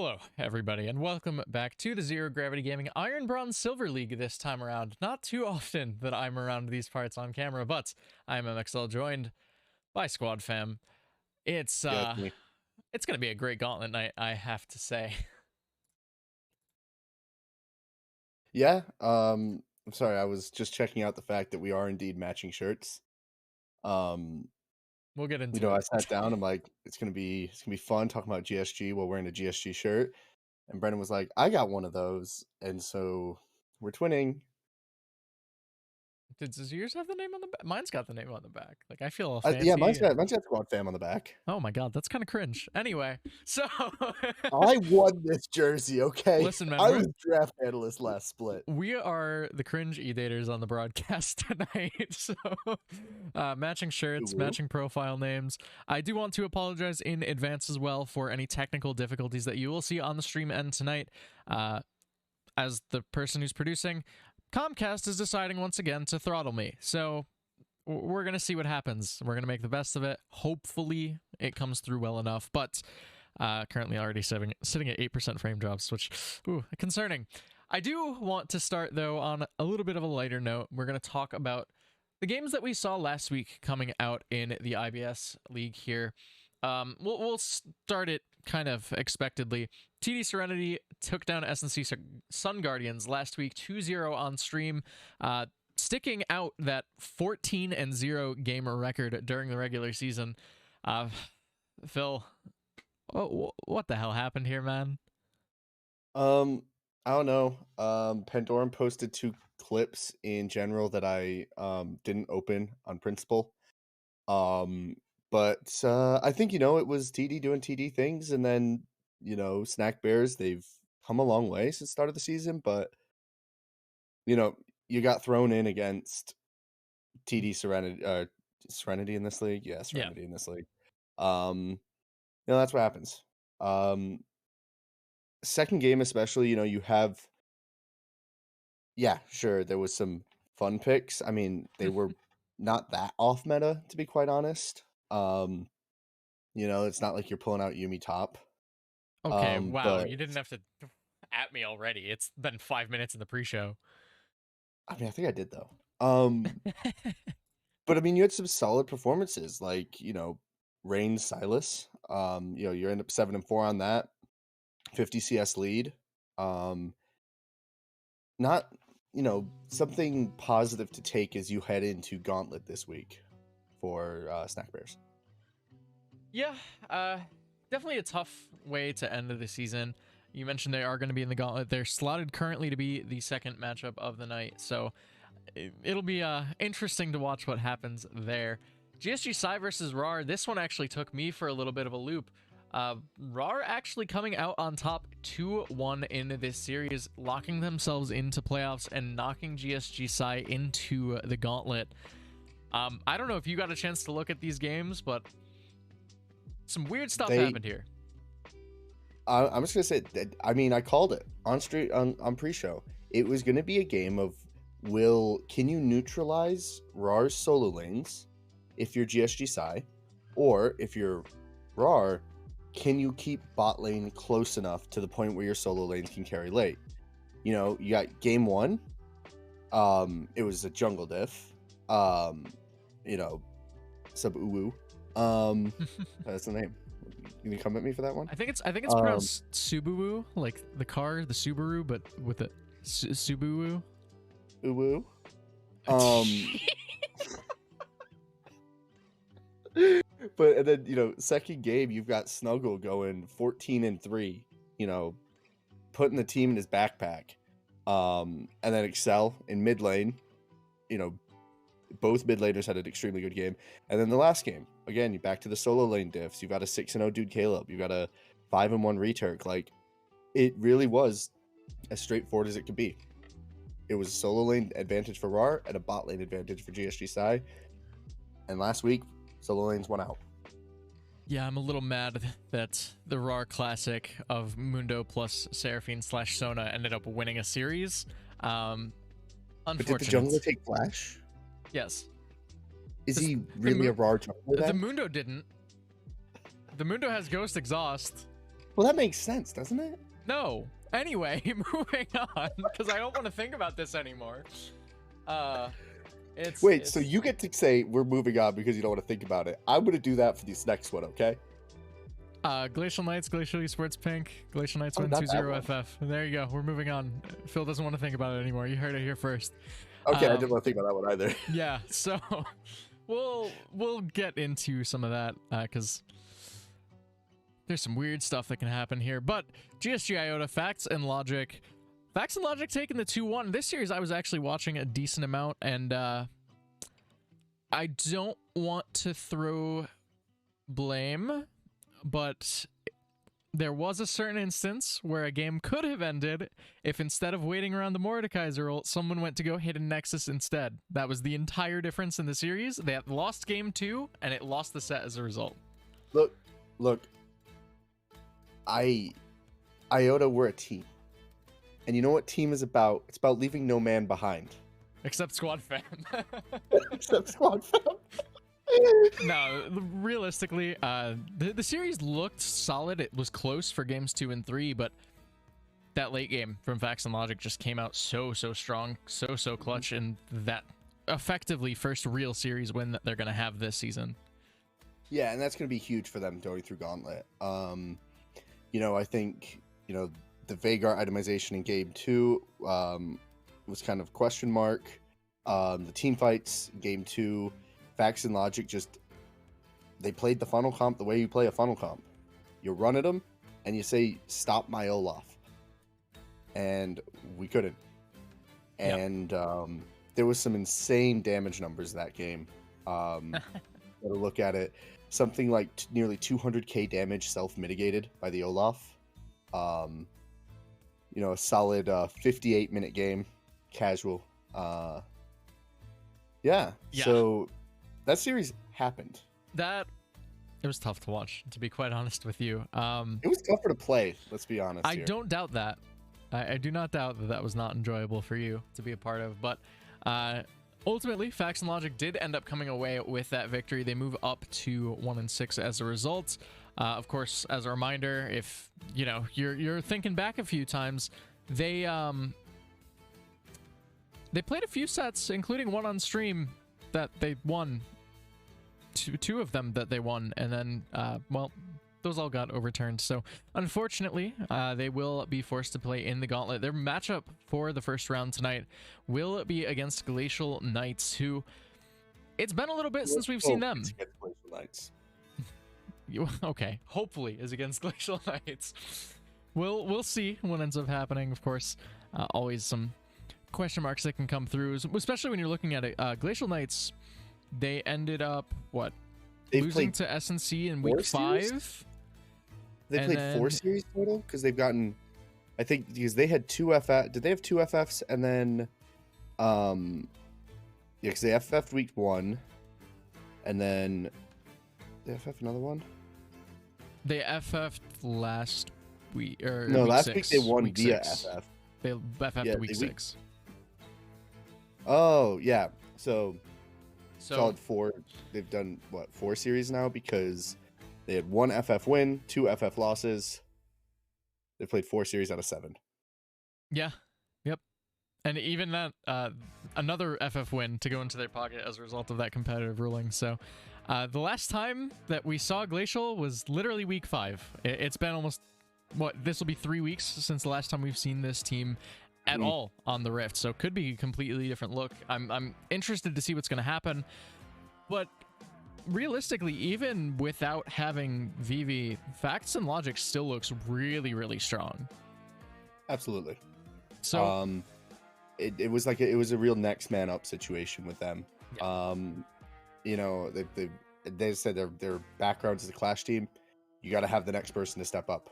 Hello, everybody, and welcome back to the Zero Gravity Gaming Iron Bronze Silver League this time around. Not too often that I'm around these parts on camera, but I'm MXL joined by Squad Fam. It's Yeah, it's me. it's gonna be a great gauntlet night, I have to say. Yeah, I'm sorry, I was just checking out the fact that we are indeed matching shirts. Um, We'll get you into know, I it. sat down, I'm like, it's gonna be fun talking about GSG while wearing a GSG shirt. And Brendan was like, I got one of those, and so we're twinning. Does yours have the name on the back? Mine's got the name on the back. Like, I feel all Yeah, fancy. mine's got Squad Fam on the back. Oh my god, that's kind of cringe. Anyway, so I won this jersey, okay? listen, man, I was draft analyst last split. we are the cringe e-daters on the broadcast tonight. So matching shirts, Ooh. matching profile names. I do want to apologize in advance as well for any technical difficulties that you will see on the stream end tonight. As the person who's producing, Comcast is deciding once again to throttle me, so we're gonna see what happens. We're gonna make the best of it. Hopefully it comes through well enough, but currently already sitting at 8% frame drops, which, ooh, concerning. I do want to start, though, on a little bit of a lighter note. We're going to talk about the games that we saw last week coming out in the IBS League here. We'll start it kind of expectedly. TD Serenity took down SNC Sun Guardians last week 2-0 on stream, sticking out that 14-0 gamer record during the regular season. Phil, what the hell happened here, man? I don't know. Pandoran posted 2 clips in general that I didn't open on principle. But I think it was TD doing TD things, and then Snack Bears, they've come a long way since the start of the season, but you got thrown in against TD Serenity in this league. Yeah, Serenity in this league. That's what happens. Second game especially, you have, yeah, sure, there was some fun picks. I mean, they were not that off meta, to be quite honest. It's not like you're pulling out Yumi top. Okay, wow, but you didn't have to at me already. It's been 5 minutes in the pre-show. I mean, I think I did though. But I mean, you had some solid performances, like Rain Silas. You end up 7-4 on that, 50 CS lead. Not something positive to take as you head into Gauntlet this week for Snack Bears. Yeah, definitely a tough way to end the season. You mentioned they are going to be in the Gauntlet. They're slotted currently to be the second matchup of the night, so it'll be interesting to watch what happens there. GSG Psy versus RAR. This one actually took me for a little bit of a loop. RAR actually coming out on top 2-1 in this series, locking themselves into playoffs and knocking GSG Psy into the Gauntlet. I don't know if you got a chance to look at these games, but some weird stuff happened here. I'm just gonna say that, I mean, I called it on pre-show. It was gonna be a game of can you neutralize RAR's solo lanes if you're GSG Psy, or if you're RAR, can you keep bot lane close enough to the point where your solo lanes can carry late? You got game 1. It was a jungle diff. Sub Uwu. That's the name. You gonna come at me for that one? I think it's pronounced Subaru, like the car, the Subaru, but with a Subaru. Uwu. But and then second game you've got Snuggle going 14-3. Putting the team in his backpack. And then Excel in mid lane. Both mid laners had an extremely good game. And then the last game, again, you're back to the solo lane diffs. You've got a 6-0 dude Caleb. You've got a 5-1 returk. Like, it really was as straightforward as it could be. It was a solo lane advantage for RAR and a bot lane advantage for GSG Psy. And last week, solo lanes won out. Yeah, I'm a little mad that the RAR classic of Mundo plus Seraphine / Sona ended up winning a series. Unfortunate. But did the jungler take flash? Yes. Is he really a RAR jungler then? The Mundo didn't. The Mundo has Ghost Exhaust. Well, that makes sense, doesn't it? No. Anyway, moving on, because I don't want to think about this anymore. Wait, so you get to say we're moving on because you don't want to think about it. I'm going to do that for this next one, okay? Glacial Knights, Glacial Esports Pink, Glacial Knights win not that 2-0 FF. There you go. We're moving on. Phil doesn't want to think about it anymore. You heard it here first. Okay, I didn't want to think about that one either. Yeah, so we'll get into some of that because there's some weird stuff that can happen here. But GSG Iota, Facts and Logic. Facts and Logic taking the 2-1. This series I was actually watching a decent amount, and I don't want to throw blame, but there was a certain instance where a game could have ended if instead of waiting around the Mordekaiser ult, someone went to go hit a Nexus instead. That was the entire difference in the series. They had lost game 2, and it lost the set as a result. Look. Iota, we're a team. And you know what team is about? It's about leaving no man behind. Except Squad Fam. Except Squad Fam. No, realistically, the series looked solid. It was close for games 2 and 3, but that late game from Facts and Logic just came out so strong, so clutch, and that effectively first real series win that they're going to have this season. Yeah, and that's going to be huge for them going through Gauntlet. I think, the Vagar itemization in game 2 was kind of question mark. The team fights in game 2, Facts and Logic they played the funnel comp the way you play a funnel comp. You run at them and you say, stop my Olaf. And we couldn't. And there was some insane damage numbers that game. Gotta look at it. Something like nearly 200k damage self-mitigated by the Olaf. A solid 58-minute game, casual. Yeah. So that series happened. It was tough to watch, to be quite honest with you. It was tougher to play, let's be honest. I don't doubt that. I do not doubt that was not enjoyable for you to be a part of, but ultimately, Facts and Logic did end up coming away with that victory. They move up to 1-6 as a result. Of course, as a reminder, if you're thinking back a few times, they played a few sets, including one on stream that they won. Two of them that they won, and then those all got overturned. So unfortunately, they will be forced to play in the Gauntlet. Their matchup for the first round tonight will be against Glacial Knights, who it's been a little bit since we've seen them. Glacial Knights. Okay, hopefully is against Glacial Knights. We'll see what ends up happening. Of course, always some question marks that can come through, especially when you're looking at it. Glacial Knights, they ended up losing to SNC in week 5. They played 4 series total because they've gotten, I think, because they had 2 FF. Did they have 2 FFs and then, because they FF'd week 1, and then they FF another one. They FF'd last week or no, week last 6. week they won week via 6. FF. They FF'd week 6. Oh yeah, so solid 4. They've done 4 series now because they had 1 FF win, 2 FF losses. They played 4 series out of 7. Yeah. Yep. And even that, another FF win to go into their pocket as a result of that competitive ruling. So the last time that we saw Glacial was literally week 5. It's been almost, this will be 3 weeks since the last time we've seen this team at all on the Rift. So it could be a completely different look. I'm interested to see what's going to happen. But realistically, even without having Vivi, Facts and Logic still looks really strong. Absolutely. So it was like it was a real next man up situation with them. Yeah. They said their background as a Clash team, you got to have the next person to step up.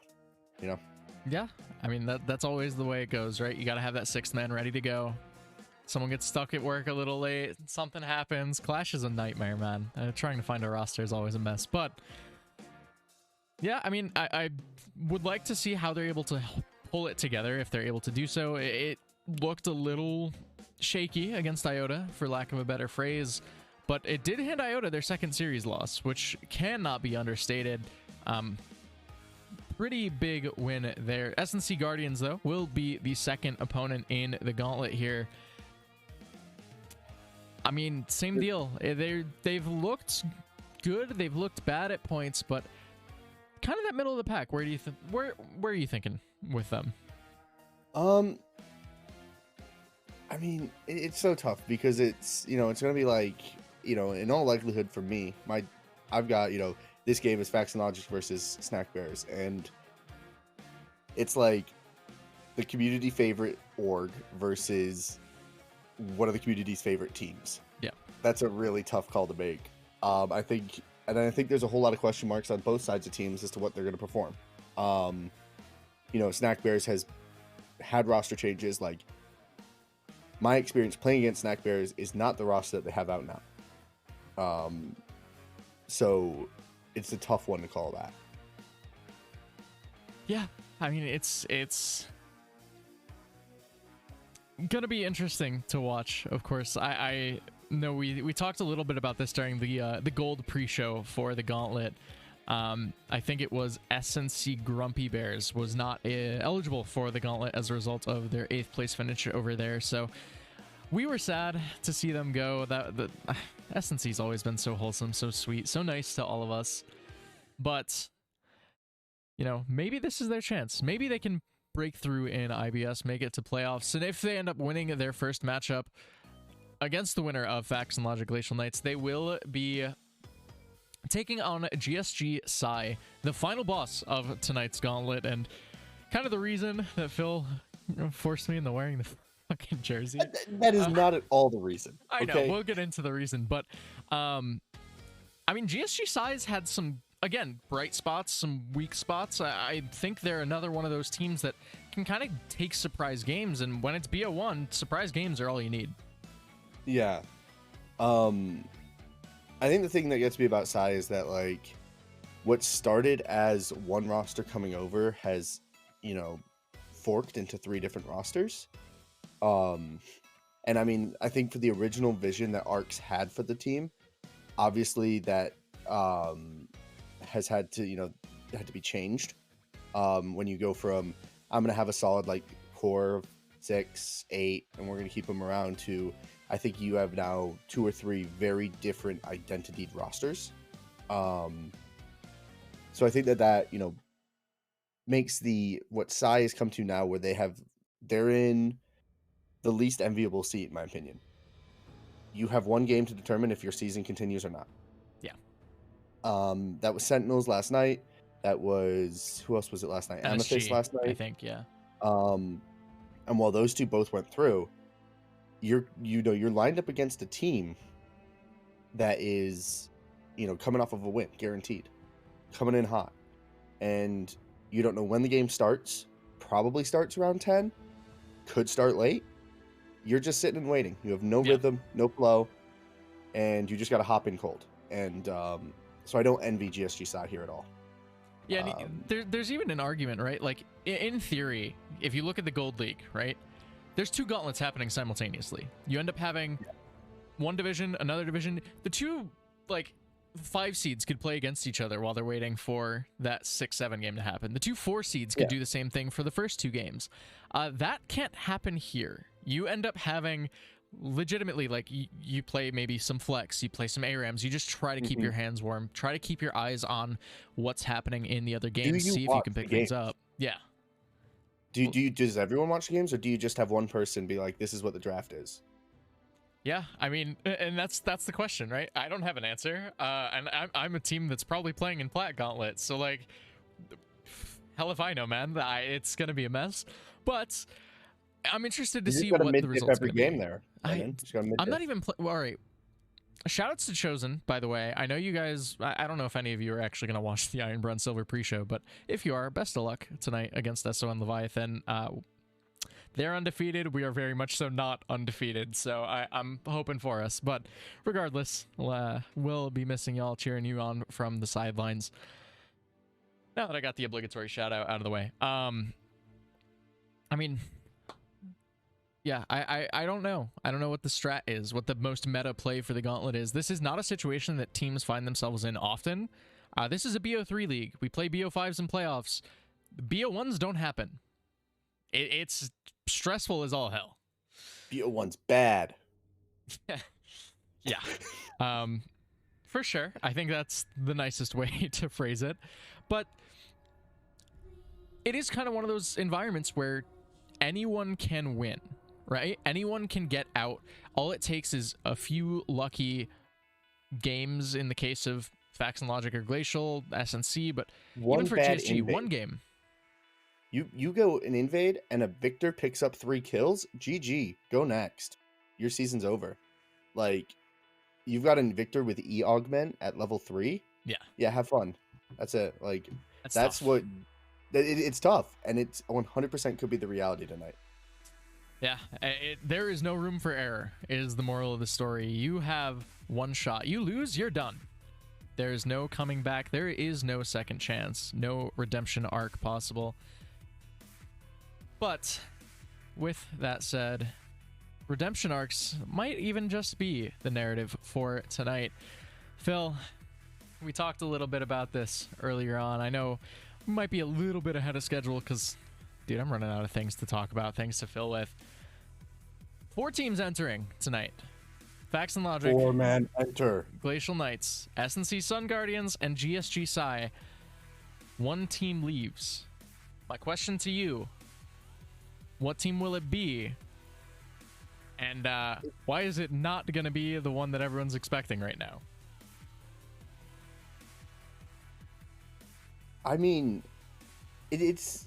Yeah, I mean that's always the way it goes, right? You got to have that 6th man ready to go. Someone gets stuck at work a little late, something happens. Clash is a nightmare, man. Trying to find a roster is always a mess. But yeah, I mean, I would like to see how they're able to pull it together if they're able to do so. It looked a little shaky against Iota, for lack of a better phrase, but it did hand Iota their 2nd series loss, which cannot be understated. pretty big win there. SNC Guardians, though, will be the second opponent in the Gauntlet here. I mean, same deal. They've looked good. They've looked bad at points, but kind of that middle of the pack. Where do you think? Where are you thinking with them? I mean, it's so tough because it's, it's going to be like, in all likelihood for me, I've got, this game is Facts and Logic versus Snack Bears, and it's like the community favorite org versus one of the community's favorite teams. Yeah. That's a really tough call to make. I think there's a whole lot of question marks on both sides of teams as to what they're going to perform. Snack Bears has had roster changes. Like, my experience playing against Snack Bears is not the roster that they have out now. So it's a tough one to call that. Yeah, I mean, it's gonna be interesting to watch. Of course, I know we talked a little bit about this during the gold pre-show for the Gauntlet. I think it was SNC Grumpy Bears was not eligible for the Gauntlet as a result of their 8th place finish over there. So we were sad to see them go. The SNC's always been so wholesome, so sweet, so nice to all of us. But, maybe this is their chance. Maybe they can break through in IBS, make it to playoffs. And if they end up winning their first matchup against the winner of Facts and Logic Glacial Knights, they will be taking on GSG Psy, the final boss of tonight's Gauntlet, and kind of the reason that Phil forced me into wearing the fucking jersey. That is not at all the reason. I know, we'll get into the reason, but I mean, GSG Psy's had some, again, bright spots, some weak spots. I think they're another one of those teams that can kind of take surprise games, and when it's BO1, surprise games are all you need. Yeah. I think the thing that gets me about Psy is that, like, what started as one roster coming over has, forked into 3 different rosters. And I mean, I think for the original vision that Arcs had for the team, obviously that has had to, had to be changed. When you go from, I'm going to have a solid, like, core of 6, 8, and we're going to keep them around, to I think you have now 2 or 3 very different identity rosters. So I think that makes what Psy has come to now, where they're in the least enviable seat, in my opinion. You have 1 game to determine if your season continues or not. Yeah. That was Sentinels last night. That was, who else was it last night? MSG, Amethyst last night, I think. Yeah. And while those 2 both went through, you're lined up against a team that is, coming off of a win, guaranteed, coming in hot, and you don't know when the game starts. Probably starts around 10, could start late. You're just sitting and waiting. You have no rhythm, no flow, and you just got to hop in cold. And so I don't envy GSG Psy here at all. Yeah, there's even an argument, right? Like, in theory, if you look at the Gold League, right, there's 2 gauntlets happening simultaneously. You end up having one division, another division. The 2, like, 5 seeds could play against each other while they're waiting for that 6-7 game to happen. The 2 4 seeds could do the same thing for the first 2 games. That can't happen here. You end up having legitimately, like, you play maybe some flex, you play some ARAMs, you just try to keep your hands warm, try to keep your eyes on what's happening in the other games, see if you can pick things up. Yeah. Does everyone watch games, or do you just have one person be like, this is what the draft is? Yeah, I mean, and that's the question, right? I don't have an answer, and I'm a team that's probably playing in Plat Gauntlet, so, like, hell if I know, man. It's gonna be a mess, but I'm interested to see what the results are going to be. There. I'm not even all right. Shoutouts to Chosen, by the way. I know you guys, I don't know if any of you are actually going to watch the Iron Brun Silver pre-show, but if you are, best of luck tonight against SON Leviathan. They're undefeated. We are very much so not undefeated, so I'm hoping for us. But regardless, we'll be missing y'all, cheering you on from the sidelines. Now that I got the obligatory shoutout out of the way. I mean, yeah, I don't know. I don't know what the strat is, what the most meta play for the Gauntlet is. This is not a situation that teams find themselves in often. This is a BO3 league. We play BO5s in playoffs. BO1s don't happen. It's stressful as all hell. BO1's bad. Yeah. For sure. I think that's the nicest way to phrase it. But it is kind of one of those environments where anyone can win, right? Anyone can get out. All it takes is a few lucky games in the case of Facts and Logic or Glacial, SNC, but One even for bad GSG, invade. one game. You go an invade and a Victor picks up 3 kills, GG, go next. Your season's over. Like, you've got an Victor with E augment at level 3. Yeah, have fun. That's it. Like, that's tough. what it's tough, and it's 100% could be the reality tonight. Yeah, there is no room for error, is the moral of the story. You have one shot. You lose, you're done. There is no coming back. There is no second chance. No redemption arc possible. But with that said, redemption arcs might even just be the narrative for tonight. Phil, we talked a little bit about this earlier on. I know we might be a little bit ahead of schedule because, dude, I'm running out of things to talk about, things to fill with. 4 teams entering tonight. Facts and Logic. 4-man enter. Glacial Knights, SNC Sun Guardians, and GSG Psy. 1 team leaves. My question to you, what team will it be? And why is it not going to be the one that everyone's expecting right now? I mean, it's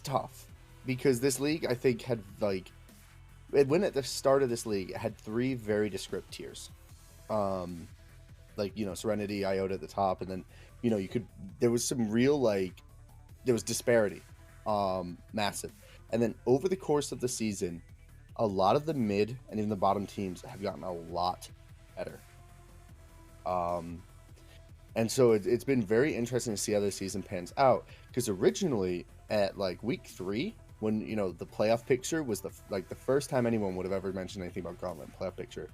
tough because this league, I think, had like, when at the start of this league, it had 3 very descriptive tiers. Like, you know, Serenity, Iota at the top, and then, you know, there was some real, like, there was disparity, massive. And then over the course of the season, a lot of the mid and even the bottom teams have gotten a lot better. And so it's been very interesting to see how this season pans out, because originally at like week 3, when, you know, the playoff picture was the first time anyone would have ever mentioned anything about Gauntlet playoff picture,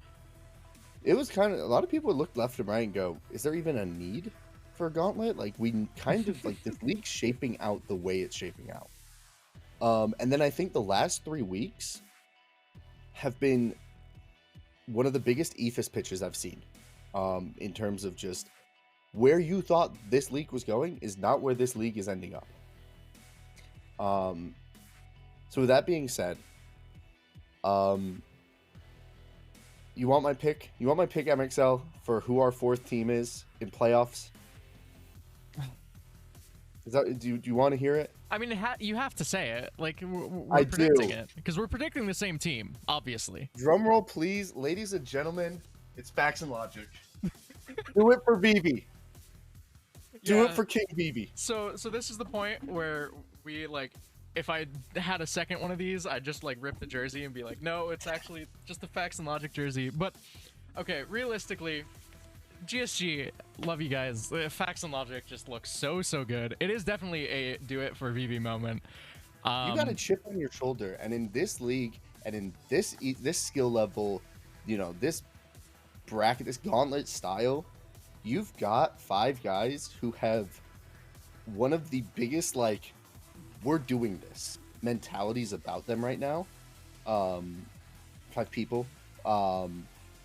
it was kind of, a lot of people would look left and right and go, is there even a need for Gauntlet? Like, we kind of like this league shaping out the way it's shaping out. And then I think the last 3 weeks have been one of the biggest EFIS pitches I've seen, in terms of just where you thought this league was going is not where this league is ending up. So with that being said, you want my pick? You want my pick, MXL, for who our 4th team is in playoffs? Is that, do you want to hear it? I mean, you have to say it. Like, we're I predicting do. it. Because we're predicting the same team, obviously. Drum roll, please. Ladies and gentlemen, it's Facts and Logic. Do it for Vivi. Do it for King Vivi. So this is the point where we, like, if I had a second one of these, I'd just, like, rip the jersey and be like, no, it's actually just the Facts and Logic jersey. But, okay, realistically, GSG, love you guys. Facts and Logic just looks so good. It is definitely a do it for VV moment. You got a chip on your shoulder, and in this league, and in this skill level, you know, this bracket, this Gauntlet style, you've got 5 guys who have one of the biggest, like, we're doing this mentalities about them right now. 5 people.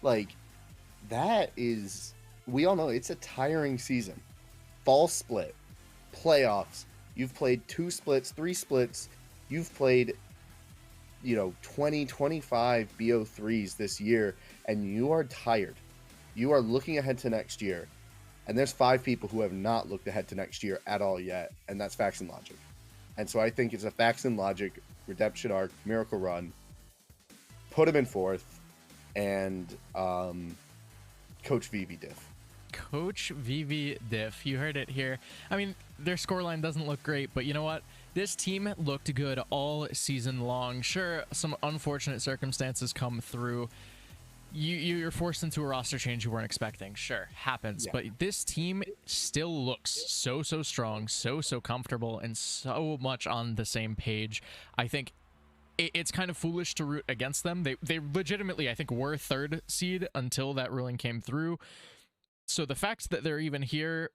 Like, that is, we all know it's a tiring season. Fall split, playoffs. You've played 2 splits, 3 splits. You've played, you know, 20, 25 BO3s this year, and you are tired. You are looking ahead to next year. And there's 5 people who have not looked ahead to next year at all yet, and that's Facts and Logic. And so I think it's a Facts and Logic redemption arc, miracle run. Put him in 4th, and Coach VV diff. Coach VV diff. You heard it here. I mean, their scoreline doesn't look great, but you know what? This team looked good all season long. Sure, some unfortunate circumstances come through. You're forced into a roster change you weren't expecting. Sure, happens. Yeah. But this team still looks so strong, so comfortable, and so much on the same page. I think it's kind of foolish to root against them. They legitimately, I think, were 3rd seed until that ruling came through. So the fact that they're even here,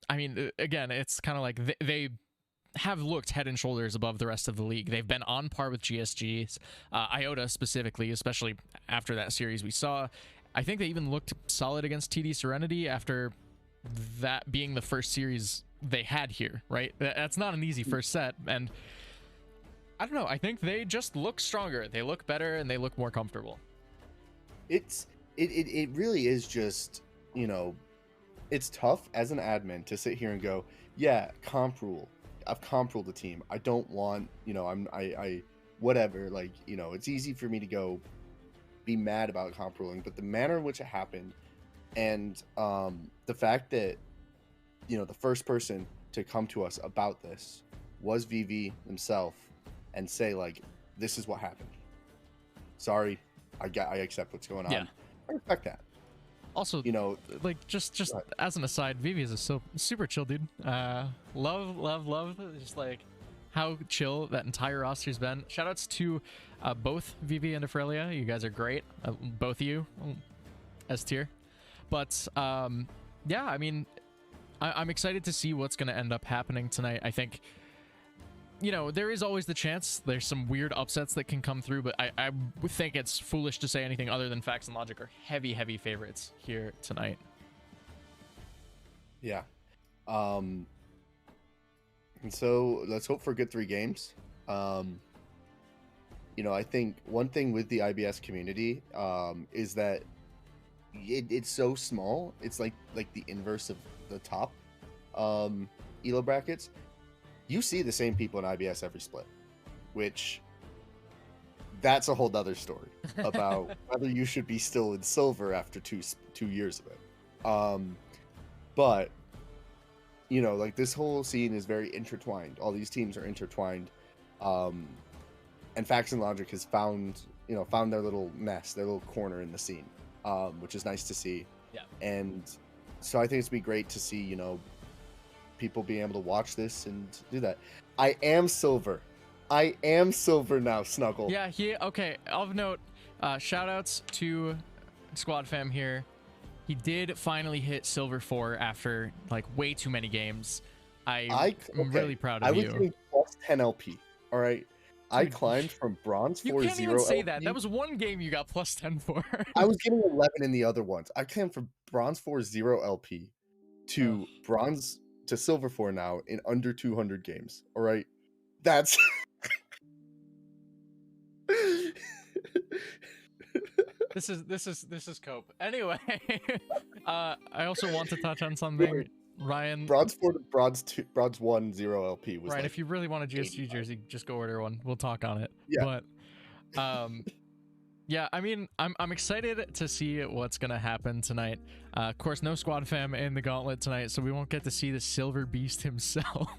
I mean, again, it's kind of like they have looked head and shoulders above the rest of the league. They've been on par with GSGs, Iota specifically, especially after that series we saw. I think they even looked solid against TD Serenity after that being the first series they had here, right? That's not an easy first set, and I don't know. I think they just look stronger. They look better, and they look more comfortable. It really is just, you know, it's tough as an admin to sit here and go, yeah, comp rule. I've comp ruled the team. I don't want, you know, I whatever. Like, you know, it's easy for me to go be mad about comp ruling, but the manner in which it happened, and the fact that, you know, the first person to come to us about this was VV himself and say, like, this is what happened. Sorry, I accept what's going on. Yeah. I respect that. Also, you know, like, just as an aside, Vivi is a super chill dude. Love just like how chill that entire roster's been. Shoutouts to both Vivi and Afrelia. You guys are great, both of you, S tier. But yeah, I mean, I'm excited to see what's going to end up happening tonight. I think, you know, there is always the chance there's some weird upsets that can come through, but I think it's foolish to say anything other than Facts and Logic are heavy favorites here tonight. Yeah. And so let's hope for a good 3 games. You know, I think one thing with the IBS community is that it's so small. It's like the inverse of the top ELO brackets. You see the same people in IBS every split, which that's a whole other story about whether you should be still in silver after two years of it. But you know, like, this whole scene is very intertwined. All these teams are intertwined, and Facts and Logic has found their little nest, their little corner in the scene, which is nice to see. Yeah. And so I think it's be great to see, you know, people being able to watch this and do that. I am silver now, Snuggle. Yeah, okay, of note, shout outs to Squad Fam here. He did finally hit silver 4 after like way too many games. I'm really proud of you. I was getting plus 10 LP. All right. I climbed from bronze 4 0. You can't even say that. That was one game you got plus 10 for. I was getting 11 in the other ones. I came from bronze 4 0 LP to bronze to silver 4 now in under 200 games. All right. That's This is cope. Anyway, I also want to touch on something. Ryan, bronze 4 to bronze 1 0 LP was Ryan, like, if you really want a GSG jersey, just go order one. We'll talk on it. Yeah. But yeah, I mean, I'm excited to see what's gonna happen tonight. Of course, no Squad Fam in the Gauntlet tonight, so we won't get to see the Silver Beast himself.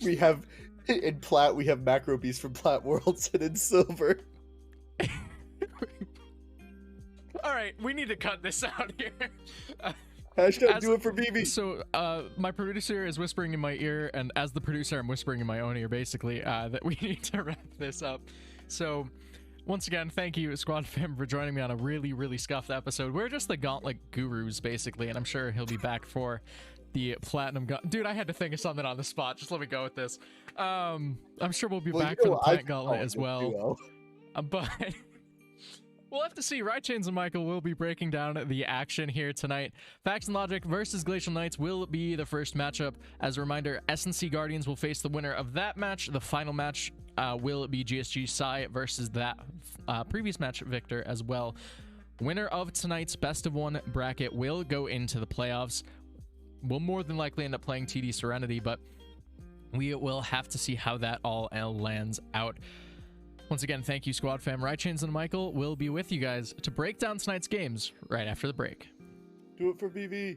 We have in Plat, we have Macro Beast from Plat Worlds, and in Silver. All right, we need to cut this out here. Hashtag do it for BB. So my producer is whispering in my ear, and as the producer, I'm whispering in my own ear, basically, that we need to wrap this up. So once again, thank you, Squad Fam, for joining me on a really scuffed episode. We're just the Gauntlet gurus, basically, and I'm sure he'll be back for the Platinum Dude, I had to think of something on the spot. Just let me go with this. I'm sure we'll be back for the Plant Gauntlet as well. But we'll have to see. Rychains and Michael will be breaking down the action here tonight. Facts and Logic versus Glacial Knights will be the first matchup. As a reminder, SNC Guardians will face the winner of that match. The final match will be GSG Psy versus that previous match Victor as well. Winner of tonight's best of 1 bracket will go into the playoffs. We'll more than likely end up playing TD Serenity, but we will have to see how that all lands out. Once again, thank you, Squad Fam. Rychains and Michael will be with you guys to break down tonight's games right after the break. Do it for BB.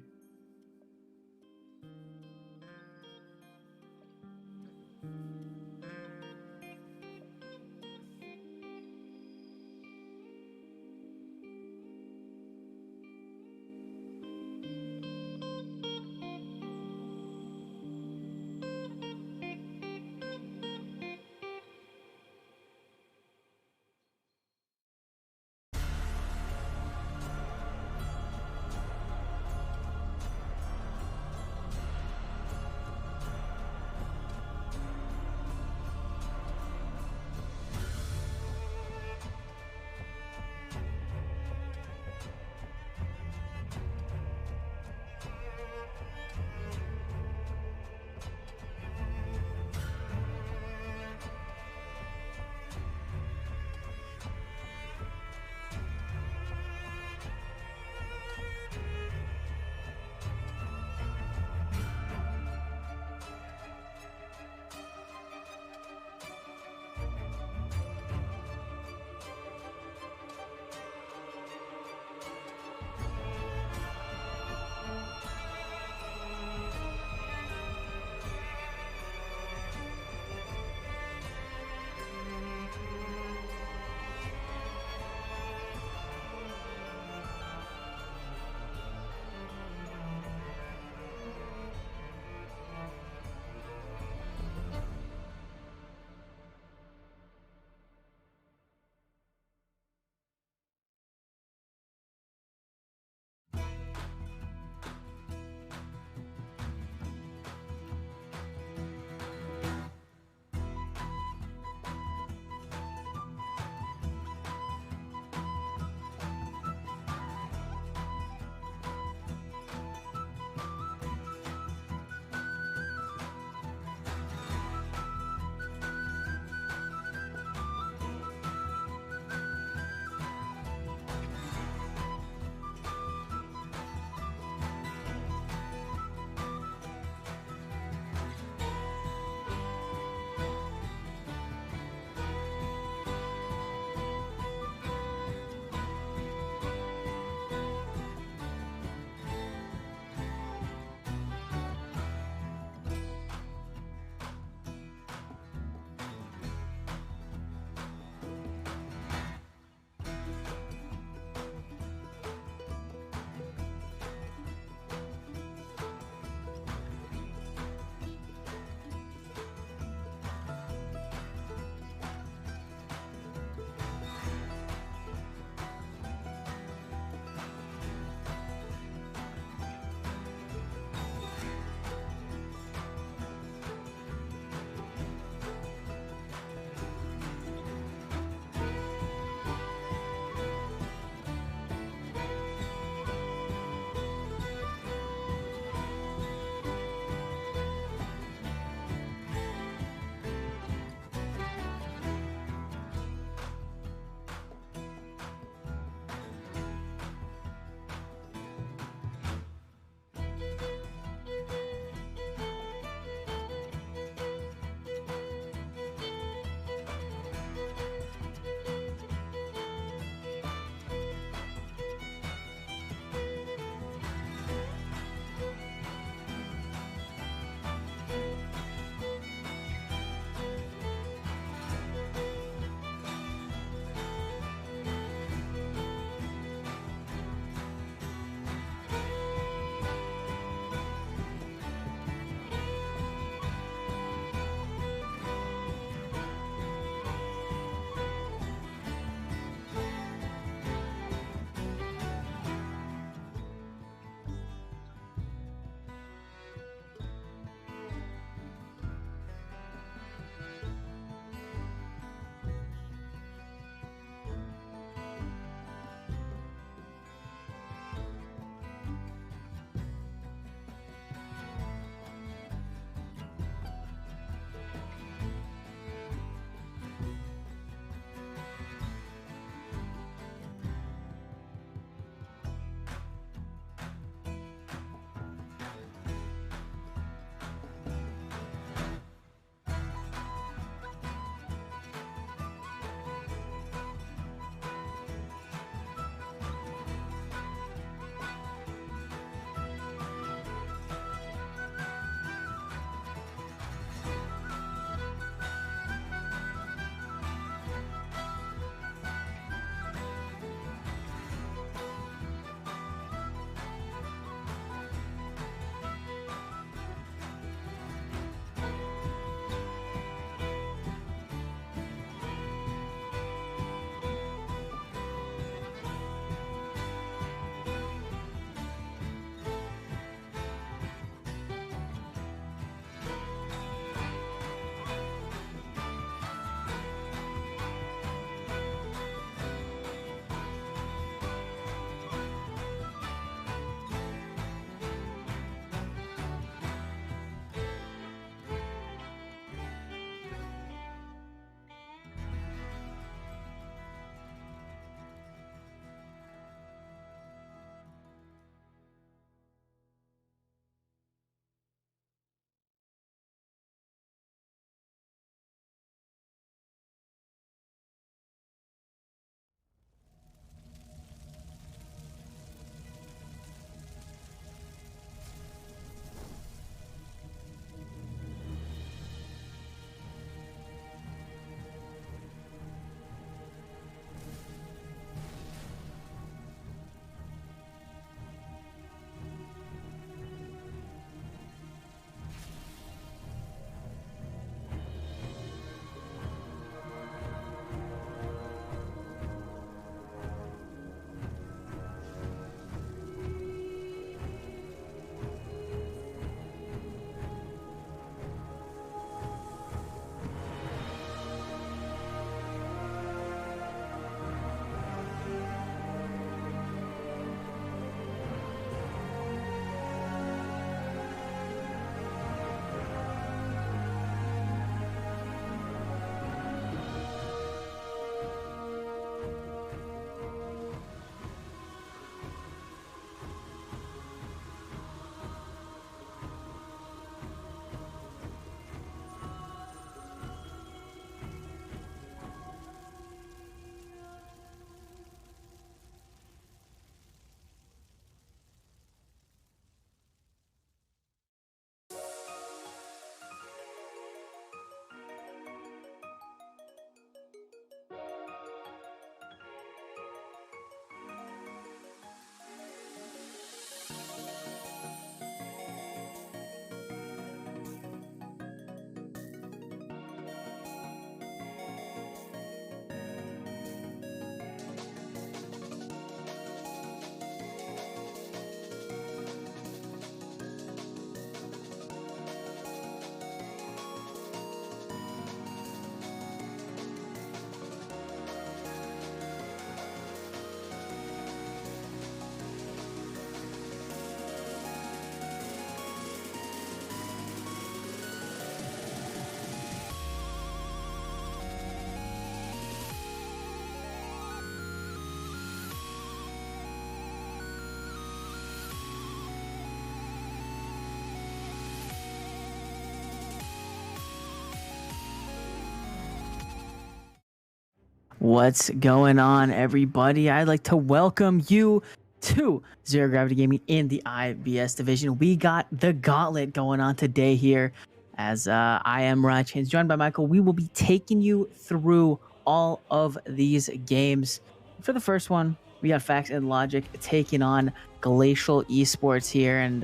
What's going on, everybody? I'd like to welcome you to Zero Gravity Gaming in the IBS division. We got the Gauntlet going on today here. As I am Ryan Chains, joined by Michael. We will be taking you through all of these games. For the first one, we got Facts and Logic taking on Glacial Esports here. And,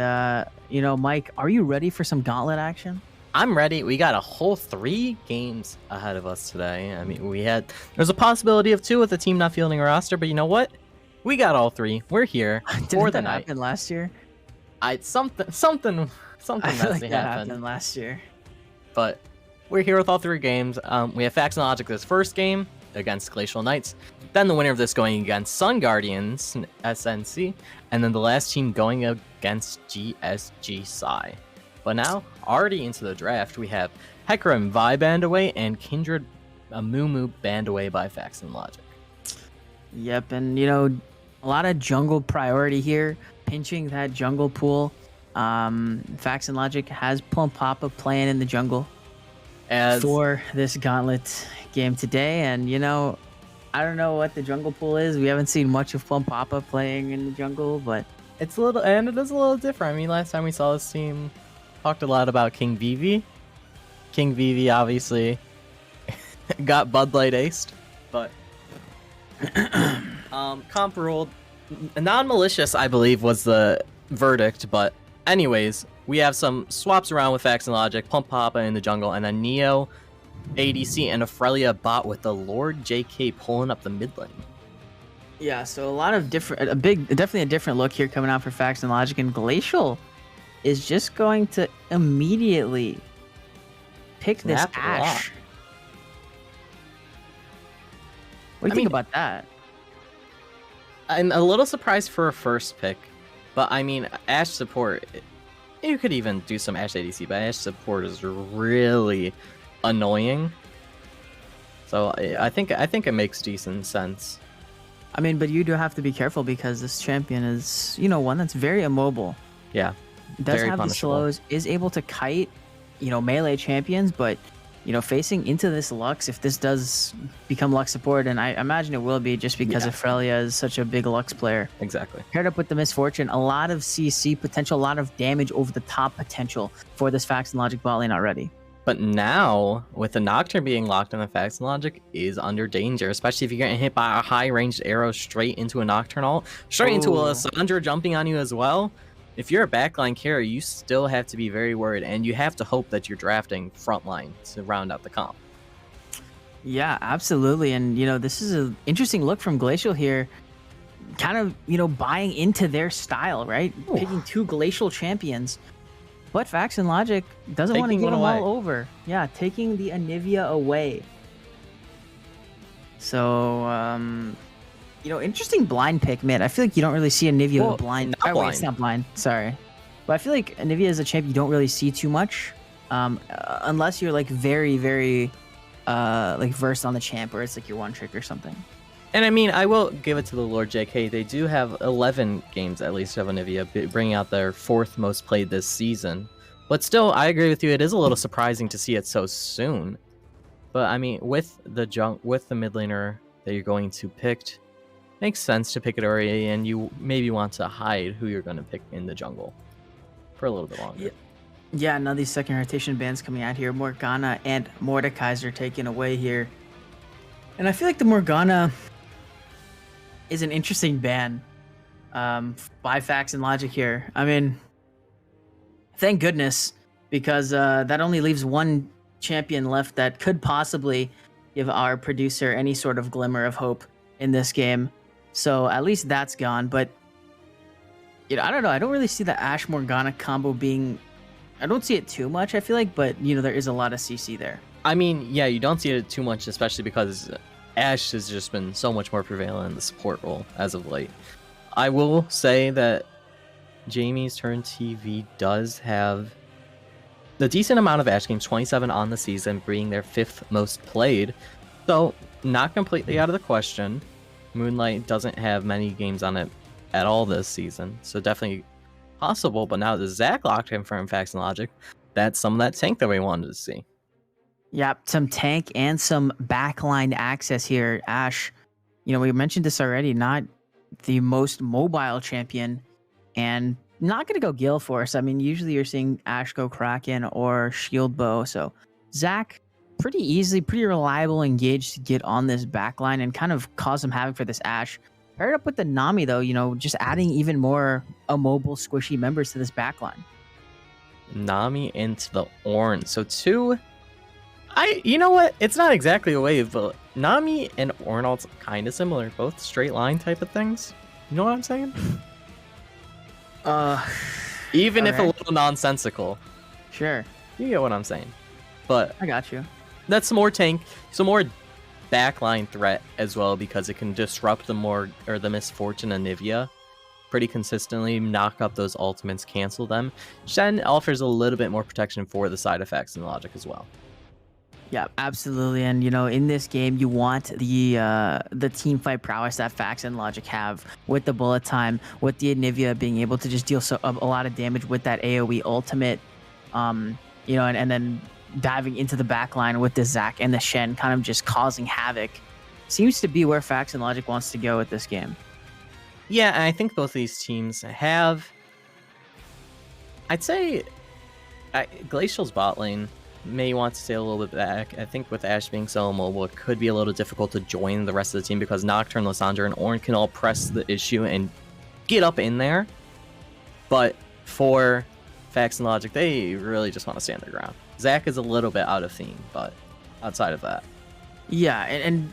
Mike, are you ready for some Gauntlet action? I'm ready. We got a whole 3 games ahead of us today. I mean, there's a possibility of 2 with the team not fielding a roster, but you know what? We got all 3. We're here for the night. Happen last year? Something I feel messy like that happened last year. But we're here with all 3 games. We have Facts and Logic this first game against Glacial Knights. Then the winner of this going against Sun Guardians, SNC. And then the last team going against GSG Psy. But now, already into the draft, we have Hekra and Vi banned away, and Kindred Amumu banned away by Facts and Logic. Yep, and a lot of jungle priority here, pinching that jungle pool. Facts and Logic has Plum Papa playing in the jungle for this Gauntlet game today, and I don't know what the jungle pool is. We haven't seen much of Plum Papa playing in the jungle, but it is a little different. I mean, last time we saw this team talked a lot about King Vivi. King Vivi obviously got Bud Light aced, but comp ruled non-malicious, I believe, was the verdict. But anyways, we have some swaps around with Facts and Logic, Plum Papa in the jungle, and then Neo, ADC, and Aurelia bot with the Lord JK pulling up the mid lane. Yeah, so a lot of definitely a different look here coming out for Facts and Logic, and Glacial is just going to immediately pick this Ashe. What do you think about that? I'm a little surprised for a first pick, but I mean, Ashe support, you could even do some Ashe ADC, but Ashe support is really annoying. So I think it makes decent sense. I mean, but you do have to be careful because this champion is, one that's very immobile. Yeah. Does have the slows, is able to kite, melee champions, but, facing into this Lux, if this does become Lux support, and I imagine it will be just because Aurelia is such a big Lux player. Exactly. Paired up with the Misfortune, a lot of CC potential, a lot of damage over the top potential for this Facts and Logic bot lane already. But now, with the Nocturne being locked on, the Facts and Logic is under danger, especially if you're getting hit by a high-ranged arrow straight into a Nocturne ult, straight into a Lissandra jumping on you as well. If you're a backline carrier, you still have to be very worried, and you have to hope that you're drafting frontline to round out the comp. Yeah, absolutely. And, this is an interesting look from Glacial here. Kind of, buying into their style, right? Ooh. Picking 2 Glacial champions. But Facts and Logic doesn't want to give them all over. Yeah, taking the Anivia away. So, interesting blind pick, man. I feel like you don't really see Anivia blind. Wait, it's not blind. Sorry. But I feel like Anivia is a champ you don't really see too much. Unless you're, very, very, versed on the champ, or it's, your one trick or something. And I mean, I will give it to the Lord JK. They do have 11 games, at least, of Anivia, bringing out their 4th most played this season. But still, I agree with you. It is a little surprising to see it so soon. But, I mean, with the mid laner that you're going to pick, makes sense to pick it already, and you maybe want to hide who you're going to pick in the jungle for a little bit longer. Yeah, now these second rotation bans coming out here. Morgana and Mordekaiser taken away here. And I feel like the Morgana is an interesting ban by Facts and Logic here. I mean, thank goodness, because that only leaves one champion left that could possibly give our producer any sort of glimmer of hope in this game. So at least that's gone. But I don't know. I don't really see the Ashe Morgana combo being. I don't see it too much, I feel like, but there is a lot of CC there. I mean, yeah, you don't see it too much, especially because Ashe has just been so much more prevalent in the support role as of late. I will say that Jamie's Turn TV does have the decent amount of Ashe games, 27 on the season, being their 5th most played. So, not completely out of the question. Moonlight doesn't have many games on it at all this season, so definitely possible. But now that Zach locked him from Facts and Logic, that's some of that tank that we wanted to see. Yep, some tank and some backline access here. Ash, we mentioned this already, not the most mobile champion and not going to go Gale Force. I mean, usually you're seeing Ash go Kraken or Shield Bow. So Zach, pretty easily, pretty reliable engaged to get on this backline and kind of cause some havoc for this Ash. Paired up with the Nami, though, just adding even more immobile, squishy members to this backline. Nami into the Ornn. So you know what? It's not exactly a wave, but Nami and Ornn ults kind of similar. Both straight line type of things. You know what I'm saying? Even if a little nonsensical. Sure. You get what I'm saying. But I got you. That's some more tank, some more backline threat as well, because it can disrupt the Misfortune and Nivea pretty consistently, knock up those ultimates, cancel them. Shen offers a little bit more protection for the side effects and logic as well. Yeah, absolutely. And in this game, you want the team fight prowess that Fax and Logic have with the bullet time, with the Nivea being able to just deal a lot of damage with that AoE ultimate, and then diving into the backline with the Zac and the Shen, kind of just causing havoc. Seems to be where Fax and Logic wants to go with this game. Yeah, and I think both of these teams have, I'd say, Glacial's bot lane may want to stay a little bit back. I think with Ashe being so immobile, it could be a little difficult to join the rest of the team because Nocturne, Lissandra, and Ornn can all press the issue and get up in there. But for Fax and Logic, they really just want to stand their ground. Zac is a little bit out of theme, but outside of that. Yeah, and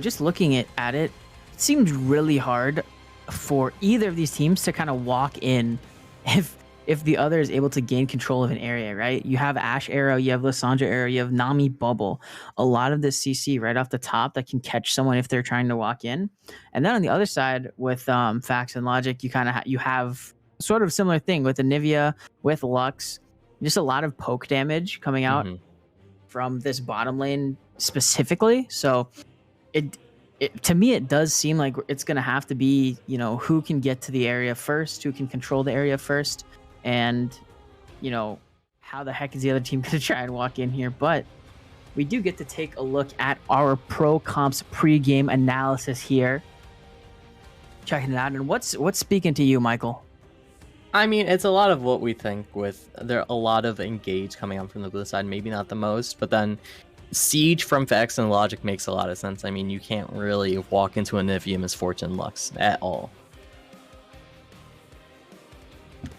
just looking at it, it seems really hard for either of these teams to kind of walk in if the other is able to gain control of an area, right? You have Ashe Arrow, you have Lissandra Arrow, you have Nami Bubble. A lot of this CC right off the top that can catch someone if they're trying to walk in. And then on the other side with Fax and Logic, you have sort of similar thing with the Nivea, with Lux. Just a lot of poke damage coming out from this bottom lane specifically. So it to me, it does seem like it's going to have to be, who can get to the area first, who can control the area first. And, how the heck is the other team going to try and walk in here? But we do get to take a look at our Pro Comps pregame analysis here. Checking it out. And what's speaking to you, Michael? I mean, it's a lot of what we think with a lot of engage coming up from the blue side. Maybe not the most, but then Siege from Fax and Logic makes a lot of sense. I mean, you can't really walk into a Nivea Misfortune Lux at all.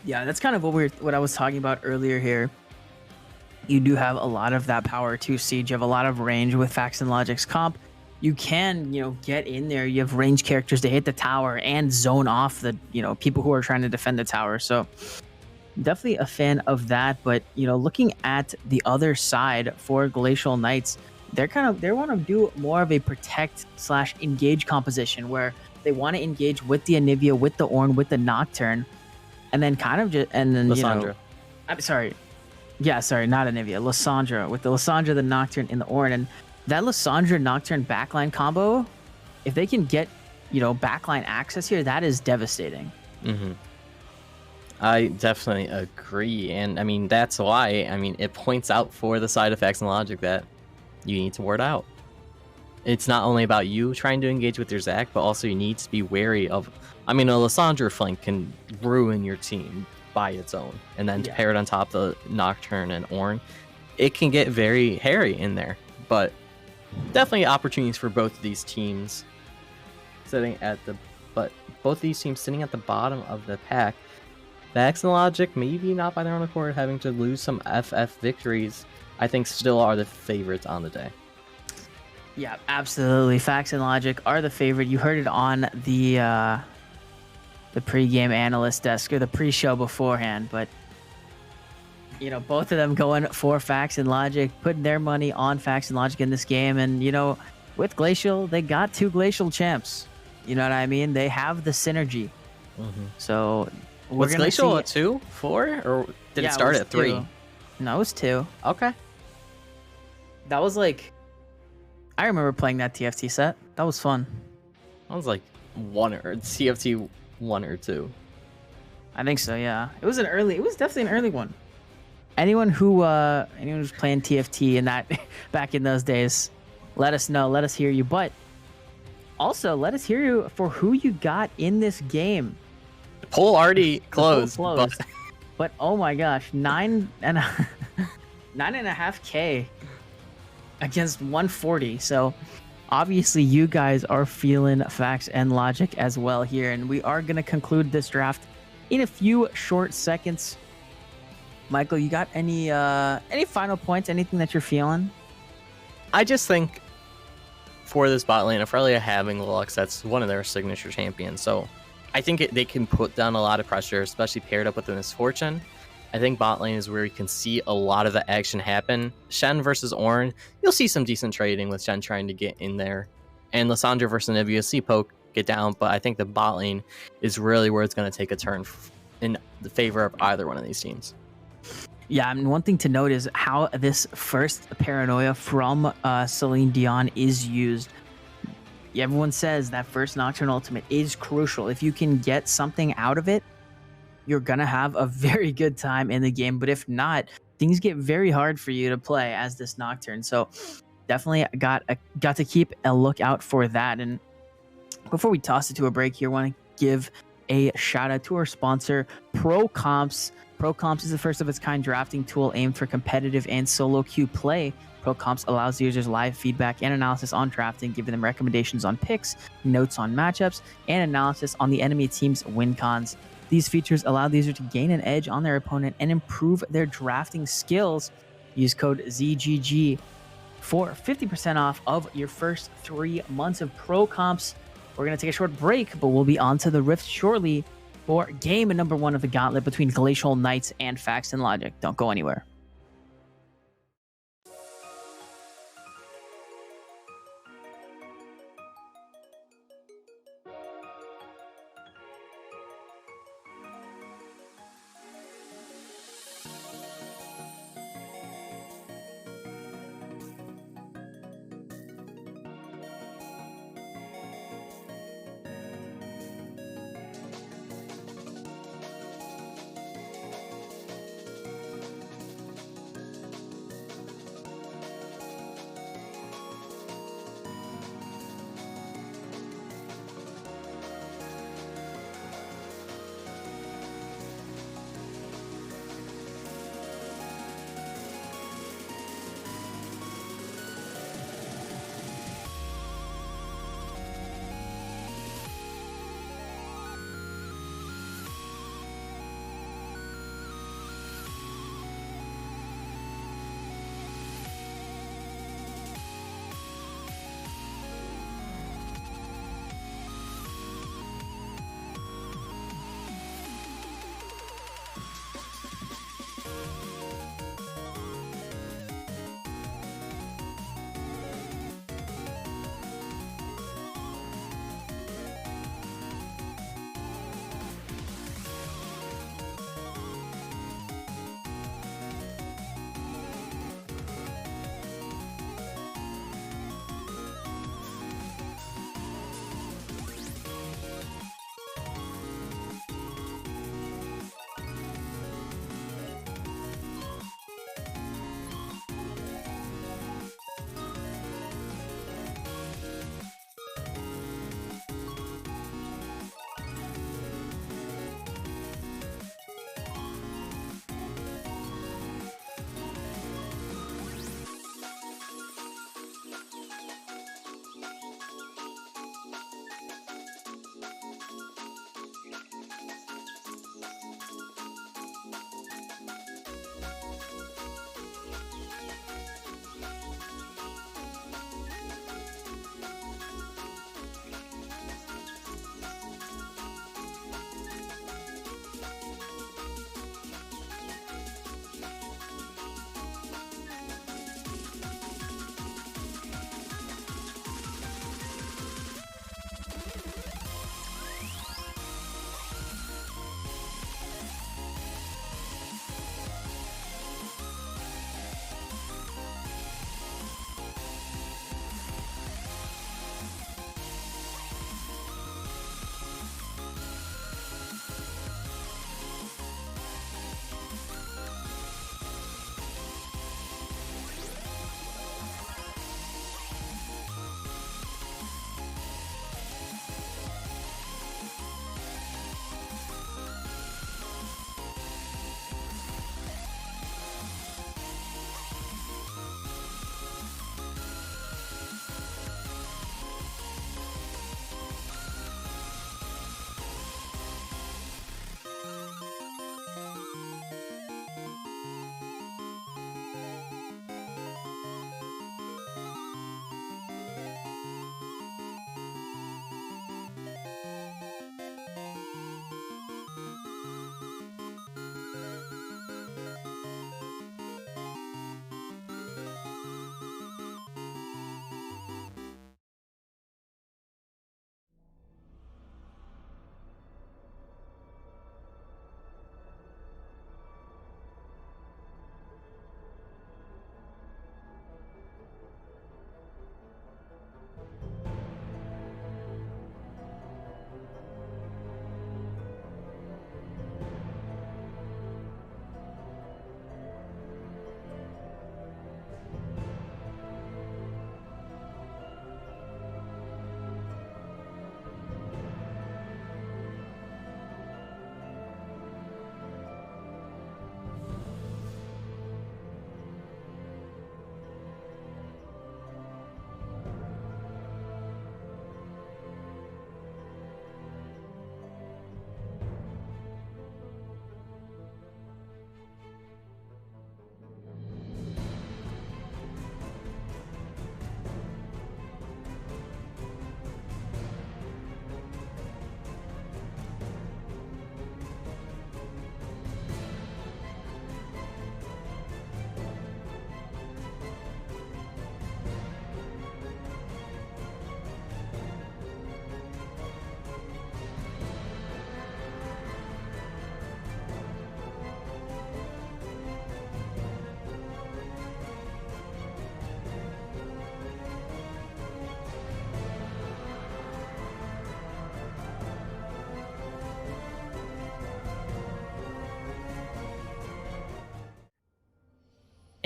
Yeah, that's kind of what I was talking about earlier here. You do have a lot of that power to Siege. You have a lot of range with Fax and Logic's comp. You can, get in there. You have range characters to hit the tower and zone off the, people who are trying to defend the tower. So definitely a fan of that. But, looking at the other side for Glacial Knights, they want to do more of a protect/engage composition where they want to engage with the Anivia, with the Ornn, with the Nocturne. And then Lissandra. I'm sorry. Yeah, sorry, not Anivia. Lissandra. With the Lissandra, the Nocturne, and the Ornn. And that Lissandra Nocturne backline combo, if they can get, backline access here, that is devastating. Mm-hmm. I definitely agree. And I mean, that's why, it points out for the side effects and logic that you need to ward out. It's not only about you trying to engage with your Zac, but also you need to be wary of, a Lissandra flank can ruin your team by its own. And then paired on top of the Nocturne and Ornn, it can get very hairy in there. But definitely opportunities for both of these teams both of these teams sitting at the bottom of the pack. Fax and Logic, maybe not by their own accord, having to lose some FF victories, I think still are the favorites on the day. Yeah, absolutely. Fax and Logic are the favorite. You heard it on the pregame analyst desk or the pre-show beforehand, but both of them going for Fax and Logic, putting their money on Fax and Logic in this game. And with Glacial, they got 2 Glacial champs. You know what I mean? They have the synergy. Mm-hmm. So was Glacial at 2, 4, or did it start at 3? 2. No, it was 2. Okay. That was I remember playing that TFT set. That was fun. That was CFT 1 or 2. I think so, yeah. It was definitely an early one. anyone who's playing TFT and that back in those days, let us know. Let us hear you. But also, let us hear you for who you got in this game. The poll already closed, but oh my gosh, 9.5K against 140. So obviously you guys are feeling facts and logic as well here, and we are going to conclude this draft in a few short seconds. Michael, you got any final points, anything that you're feeling? I just think for this bot lane, Aurelia having Lux, that's one of their signature champions. So I think they can put down a lot of pressure, especially paired up with the Misfortune. I think bot lane is where you can see a lot of the action happen. Shen versus Ornn, you'll see some decent trading with Shen trying to get in there. And Lissandra versus Nivea, you'll see poke get down, but I think the bot lane is really where it's going to take a turn in the favor of either one of these teams. Yeah, I mean, one thing to note is how this first Paranoia from Celine Dion is used. Everyone says that first Nocturne ultimate is crucial. If you can get something out of it, you're going to have a very good time in the game. But if not, things get very hard for you to play as this Nocturne. So definitely got to keep a lookout for that. And before we toss it to a break here, I want to give a shout out to our sponsor, Pro Comps. Pro Comps is the first of its kind drafting tool aimed for competitive and solo queue play. Pro Comps allows users live feedback and analysis on drafting, giving them recommendations on picks, notes on matchups, and analysis on the enemy team's win cons. These features allow the user to gain an edge on their opponent and improve their drafting skills. Use code ZGG for 50% off of your first 3 months of Pro Comps. We're going to take a short break, but we'll be on to the Rift shortly for game number 1 of the Gauntlet between Glacial Knights and Facts and Logic. Don't go anywhere.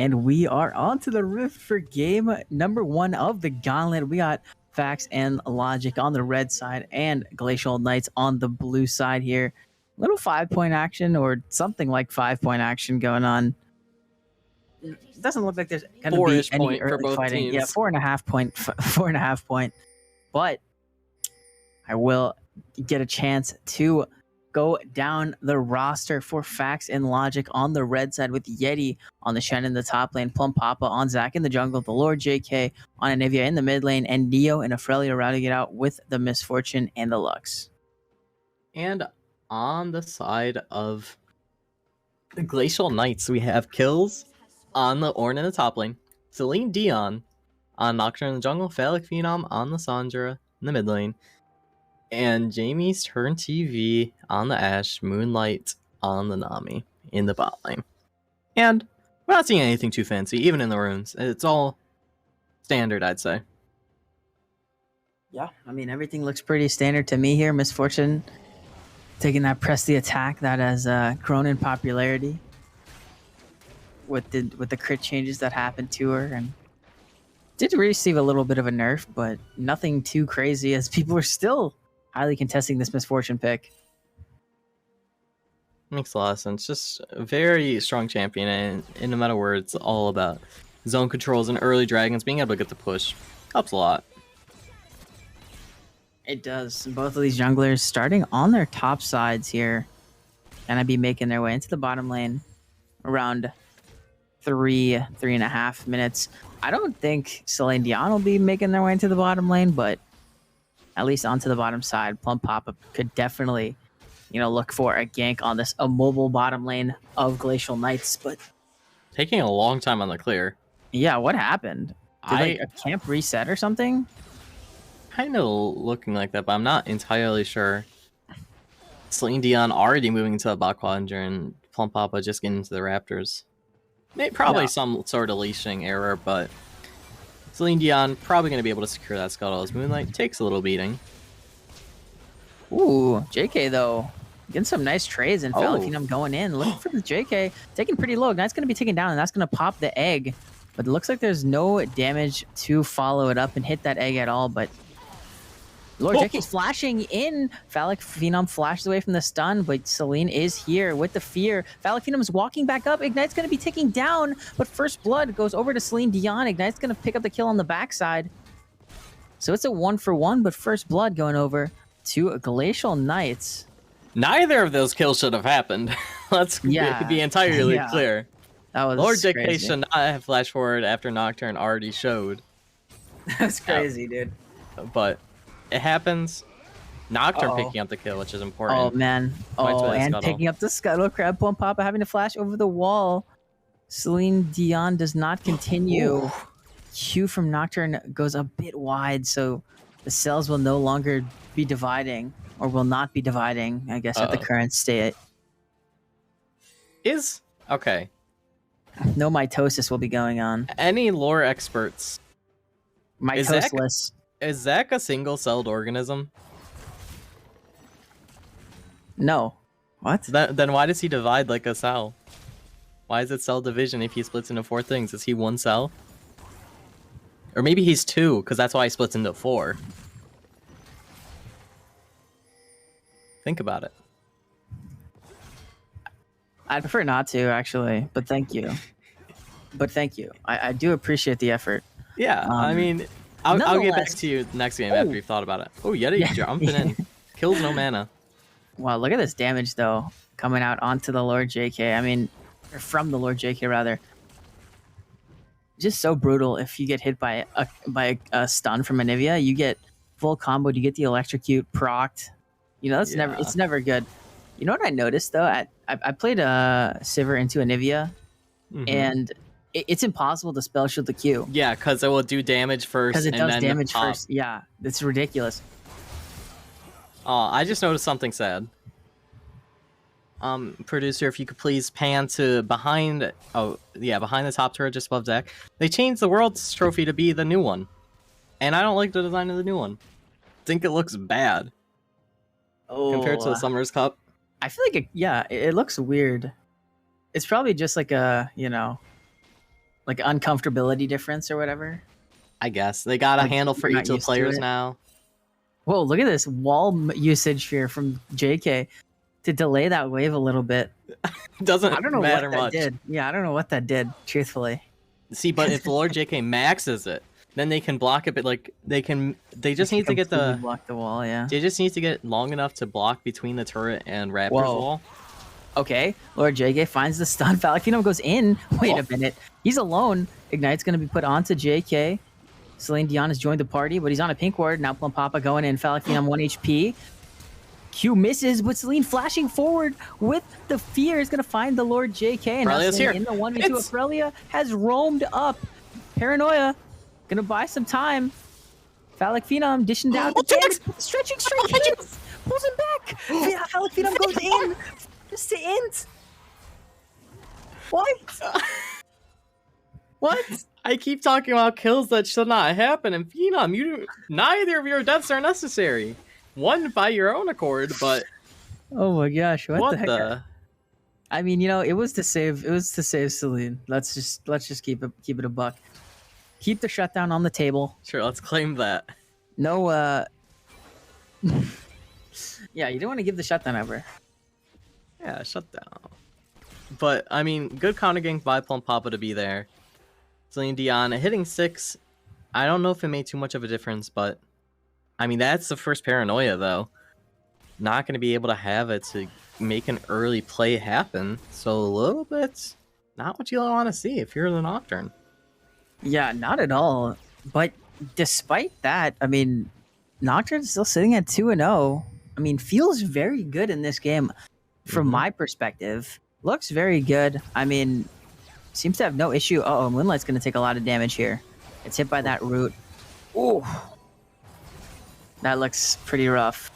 And we are on to the Rift for game number 1 of the Gauntlet. We got Facts and Logic on the red side and Glacial Knights on the blue side here. Little 5-point action or something like 5-point action going on. It doesn't look like there's going to be any point for early both fighting. teams. Yeah, 4.5 point, 4.5 point. But I will get a chance to go down the roster for Facts and Logic on the red side with Yeti on the Shen in the top lane, Plum Papa on Zac in the jungle, the Lord JK on Anivia in the mid lane, and Neo and Aurelia routing it out with the Misfortune and the Lux. And on the side of the Glacial Knights, we have kills on the Ornn in the top lane, Celine Dion on Nocturne in the jungle, Phallic Phenom on the Sandra in the mid lane, and Jamie's Turn TV on the Ashe, Moonlight on the Nami in the bot lane. And we're not seeing anything too fancy, even in the runes. It's all standard, I'd say. Yeah, I mean, everything looks pretty standard to me here. Misfortune taking that press the attack that has grown in popularity with the crit changes that happened to her, and did receive a little bit of a nerf, but nothing too crazy as people are still highly contesting this Misfortune pick. Makes a lot of sense. Just a very strong champion, and no matter where, it's all about zone controls and early dragons. Being able to get the push helps a lot. It does. Both of these junglers starting on their top sides here. Gonna be making their way into the bottom lane around 3.5 minutes. I don't think Celine Dion will be making their way into the bottom lane, but at least onto the bottom side, Plum Papa could definitely, look for a gank on this immobile bottom lane of Glacial Knights. But Taking a long time on the clear. yeah, what happened? Did a camp reset or something? Kind of looking like that, but I'm not entirely sure. Celine Dion already moving into the bot quadrant, and Plum Papa just getting into the Raptors. Probably some sort of leashing error, but Celine Dion probably going to be able to secure that scuttle as Moonlight takes a little beating. Ooh, JK though, getting some nice trades, and Phallic Phenom going in, looking for the JK, taking pretty low. Knight's going to be taken down, and that's going to pop the egg. But it looks like there's no damage to follow it up and hit that egg at all, but Lord JK's flashing in. Phallic Phenom flashes away from the stun, but Celine is here with the fear. Phallic Phenom is walking back up. Ignite's going to be taking down, but First Blood goes over to Celine Dion. Ignite's going to pick up the kill on the backside. So it's a 1-for-1, but First Blood going over to Glacial Knights. Neither of those kills should have happened. Let's be entirely clear. That was Lord JK crazy. should not have flash forward after Nocturne already showed. That's crazy, dude. But it happens. Nocturne picking up the kill, which is important. Oh, man. And picking up the Scuttle Crab. Plum Papa having to flash over the wall. Celine Dion does not continue. Ooh. Q from Nocturne goes a bit wide, so the cells will no longer be dividing, or will not be dividing, I guess, at the current state. Okay. No mitosis will be going on. Any lore experts? Mitoseless. Is Zac a single-celled organism? No. What? Then why does he divide like a cell? Why is it cell division if he splits into 4 things? Is he 1 cell? Or maybe he's 2, because that's why he splits into 4. Think about it. I'd prefer not to, actually, but thank you. I do appreciate the effort. Yeah, I mean, I'll get back to you next game after you've thought about it. Oh, Yeti jumping in. Kills no mana. Wow, look at this damage, though, coming out onto the Lord JK. I mean, or from the Lord JK, rather. Just so brutal. If you get hit by a stun from Anivia, you get full comboed, you get the electrocute procced. That's it's never good. You know what I noticed, though? I played Sivir into Anivia, and it's impossible to spell shield the Q. Yeah, because it will do damage first. Because it and does then damage pop. first. Yeah, it's ridiculous. I just noticed something sad. Producer, if you could please pan to behind the top turret just above Zac. They changed the World's Trophy to be the new one. And I don't like the design of the new one. I think it looks bad. Compared to the Summer's Cup. I feel like it looks weird. It's probably just like a, like uncomfortability difference or whatever. I guess they got a Like, handle for you're not each of the used to players it. now. Whoa, look at this wall usage here from JK to delay that wave a little bit. Doesn't I don't know matter what that much. did. Yeah, I don't know what that did, truthfully. See, but if the Lord JK maxes it, then they can block it. But like they just need to get Completely block the wall, yeah. They just need to get long enough to block between the turret and Raptor's Whoa. wall. Okay, Lord JK finds the stun. Valakino goes in. Wait Oh. a minute. He's alone. Ignite's going to be put onto JK. Celine Dion has joined the party, but he's on a pink ward. Now Plum Papa going in. Falcon 1 HP. Q misses, but Celine flashing forward with the fear is going to find the Lord JK. And now Aurelia's Celine here. in the 1v2. It's- Aurelia has roamed up. Paranoia. Going to buy some time. Phallic Phenom dishing down the damage. Stretching straight hits. Pulls him back. Phallic Phenom goes in. Just to end. What? What? I keep talking about kills that should not happen, and Phenom, neither of your deaths are necessary. One by your own accord, but Oh my gosh! What, what the heck? the? I mean, you know, it was to save. It was to save Celine. Let's just keep it a buck. Keep the shutdown on the table. Sure, let's claim that. No. Yeah, you don't want to give the shutdown over. Yeah, shut down. But I mean, good counter gank by Plum Papa to be there. Celine Dion hitting 6. I don't know if it made too much of a difference, but I mean that's the first paranoia though. Not going to be able to have it to make an early play happen. So a little bit not what you want to see if you're the Nocturne. Yeah, not at all. But despite that, I mean, Nocturne's still sitting at 2-0. I mean, feels very good in this game from Mhm. my perspective. Looks very good. I mean, seems to have no issue. Uh-oh, Moonlight's going to take a lot of damage here. It's hit by that root. Ooh. That looks pretty rough.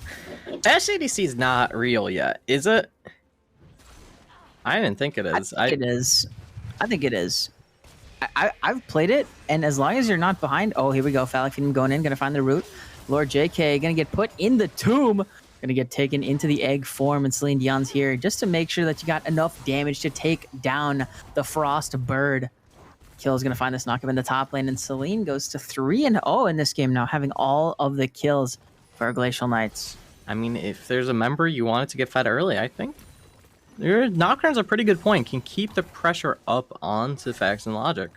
Ash ADC is not real yet, is it? I didn't think it is. I think it is. I think it is. I've played it, and as long as you're not behind... Oh, here we go. Phallic Phenom going in, going to find the root. Lord JK going to get put in the tomb. Going to get taken into the egg form, and Celine Dion's here just to make sure that you got enough damage to take down the Frost Bird. Kill is going to find this knockup in the top lane, and Celine goes to 3-0 in this game now, having all of the kills for our Glacial Knights. I mean, if there's a member you want it to get fed early, I think your Nocturne's a pretty good point. Can keep the pressure up onto Facts and Logic.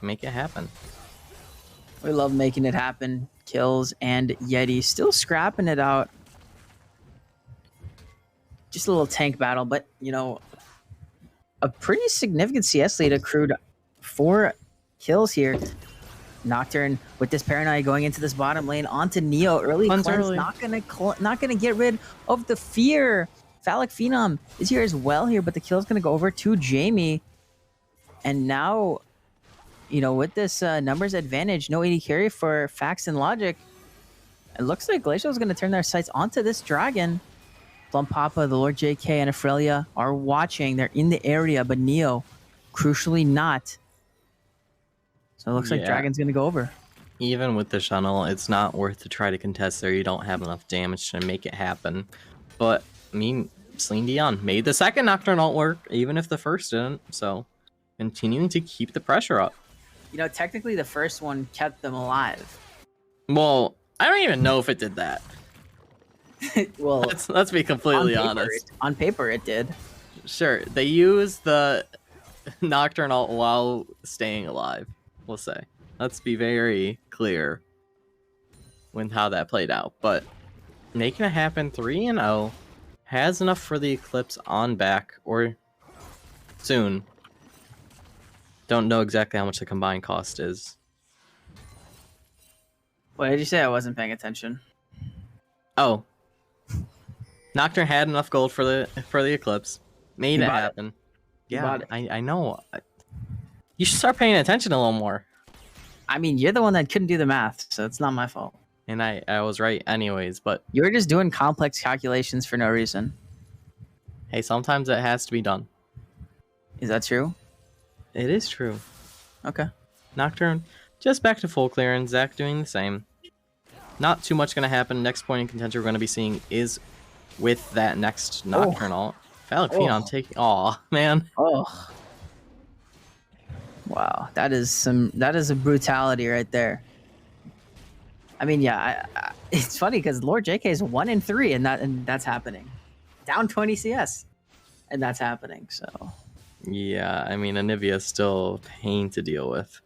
Make it happen. We love making it happen. Kills and Yeti still scrapping it out. Just a little tank battle, but, you know, a pretty significant CS lead accrued 4 kills here. Nocturne with this paranoia going into this bottom lane onto Neo. Early Cleanse cleanse, early. not gonna get rid of the fear. Phallic Phenom is here as well here, but the kill is gonna go over to Jamie. And now, you know, with this numbers advantage, no AD carry for Facts and Logic. It looks like Glacial is going to turn their sights onto this dragon. Plum Papa, the Lord JK, and Aurelia are watching. They're in the area, but Neo, crucially not. So it looks like Yeah. Dragon's going to go over. Even with the shuttle, it's not worth to try to contest there. You don't have enough damage to make it happen. But, I mean, Celine Dion made the second Nocturne ult work, even if the first didn't. So, continuing to keep the pressure up. You know, technically the first one kept them alive. Well, I don't even know if it did that. Well, Let's be completely honest. On paper it did. Sure, they used the Nocturne ult while staying alive, we'll say. Let's be very clear with how that played out. But making it happen 3-0 has enough for the Eclipse on back, or soon. Don't know exactly how much the combined cost is. What did you say? I wasn't paying attention. Oh. Nocturne had enough gold for the Eclipse. Made You it bought it. happen. You Yeah, bought it. I know. You should start paying attention a little more. I mean, you're the one that couldn't do the math, so it's not my fault. And I was right anyways, but You were just doing complex calculations for no reason. hey, sometimes it has to be done. Is that true? It is true. Okay. Nocturne, just back to full clearance. Zach doing the same. Not too much going to happen. Next point in contention we're going to be seeing is with that next Nocturne ult. Phallic Phenom taking... Aw, man. Oh. Wow, that is a brutality right there. I mean, yeah, it's funny because Lord JK is 1-3, and that's happening. Down 20 CS, and that's happening. So Yeah, I mean, Anivia is still pain to deal with.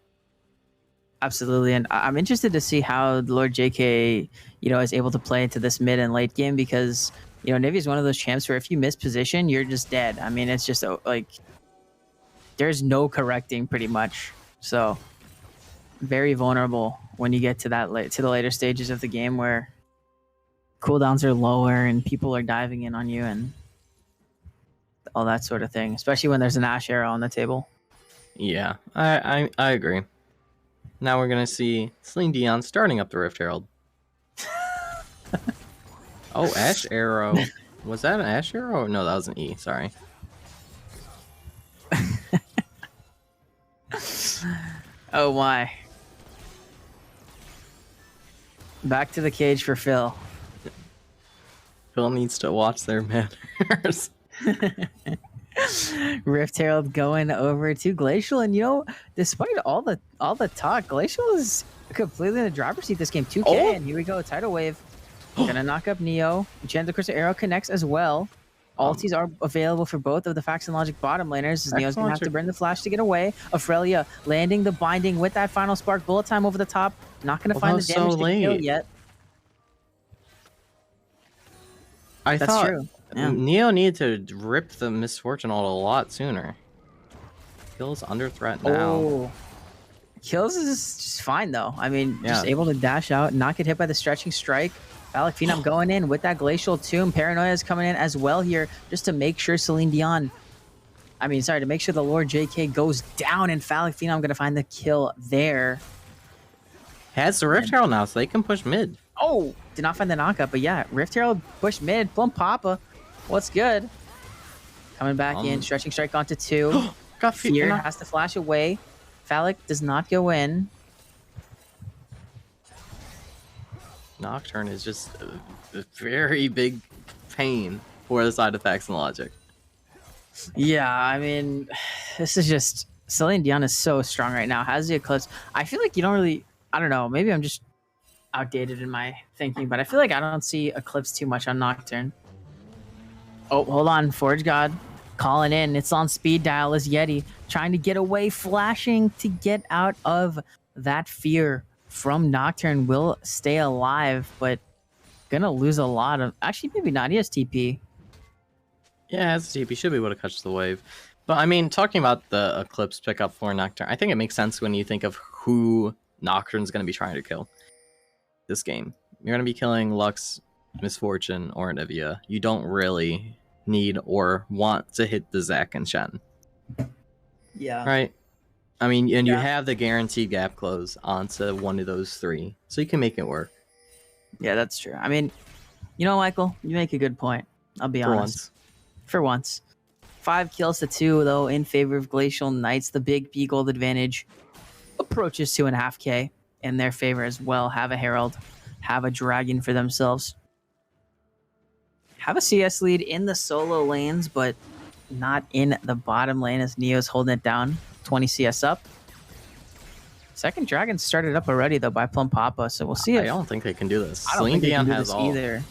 absolutely, and I'm interested to see how Lord JK, is able to play into this mid and late game because Nivea is one of those champs where if you miss position, you're just dead. I mean, it's just like there's no correcting pretty much. So very vulnerable when you get to the later stages of the game where cooldowns are lower and people are diving in on you and all that sort of thing, especially when there's an Ashe arrow on the table. Yeah, I agree. Now we're gonna see Celine Dion starting up the Rift Herald. Oh, Ashe arrow. Was that an Ashe arrow? No, that was an E. Sorry. Oh my. Back to the cage for Phil. Phil needs to watch their manners. Rift Herald going over to Glacial, and despite all the talk, Glacial is completely in the driver's seat this game. 2K, and here we go, tidal wave, gonna knock up Neo. Enchanted Crystal Arrow connects as well. Ultis are available for both of the Fax and Logic bottom laners. Neo's gonna have to burn the flash to get away. Aurelia landing the binding with that final spark. Bullet time over the top. Not gonna find the damage to kill yet. I thought true. Yeah. Neo needed to rip the Misfortune ult a lot sooner. Kills under threat now. Oh. Kills is just fine though. I mean, just able to dash out, not get hit by the stretching strike. Phallic Phenom going in with that Glacial Tomb. Paranoia is coming in as well here just to make sure Celine Dion... to make sure the Lord JK goes down, and Phallic Phenom going to find the kill there. Has the Rift Herald now, so they can push mid. Oh! Did not find the knockup, but yeah, Rift Herald push mid. Plum Papa. What's good? Coming back in, stretching strike onto 2. Got Fear has to flash away. Phallic does not go in. Nocturne is just a very big pain for the side effects and Logic. Yeah, I mean, this is just... Celine Dion is so strong right now. Has the Eclipse. I feel like you don't really... I don't know. Maybe I'm just outdated in my thinking, but I feel like I don't see Eclipse too much on Nocturne. Oh, hold on. Forge God calling in. It's on speed dial as Yeti trying to get away, flashing to get out of that fear from Nocturne. Will stay alive, but gonna lose a lot of... Actually, maybe not. He has TP. Yeah, has TP. Should be able to catch the wave. But, I mean, talking about the Eclipse pickup for Nocturne, I think it makes sense when you think of who Nocturne's going to be trying to kill this game. You're going to be killing Lux, Misfortune, or Anivia. You don't really need or want to hit the Zac and Shen. Yeah. Right? I mean, and you have the guaranteed gap close onto one of those 3, so you can make it work. Yeah, that's true. I mean, Michael, you make a good point. I'll be honest. For once. 5 kills to 2, though, in favor of Glacial Knights. The big B gold advantage approaches 2.5K in their favor as well. Have a Herald, have a Dragon for themselves. Have a CS lead in the solo lanes, but not in the bottom lane as Neo's holding it down. 20 CS up. Second Dragon started up already, though, by Plum Papa, so we'll see. I don't think they can do this. I don't think they can do this either.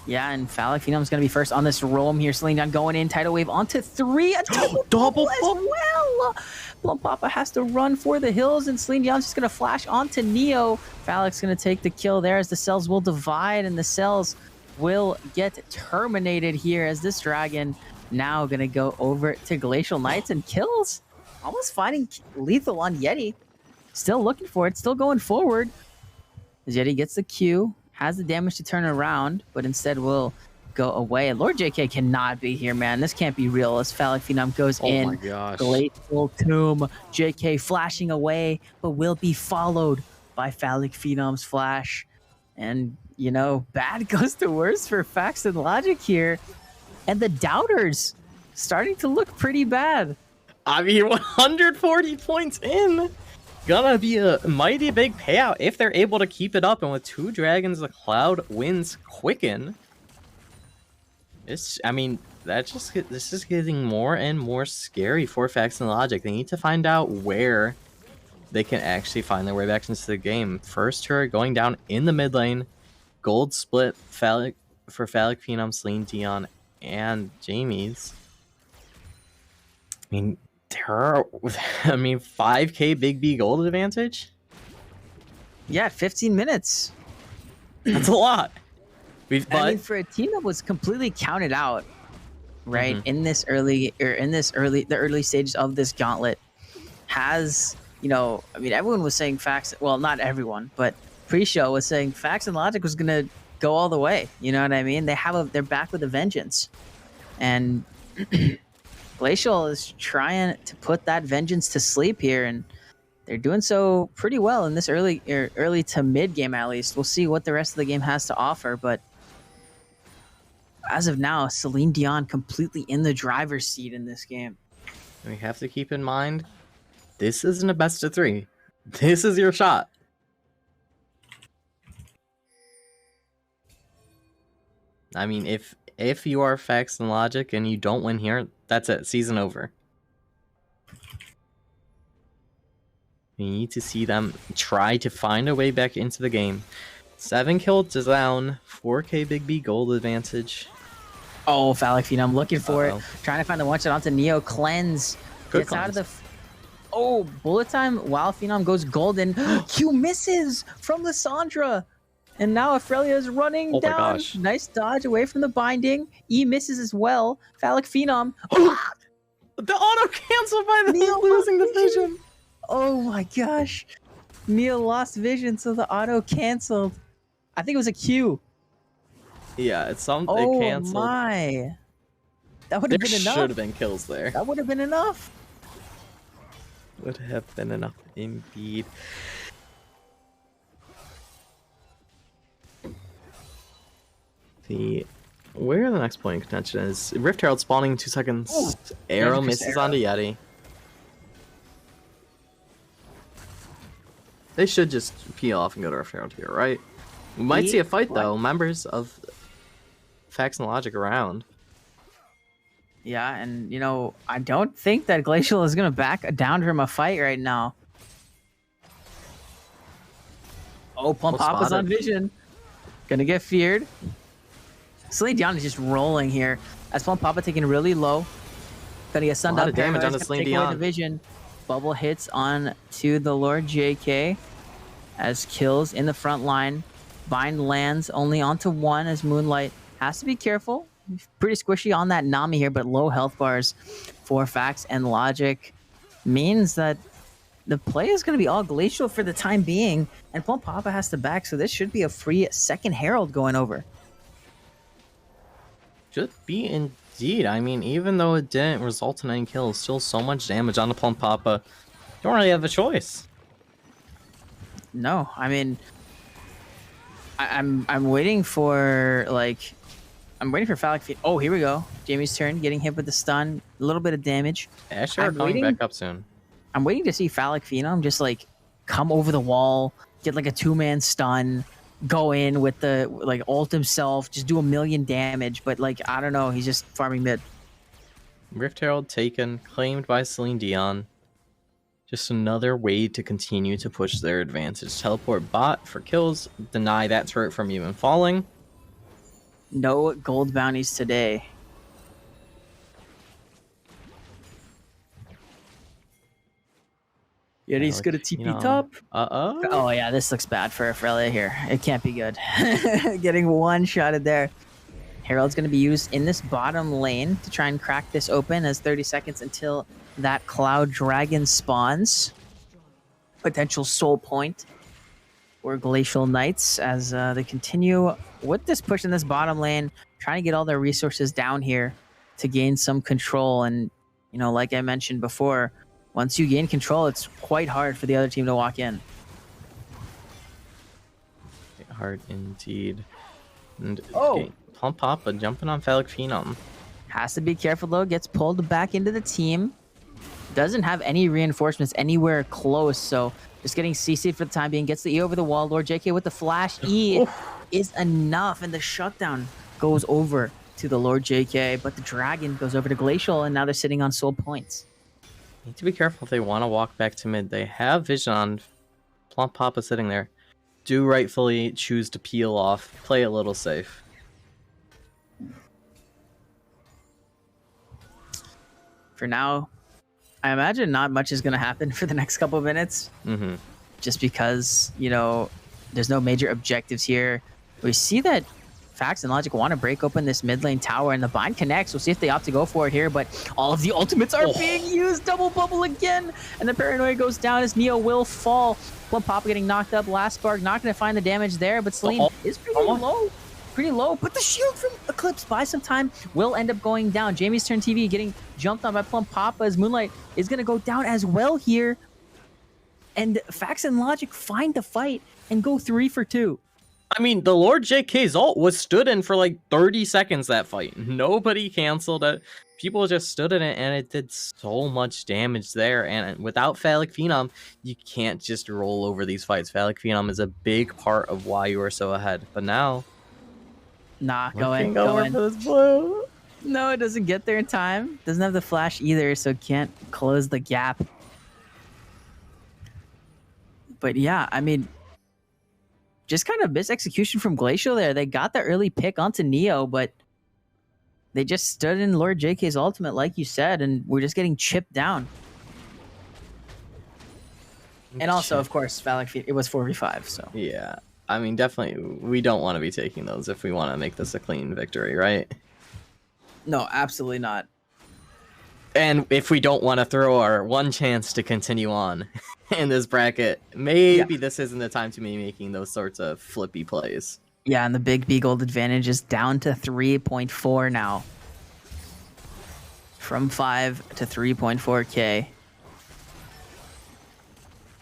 Yeah, and Phallic Phenom's going to be first on this roam here. Celine Dion going in, tidal wave onto 3. A double as well. Plum Papa has to run for the hills, and Celine Dion's just going to flash onto Neo. Phallic's going to take the kill there as the cells will divide, and the cells will get terminated here as this Dragon now going to go over to Glacial Knights and kills. Almost finding lethal on Yeti. Still looking for it, still going forward. As Yeti gets the Q. Has the damage to turn around, but instead will go away. Lord JK cannot be here, man. This can't be real as Phallic Phenom goes in. Oh my gosh. Glacial Tomb. JK flashing away, but will be followed by Phallic Phenom's flash. And, bad goes to worse for Fax and Logic here. And the Doubters starting to look pretty bad. I mean, 140 points in. Gonna be a mighty big payout if they're able to keep it up, and with 2 dragons, the Cloud wins quicken. I mean, this is getting more and more scary for Facts and Logic. They need to find out where they can actually find their way back into the game. First turret going down in the mid lane. Gold split Phallic Phenom, Celine Dion, and Jamie's. I mean, there are 5k Big B gold advantage? Yeah, 15 minutes. That's a lot. I mean, for a team that was completely counted out, right, in the early stages of this gauntlet, has, everyone was saying Facts. Well, not everyone, but pre-show was saying Facts and Logic was gonna go all the way. You know what I mean? They're back with a vengeance, and Glacial is trying to put that vengeance to sleep here, and they're doing so pretty well in this early to mid game at least. We'll see what the rest of the game has to offer, but as of now, Celine Dion completely in the driver's seat in this game. We have to keep in mind, this isn't a best of 3. This is your shot. I mean, if you are Facts and Logic and you don't win here, that's it. Season over. You need to see them try to find a way back into the game. 7 kills down, 4k Big B gold advantage. Oh, Phallic Phenom looking for it. Trying to find the one shot onto Neo. Cleanse. Gets out of the... Oh, bullet time while Phenom goes golden. Q misses from Lissandra. And now Aurelia is running down. My gosh. Nice dodge away from the binding. E misses as well. Phallic Phenom. The auto cancel by the Neo losing the vision. Oh my gosh. Neo lost vision, so the auto canceled. I think it was a Q. Yeah, it's something they canceled. Oh my. That would have been enough. There should have been kills there. That would have been enough. Would have been enough indeed. Where the next point in contention is. Rift Herald spawning in 2 seconds. Ooh, Arrow misses onto Yeti. They should just peel off and go to Rift Herald here, right? We might see a fight though. Members of Facts and Logic around. Yeah, and I don't think that Glacial is gonna back down from a fight right now. Oh, Plum Pop was on vision. Gonna get feared. Celine Dion is just rolling here. As Plum Papa taking really low. Gonna get sunned up. Damage on the Celine Dion. Vision. Bubble hits on to the Lord JK. As kills in the front line. Bind lands only onto 1 as Moonlight has to be careful. Pretty squishy on that Nami here, but low health bars for Facts and Logic means that the play is going to be all Glacial for the time being, and Plum Papa has to back, so this should be a free second Herald going over. Should be indeed. I mean, even though it didn't result in any kills, still so much damage on the Plum Papa. You don't really have a choice. No, I mean, I'm waiting for I'm waiting for Phallic Phenom. Oh, here we go. Jamie's turn, getting hit with the stun, a little bit of damage. Asher coming back up soon. I'm waiting to see Phallic Phenom just come over the wall, get a 2-man stun, go in with the ult himself, just do a million damage. But I don't know, he's just farming mid. Rift Herald taken, claimed by Celine Dion. Just another way to continue to push their advantage. Teleport bot for kills, deny that turret from even falling. No gold bounties today. Yeti's gonna TP top. Oh yeah, this looks bad for Aurelia here. It can't be good. Getting one-shotted there. Herald's gonna be used in this bottom lane to try and crack this open as 30 seconds until that Cloud Dragon spawns. Potential soul point for Glacial Knights as they continue with this push in this bottom lane, trying to get all their resources down here to gain some control. And, like I mentioned before, once you gain control, it's quite hard for the other team to walk in. Hard indeed. And Plum Papa jumping on Phallic Phenom. Has to be careful though, gets pulled back into the team. Doesn't have any reinforcements anywhere close, so just getting CC'd for the time being. Gets the E over the wall. Lord JK with the flash. E is enough, and the shutdown goes over to the Lord JK, but the Dragon goes over to Glacial, and now they're sitting on soul points. Need to be careful if they want to walk back to mid. They have vision on. Plump Papa sitting there. Do rightfully choose to peel off. Play a little safe. For now, I imagine not much is going to happen for the next couple of minutes. Mm-hmm. Just because, you know, there's no major objectives here. We see that Fax and Logic want to break open this mid lane tower, and the bind connects. We'll see if they opt to go for it here, but all of the ultimates are being used. Double bubble again, and the paranoia goes down as Neo will fall. Plump Papa getting knocked up. Last spark, not going to find the damage there, but Celine is pretty low. Pretty low, but the shield from Eclipse buys some time, will end up going down. Jamie's turn TV getting jumped on by Plump Papa as Moonlight is going to go down as well here. And Fax and Logic find the fight and go 3 for 2. I mean, the Lord JK's ult was stood in for like 30 seconds that fight. Nobody canceled it. People just stood in it, and it did so much damage there. And without Phallic Phenom, you can't just roll over these fights. Phallic Phenom is a big part of why you are so ahead. But now... Nah, go in. For this blue. No, it doesn't get there in time. Doesn't have the flash either, so can't close the gap. But yeah, I mean... just kind of misexecution from Glacial there. They got the early pick onto Neo, but they just stood in Lord JK's ultimate, like you said, and we're just getting chipped down. And also, of course, Phallic Feet, it was 4v5, so. Yeah, I mean, definitely, we don't want to be taking those if we want to make this a clean victory, right? No, absolutely not. And if we don't want to throw our one chance to continue on in this bracket, maybe this isn't the time to be making those sorts of flippy plays. Yeah, and the big B gold advantage is down to 3.4 now. From 5 to 3.4k.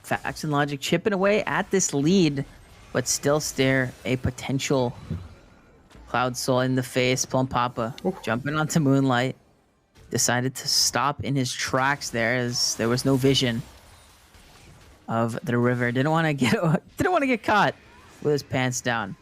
Fax and Logic chipping away at this lead, but still stare a potential Cloud Soul in the face. Plump Papa jumping onto Moonlight. Decided to stop in his tracks there as there was no vision of the river. Didn't want to get caught with his pants down.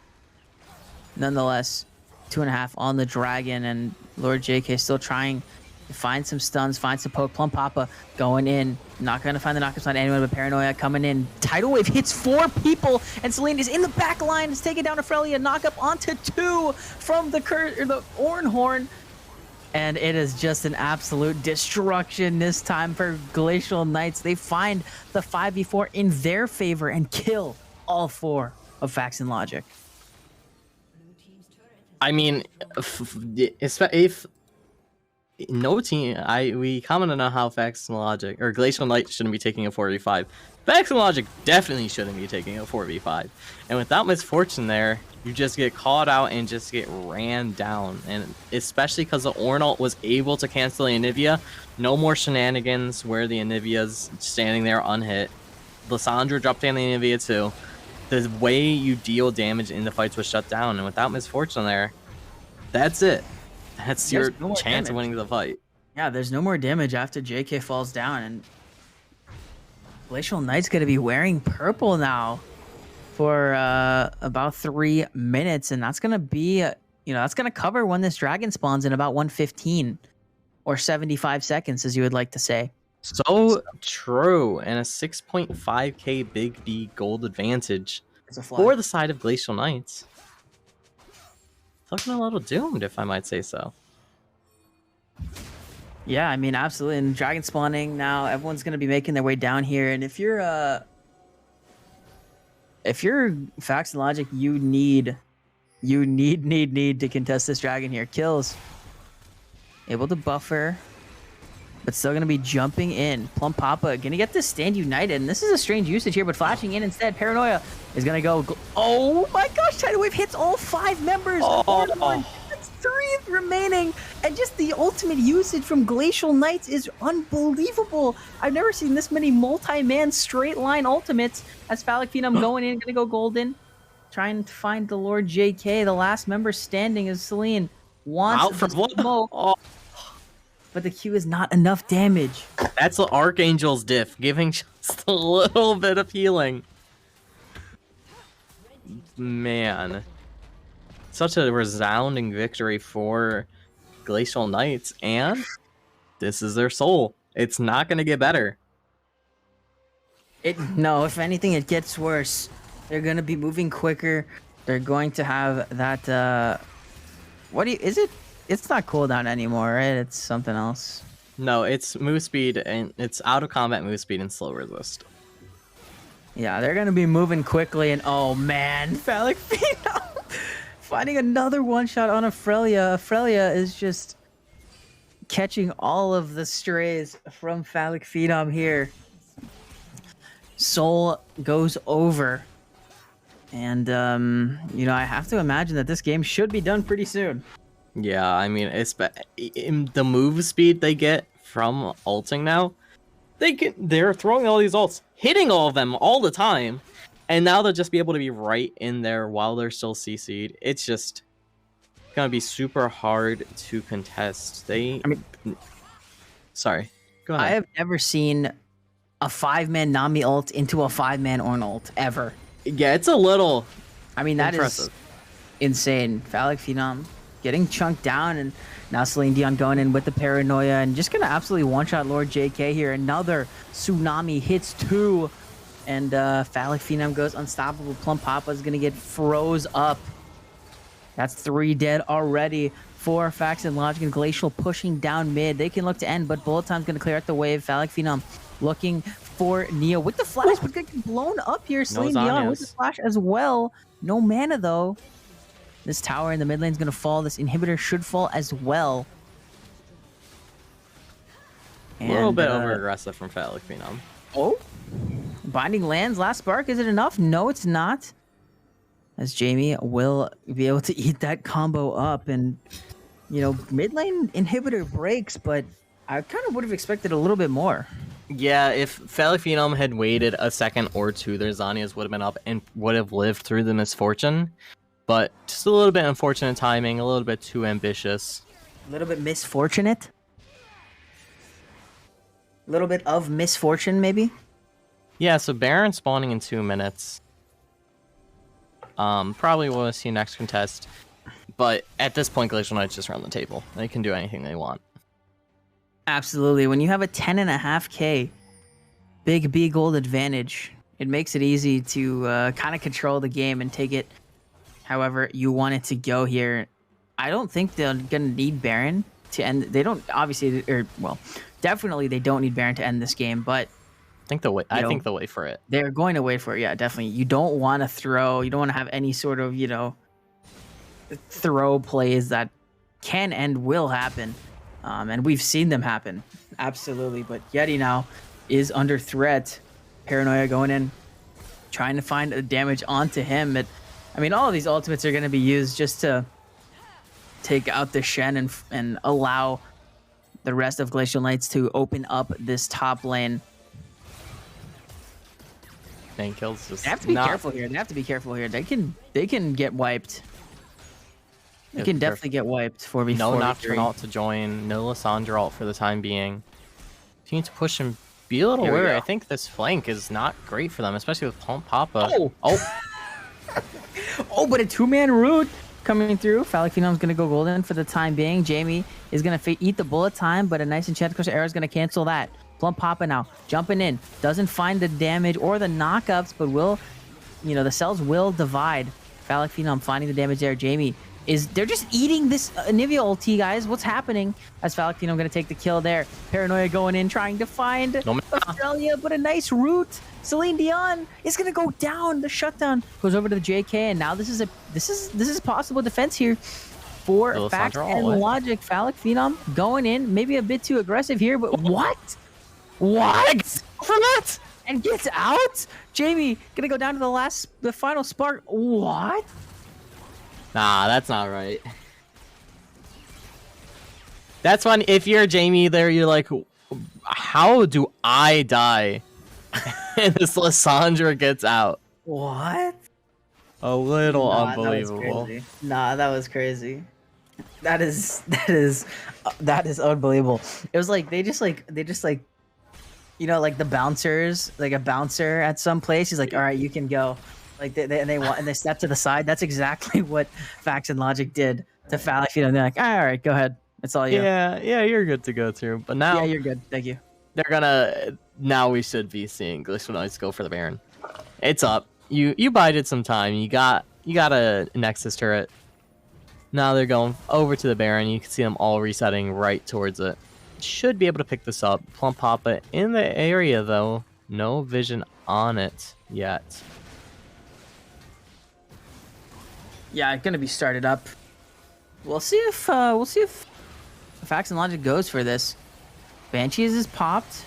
Nonetheless, 2.5 on the Dragon, and Lord JK still trying to find some stuns, find some poke. Plump Papa going in, not going to find the knockups on anyone, but Paranoia coming in. Tidal Wave hits 4 people, and Celine is in the back line. Has taken down a Frelia, knock up onto 2 from the Ornhorn. And it is just an absolute destruction this time for Glacial Knights. They find the 5v4 in their favor and kill all 4 of Fax and Logic. I mean, if no team, we commented on how Fax and Logic or Glacial Knight shouldn't be taking a 4v5. Fax and Logic definitely shouldn't be taking a 4v5. And without misfortune there, you just get caught out and just get ran down. And especially because the Ornalt was able to cancel the Anivia. No more shenanigans where the Anivia's standing there unhit. Lissandra dropped down the Anivia too. The way you deal damage in the fights was shut down. And without misfortune there, that's it. That's your chance of winning the fight. Yeah, there's no more damage after JK falls down. And Glacial Knight's going to be wearing purple now for about 3 minutes, and that's gonna be that's gonna cover when this dragon spawns in about 115 or 75 seconds, as you would like to say. So true, and a 6.5k big B gold advantage for the side of Glacial Knights. Looking a little doomed, if I might say so. Yeah, I mean, absolutely. And dragon spawning now, everyone's gonna be making their way down here, and if you're Fax and Logic, you need to contest this dragon here. Kills. Able to buffer, but still going to be jumping in. Plump Papa going to get this stand united, and this is a strange usage here, but flashing in instead. Paranoia is going to go. Oh my gosh, Tidal Wave hits all 5 members. That's 3 remaining, and just the ultimate usage from Glacial Knights is unbelievable. I've never seen this many multi-man straight line ultimates. As Phallic Phenom going in, going to go golden. Trying to find the Lord JK. The last member standing is Celine. Wants to smoke, but the Q is not enough damage. That's the Archangel's diff, giving just a little bit of healing. Man. such a resounding victory for Glacial Knights, and this is their soul. It's not going to get better. No, if anything, it gets worse. They're gonna be moving quicker. They're going to have that. Is it? It's not cooldown anymore, right? It's something else. No, it's move speed, and it's out of combat move speed and slow resist. Yeah, they're gonna be moving quickly, and oh man, Phallic Phenom finding another one shot on Aurelia. Aurelia is just catching all of the strays from Phallic Phenom here. Soul goes over. And, I have to imagine that this game should be done pretty soon. Yeah, I mean, in the move speed they get from ulting now, they're throwing all these ults, hitting all of them all the time, and now they'll just be able to be right in there while they're still CC'd. It's just gonna be super hard to contest. Sorry, go ahead. I have never seen a 5-man Nami ult into a 5-man Ornn ult, ever. Yeah, it's a little that impressive. is insane. Phallic Phenom getting chunked down, and now Celine Dion going in with the paranoia and just gonna absolutely one-shot Lord JK here. Another tsunami hits 2, and Phallic Phenom goes unstoppable. Plum Papa is gonna get froze up. That's 3 dead already for Fax and Logic, and Glacial pushing down mid. They can look to end, but Bullet Time's gonna clear out the wave. Phallic Phenom looking for Neo with the flash, but getting blown up here. Celine Dion with the flash as well. No mana though. This tower in the mid lane is going to fall. This inhibitor should fall as well. A little bit over aggressive from Phallic Phenom. Oh, binding lands. Last spark. Is it enough? No, it's not. As Jamie will be able to eat that combo up, and mid lane inhibitor breaks, but I kind of would have expected a little bit more. Yeah, if Phallic Phenom had waited a second or two, their Zhonya's would have been up and would have lived through the misfortune. But just a little bit unfortunate timing, a little bit too ambitious. A little bit misfortunate? A little bit of misfortune, maybe? Yeah, so Baron spawning in 2 minutes. Probably we'll see next contest. But at this point, Glacial Knights just run the table. They can do anything they want. Absolutely. When you have a 10.5k big B gold advantage, it makes it easy to kind of control the game and take it however you want it to go here. I don't think they're going to need Baron to end. They don't, obviously, definitely they don't need Baron to end this game, but I think they'll wait for it. They're going to wait for it, yeah, definitely. You don't want to have any sort of, throw plays that can and will happen. And we've seen them happen. Absolutely. But Yeti now is under threat. Paranoia going in, trying to find the damage onto him. All of these ultimates are going to be used just to take out the Shen and allow the rest of Glacial Knights to open up this top lane. Main kills just They have to be careful here. They can get wiped. They can definitely get wiped before no Nocturne ult to join, no Lissandra ult for the time being. You need to push and be a little wary. I think this flank is not great for them, especially with Plum Papa. Oh, but a 2-man root coming through. Phallic Phenom's going to go golden for the time being. Jamie is going to eat the bullet time, but a nice enchanted crystal arrow is going to cancel that. Plum Papa now jumping in. Doesn't find the damage or the knockups, but the cells will divide. Phallic Phenom finding the damage there. Jamie they're just eating this Anivia ulti, guys. What's happening? As Phallic Phenom going to take the kill there. Paranoia going in, trying to find Australia, but a nice root. Celine Dion is going to go down. The shutdown goes over to the JK, and now this is possible defense here for Fax and Logic. Phallic Phenom going in, maybe a bit too aggressive here, but what? From that and gets out. Jamie gonna go down to the final spark. What? Nah, that's not right. That's fun. If you're Jamie there, you're like, how do I die? And this Lissandra gets out. What? A little unbelievable. That was crazy. That is unbelievable. It was like they just like like the bouncers, like a bouncer at some place. He's like, all right, you can go. Like they step to the side. That's exactly what Facts and Logic did to Falafino. They're like, all right, go ahead. It's all you. Yeah, you're good to go through. But now Yeah, you're good. Thank you. they're gonna. Now we should be seeing Glacial Knights go for the Baron. It's up. You bided some time. You got a Nexus turret. Now they're going over to the Baron. You can see them all resetting right towards it. Should be able to pick this up. Plum Papa in the area though. No vision on it yet. Yeah, it's gonna be started up. We'll see if Facts and Logic goes for this. Banshees is popped.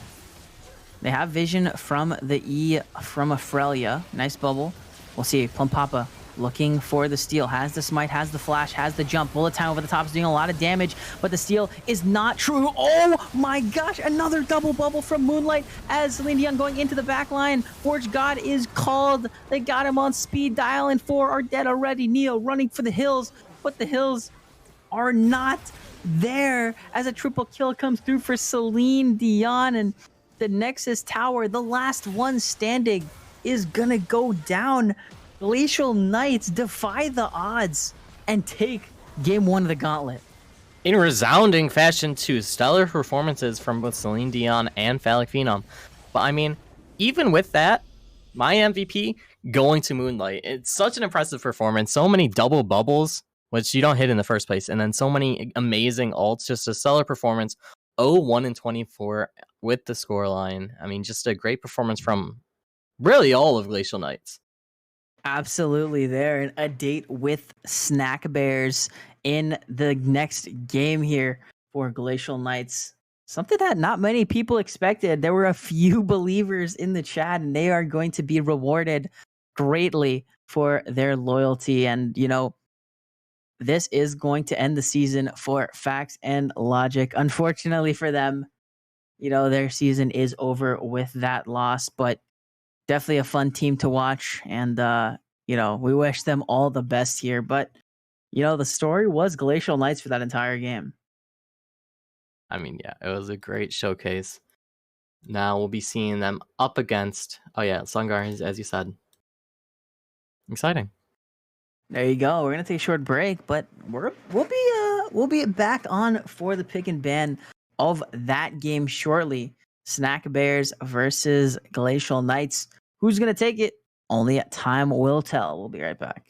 They have vision from the E from Aurelia. Nice bubble. We'll see. Plum Papa looking for the steal. Has the smite, has the flash, has the jump. Bullet time over the top is doing a lot of damage, but the steal is not true. Oh my gosh, another double bubble from Moonlight as Celine Dion going into the back line. Forge God is called. They got him on speed dial, and 4 are dead already. Neo running for the hills, but the hills are not there as a triple kill comes through for Celine Dion, and the Nexus Tower, the last one standing, is gonna go down. Glacial Knights defy the odds and take game 1 of the Gauntlet. In resounding fashion too, stellar performances from both Celine Dion and Phallic Phenom. But I mean, even with that, my MVP going to Moonlight. It's such an impressive performance. So many double bubbles, which you don't hit in the first place, and then so many amazing ults. Just a stellar performance. 0-1-24 with the scoreline. I mean, just a great performance from really all of Glacial Knights. Absolutely there. And a date with Snack Bears in the next game here for Glacial Knights. Something that not many people expected. There were a few believers in the chat, and they are going to be rewarded greatly for their loyalty. And, you know, this is going to end the season for Facts and Logic. Unfortunately for them, you know, their season is over with that loss, but definitely a fun team to watch. And, you know, we wish them all the best here. But, you know, the story was Glacial Knights for that entire game. I mean, yeah, it was a great showcase. Now we'll be seeing them up against, oh yeah, Sungar, as you said. Exciting. There you go. We're gonna take a short break, but we'll be back on for the pick and ban of that game shortly. Snack Bears versus Glacial Knights. Who's gonna take it? Only time will tell. We'll be right back.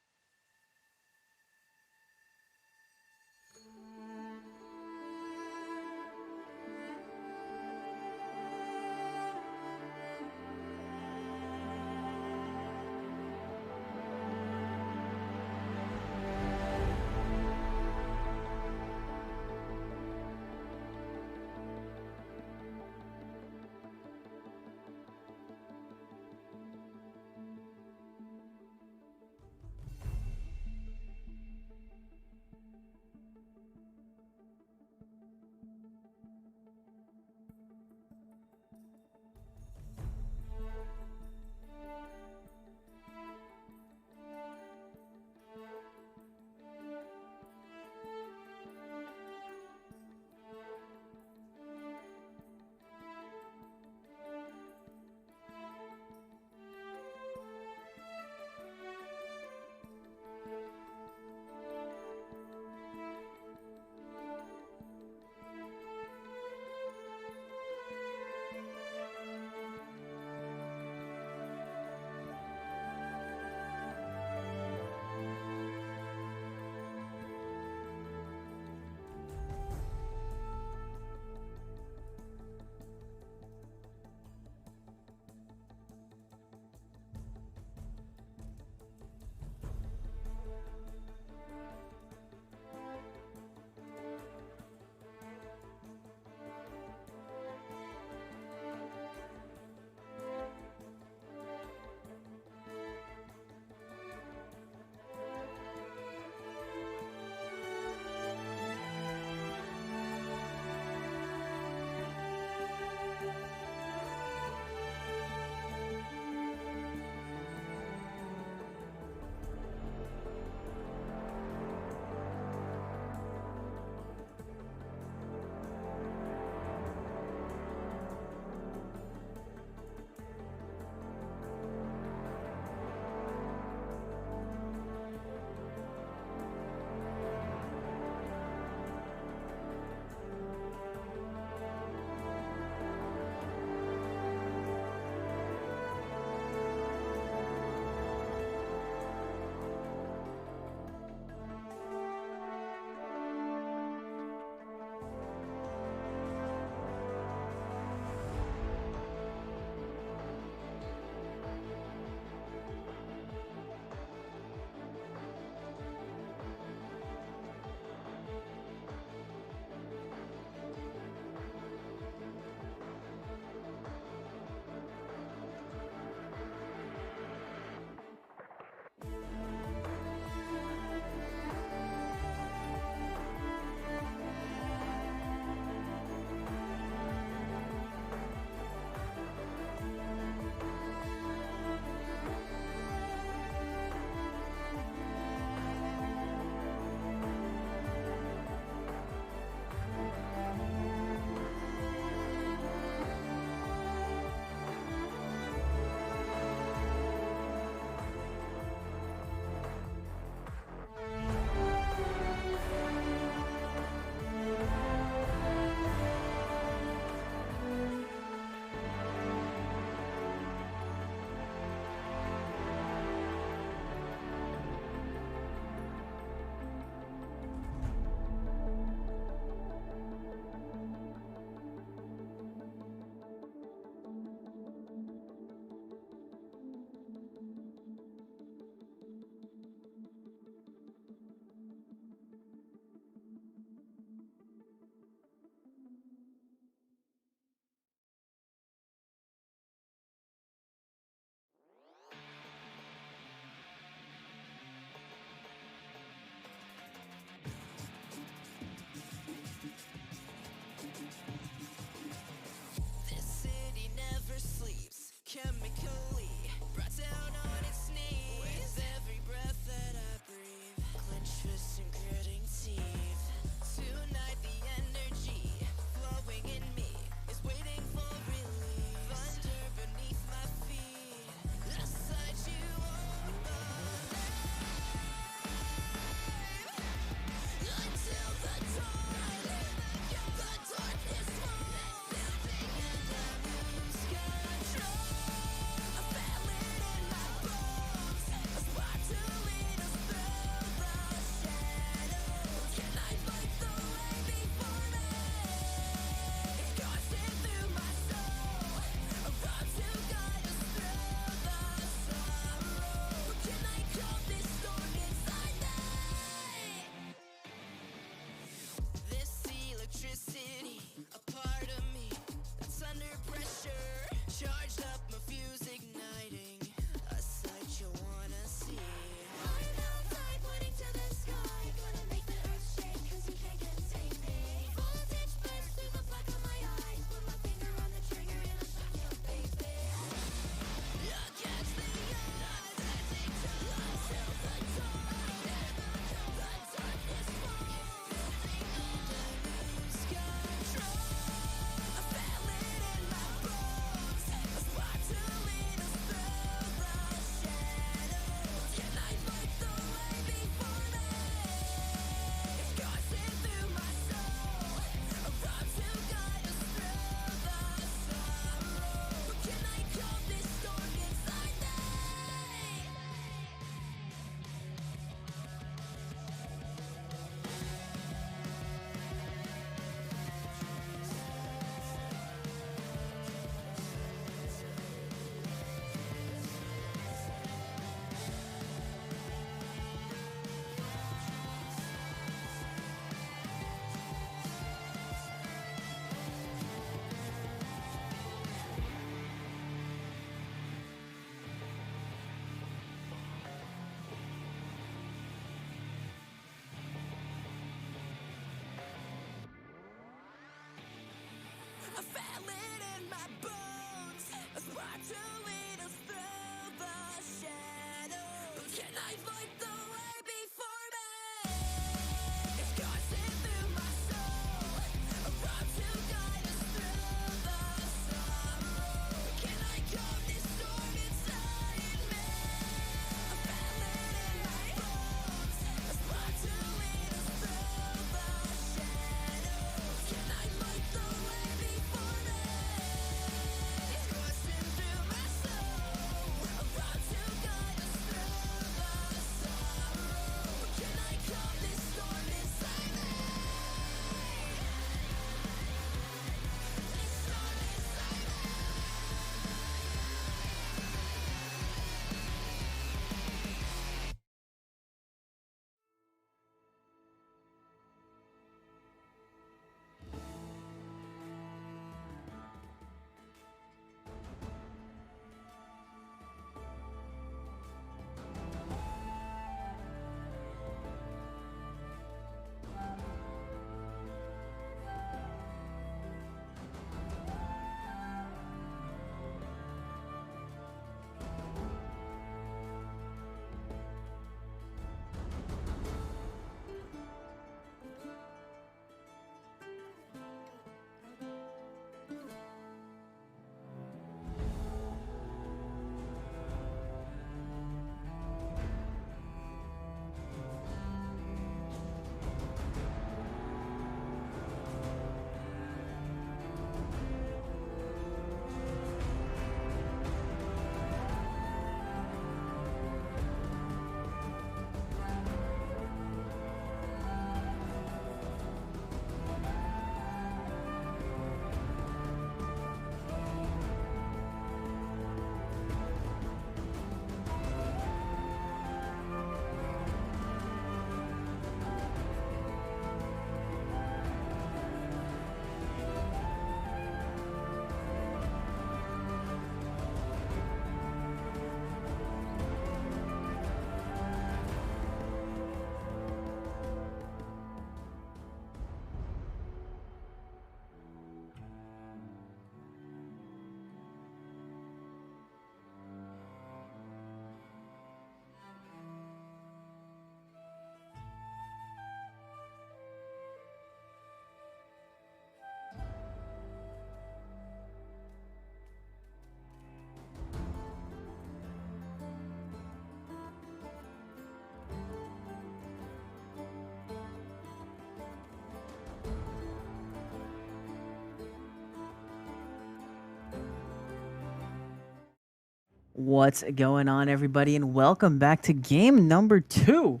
What's going on, everybody, and welcome back to game number 2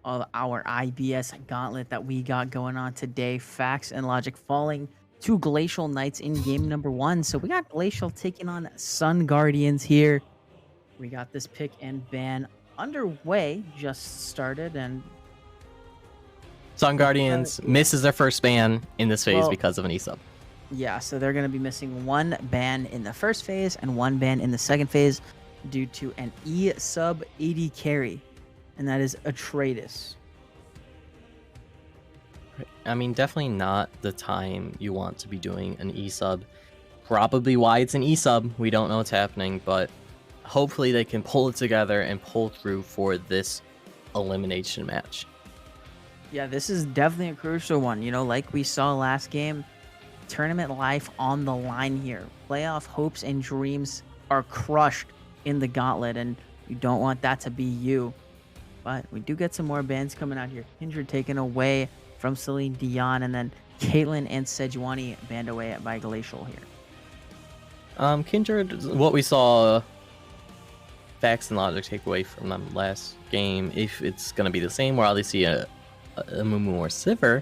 of our IBS Gauntlet that we got going on today. Facts and Logic falling to Glacial Knights in game number 1. So we got Glacial taking on Sun Guardians here. We got this pick and ban underway, just started, and Sun Guardians misses their first ban in this phase Well, because of an E-sub. yeah, so they're going to be missing 1 ban in the first phase and 1 ban in the second phase due to an E-sub 80 carry, and that is Atreides. I mean, definitely not the time you want to be doing an E-sub. Probably why it's an E-sub, we don't know what's happening, but hopefully they can pull it together and pull through for this elimination match. Yeah, this is definitely a crucial one. You know, like we saw last game, tournament life on the line here. Playoff hopes and dreams are crushed in the Gauntlet, and you don't want that to be you. But we do get some more bans coming out here. Kindred taken away from Celine Dion, and then Caitlyn and Sejuani banned away by Glacial here. Kindred, what we saw Facts and Logic take away from them last game, if it's going to be the same, we'll probably see a Mumu or Sivir,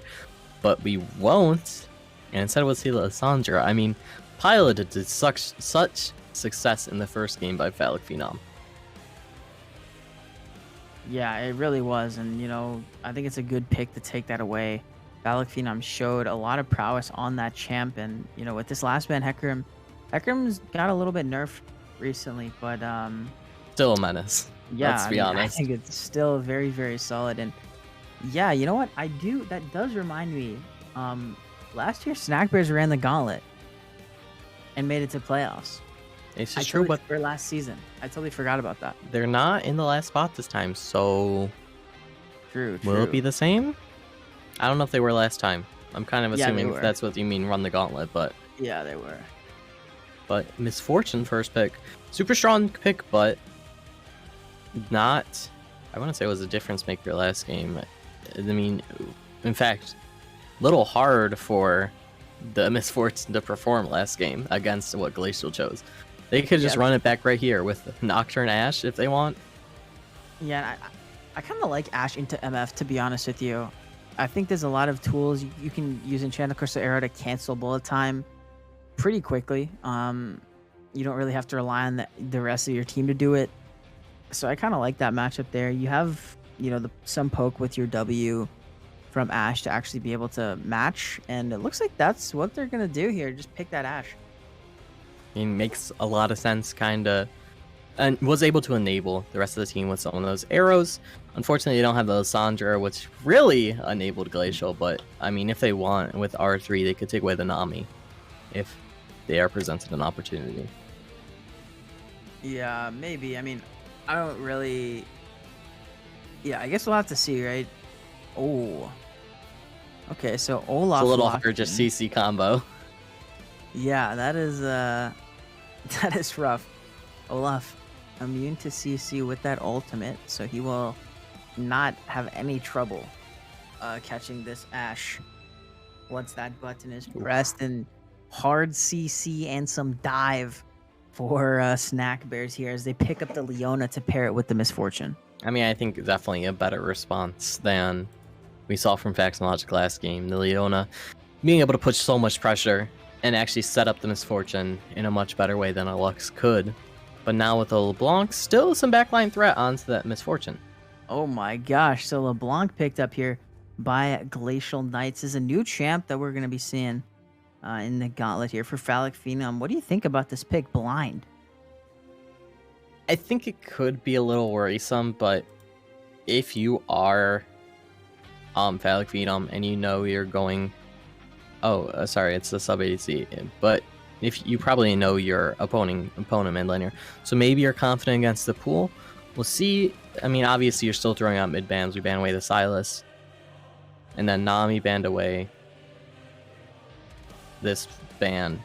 but we won't. And instead we'll see Lissandra. I mean, piloted to such success in the first game by Phallic Phenom. Yeah, it really was, and you know, I think it's a good pick to take that away. Phallic Phenom showed a lot of prowess on that champ, and you know, with this last ban, Hecarim's got a little bit nerfed recently, but Still a menace. yeah, Let's be honest. I think it's still very, very solid. And yeah, you know what? That does remind me. Last year, Snack Bears ran the Gauntlet and made it to playoffs. It's I just true, but for last season. I totally forgot about that. they're not in the last spot this time, so True. will it be the same? I don't know if they were last time. I'm kind of Yeah, they assuming were. if that's what you mean, run the gauntlet, but Yeah, they were. Misfortune first pick. Super strong pick, but not... I wouldn't say it was a difference maker last game. I mean, in fact, little hard for the Misfortune to perform last game against what Glacial chose. They could just run it back right here with Nocturne Ash if they want. Yeah, I kind of like Ash into MF, to be honest with you. I think there's a lot of tools you can use Enchanted Crystal Arrow to cancel bullet time pretty quickly. You don't really have to rely on the rest of your team to do it. So I kind of like that matchup there. You have, some poke with your W from Ash to actually be able to match, and it looks like that's what they're going to do here. Just pick that Ash. I mean, makes a lot of sense, kind of, and was able to enable the rest of the team with some of those arrows. Unfortunately, they don't have the Lissandra, which really enabled Glacial, but, I mean, if they want, with R3, they could take away the Nami if they are presented an opportunity. Yeah, maybe. I mean, I don't really... Yeah, I guess we'll have to see, right? Oh. Okay, so Olaf... It's a little harder, just CC combo. Yeah, that is that is rough. Olaf immune to CC with that ultimate, so he will not have any trouble catching this Ash once that button is pressed. And hard CC and some dive for Snack Bears here as they pick up the Leona to pair it with the Misfortune. I mean, I think definitely a better response than we saw from Facts and Logic last game. The Leona being able to put so much pressure and actually set up the Misfortune in a much better way than a Lux could. But now with the LeBlanc, still some backline threat onto that Misfortune. Oh my gosh, so LeBlanc picked up here by Glacial Knights is a new champ that we're going to be seeing in the Gauntlet here for Phallic Phenom. What do you think about this pick, Blind? I think it could be a little worrisome, but if you are Phallic Phenom and you know you're going... sorry, it's the sub ADC, but if you probably know your opponent mid laner, so maybe you're confident against the pool. We'll see. I mean, obviously you're still throwing out mid bans. We ban away the Silas, and then Nami banned away this ban.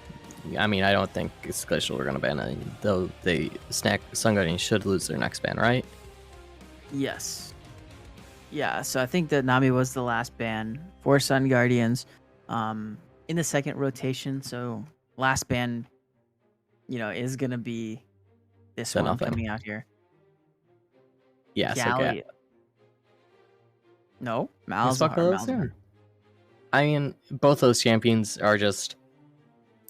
I mean, I don't think it's Glacial we're gonna ban it, though. They Sun Guardian should lose their next ban, right? Yes. Yeah, so I think that Nami was the last ban for Sun Guardians in the second rotation. So last ban, is gonna be this one nothing. coming out here. Yes, okay. No, Malzahar. I mean, both those champions are just,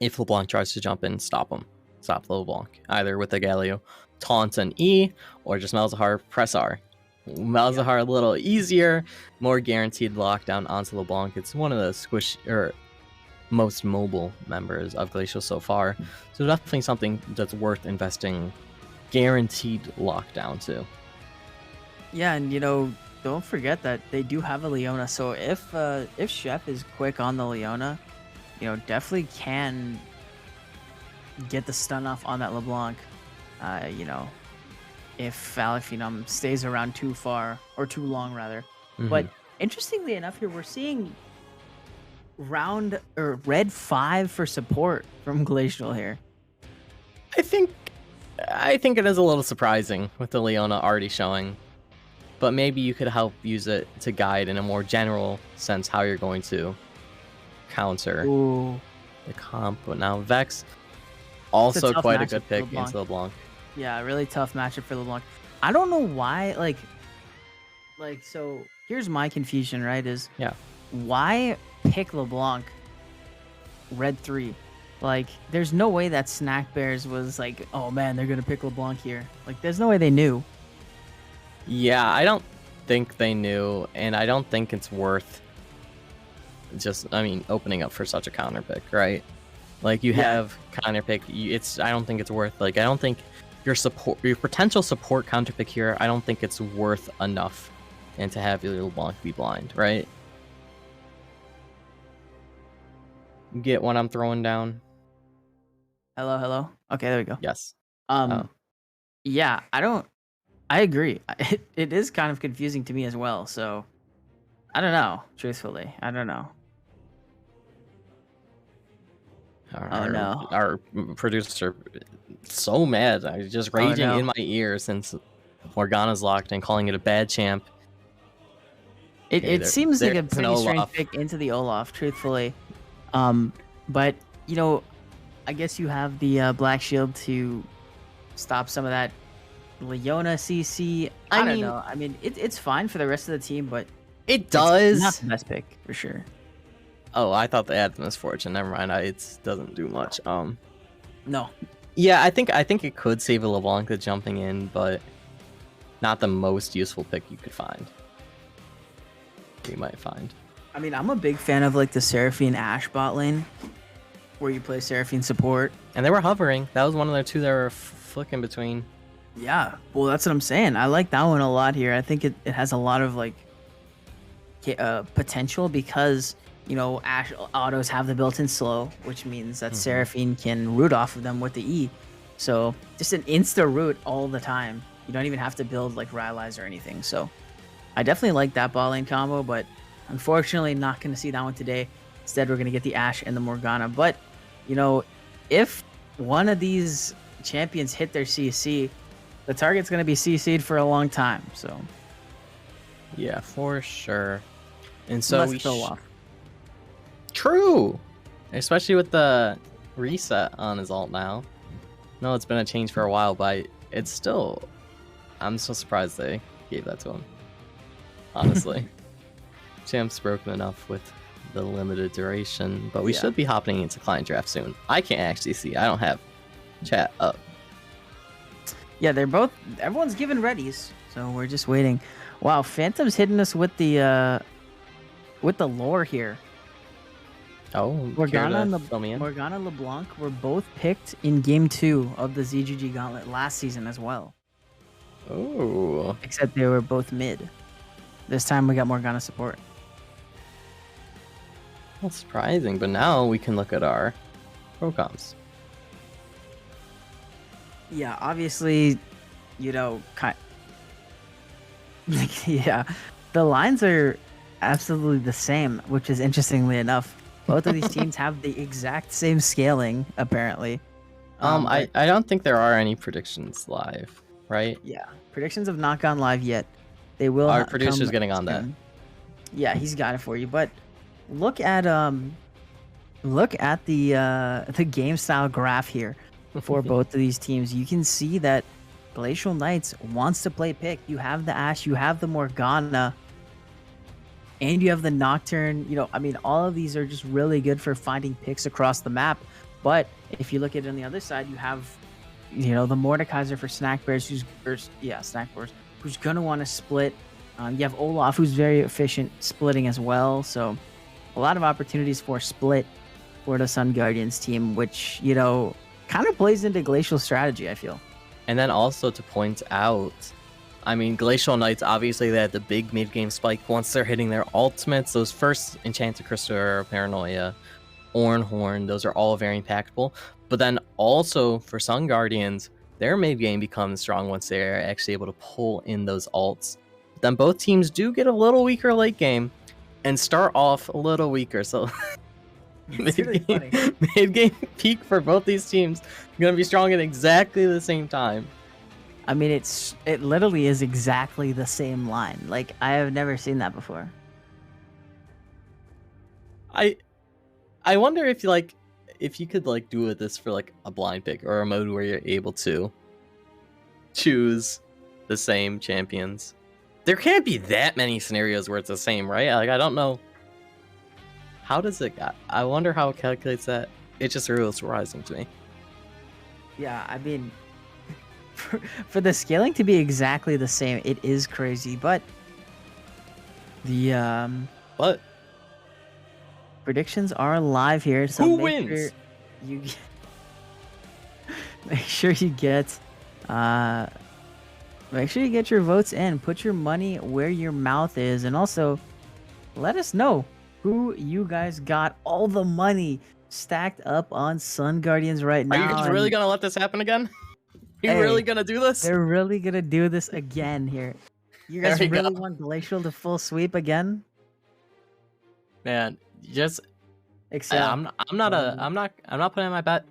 if LeBlanc tries to jump in, stop him. Stop LeBlanc. Either with the Galio, taunt and E, or just Malzahar, press R. Malzahar a little easier, more guaranteed lockdown onto LeBlanc. It's one of the most mobile members of Glacial so far. So definitely something that's worth investing guaranteed lockdown to. Yeah, and don't forget that they do have a Leona. So if Chef is quick on the Leona, definitely can get the stun off on that LeBlanc. If Phallic Phenom stays around too far or too long, rather. Mm-hmm. But interestingly enough, here we're seeing red 5 for support from Glacial here. I think it is a little surprising with the Leona already showing, but maybe you could help use it to guide in a more general sense how you're going to counter the comp. But now Vex, also quite a good pick into LeBlanc. Yeah, really tough matchup for LeBlanc. I don't know why, so here's my confusion, right, why pick LeBlanc red 3? There's no way that Snack Bears was like, oh man, they're going to pick LeBlanc here. There's no way they knew. Yeah, I don't think they knew, and I don't think it's worth opening up for such a counter pick, right? You have counter pick, I don't think it's worth, I don't think your potential support counter pick here, I don't think it's worth enough and to have your LeBlanc be blind, right? Get what I'm throwing down? Hello, hello. Okay, there we go. Yes. Um, yeah, I agree. It is kind of confusing to me as well. So I don't know. Truthfully, I don't know. Oh no. Our producer so mad. I was just Oh, raging no. in my ear since Morgana's locked and calling it a bad champ. Okay, It seems like a there's an pretty strange Olaf. pick into the Olaf, truthfully. But I guess you have the Black Shield to stop some of that Leona CC. I don't know. I mean, it's fine for the rest of the team, but It it's does. not the best pick for sure. Oh, I thought they had the misfortune. Never mind. It doesn't do much. No. Yeah, I think it could save a LeBlanc jumping in, but not the most useful pick you could find. You might find. I mean, I'm a big fan of like the Seraphine Ashe bot lane, where you play Seraphine support. And they were hovering. That was one of their two they were flicking between. Yeah, well, that's what I'm saying. I like that one a lot here. I think it has a lot of like potential because Ashe autos have the built-in slow, which means that Seraphine can root off of them with the E. So just an insta root all the time. You don't even have to build like Rylai's or anything. So I definitely like that bot lane combo, but unfortunately not going to see that one today. Instead, we're going to get the Ashe and the Morgana. But if one of these champions hit their CC, the target's going to be CC'd for a long time. So yeah, for sure. And so let's go off. True, especially with the reset on his ult now. No, it's been a change for a while, but it's still. I'm so surprised they gave that to him. Honestly, Champ's broken enough with the limited duration, but we should be hopping into client draft soon. I can't actually see. I don't have chat up. Yeah, everyone's given readies, so we're just waiting. Wow, Phantom's hitting us with the lore here. Oh, Morgana and LeBlanc were both picked in Game 2 of the ZGG Gauntlet last season as well. Oh. Except they were both mid. This time we got Morgana support. That's surprising, but now we can look at our pro-coms. Yeah, obviously, yeah, the lines are absolutely the same, which is interestingly enough. Both of these teams have the exact same scaling, apparently. I don't think there are any predictions live, right? Yeah, predictions have not gone live yet. They will. Our producer's getting on that. Yeah, he's got it for you. But look at the game style graph here for both of these teams. You can see that Glacial Knights wants to play pick. You have the Ashe, you have the Morgana, and you have the Nocturne. I mean, all of these are just really good for finding picks across the map. But if you look at it on the other side, you have, the Mordekaiser for Snack Bears, who's gonna want to split. You have Olaf, who's very efficient splitting as well. So a lot of opportunities for split for the Sun Guardians team, which kind of plays into Glacial strategy, I feel. And then also to point out, I mean, Glacial Knights, obviously they had the big mid-game spike. Once they're hitting their ultimates, those first Enchanted Crystal, Paranoia, Ornhorn, those are all very impactful. But then also for Sun Guardians, their mid-game becomes strong once they're actually able to pull in those ults. Then both teams do get a little weaker late game and start off a little weaker. So mid-game peak for both these teams going to be strong at exactly the same time. I mean, it literally is exactly the same line. Like, I have never seen that before. I wonder if you could do this for a blind pick or a mode where you're able to choose the same champions. There can't be that many scenarios where it's the same, right? I don't know. How does it? I wonder how it calculates that. It just really surprising to me. Yeah, I mean, for the scaling to be exactly the same, it is crazy. But the predictions are live here. So who wins? Make sure you get your votes in. Put your money where your mouth is, and also let us know who you guys got all the money stacked up on Sun Guardians right Are now. you guys really gonna let this happen again? You Hey, really gonna do this? They're really gonna do this again here. You guys There you really go. want Glacial to full sweep again? Man, just Excel. I'm not putting my bet,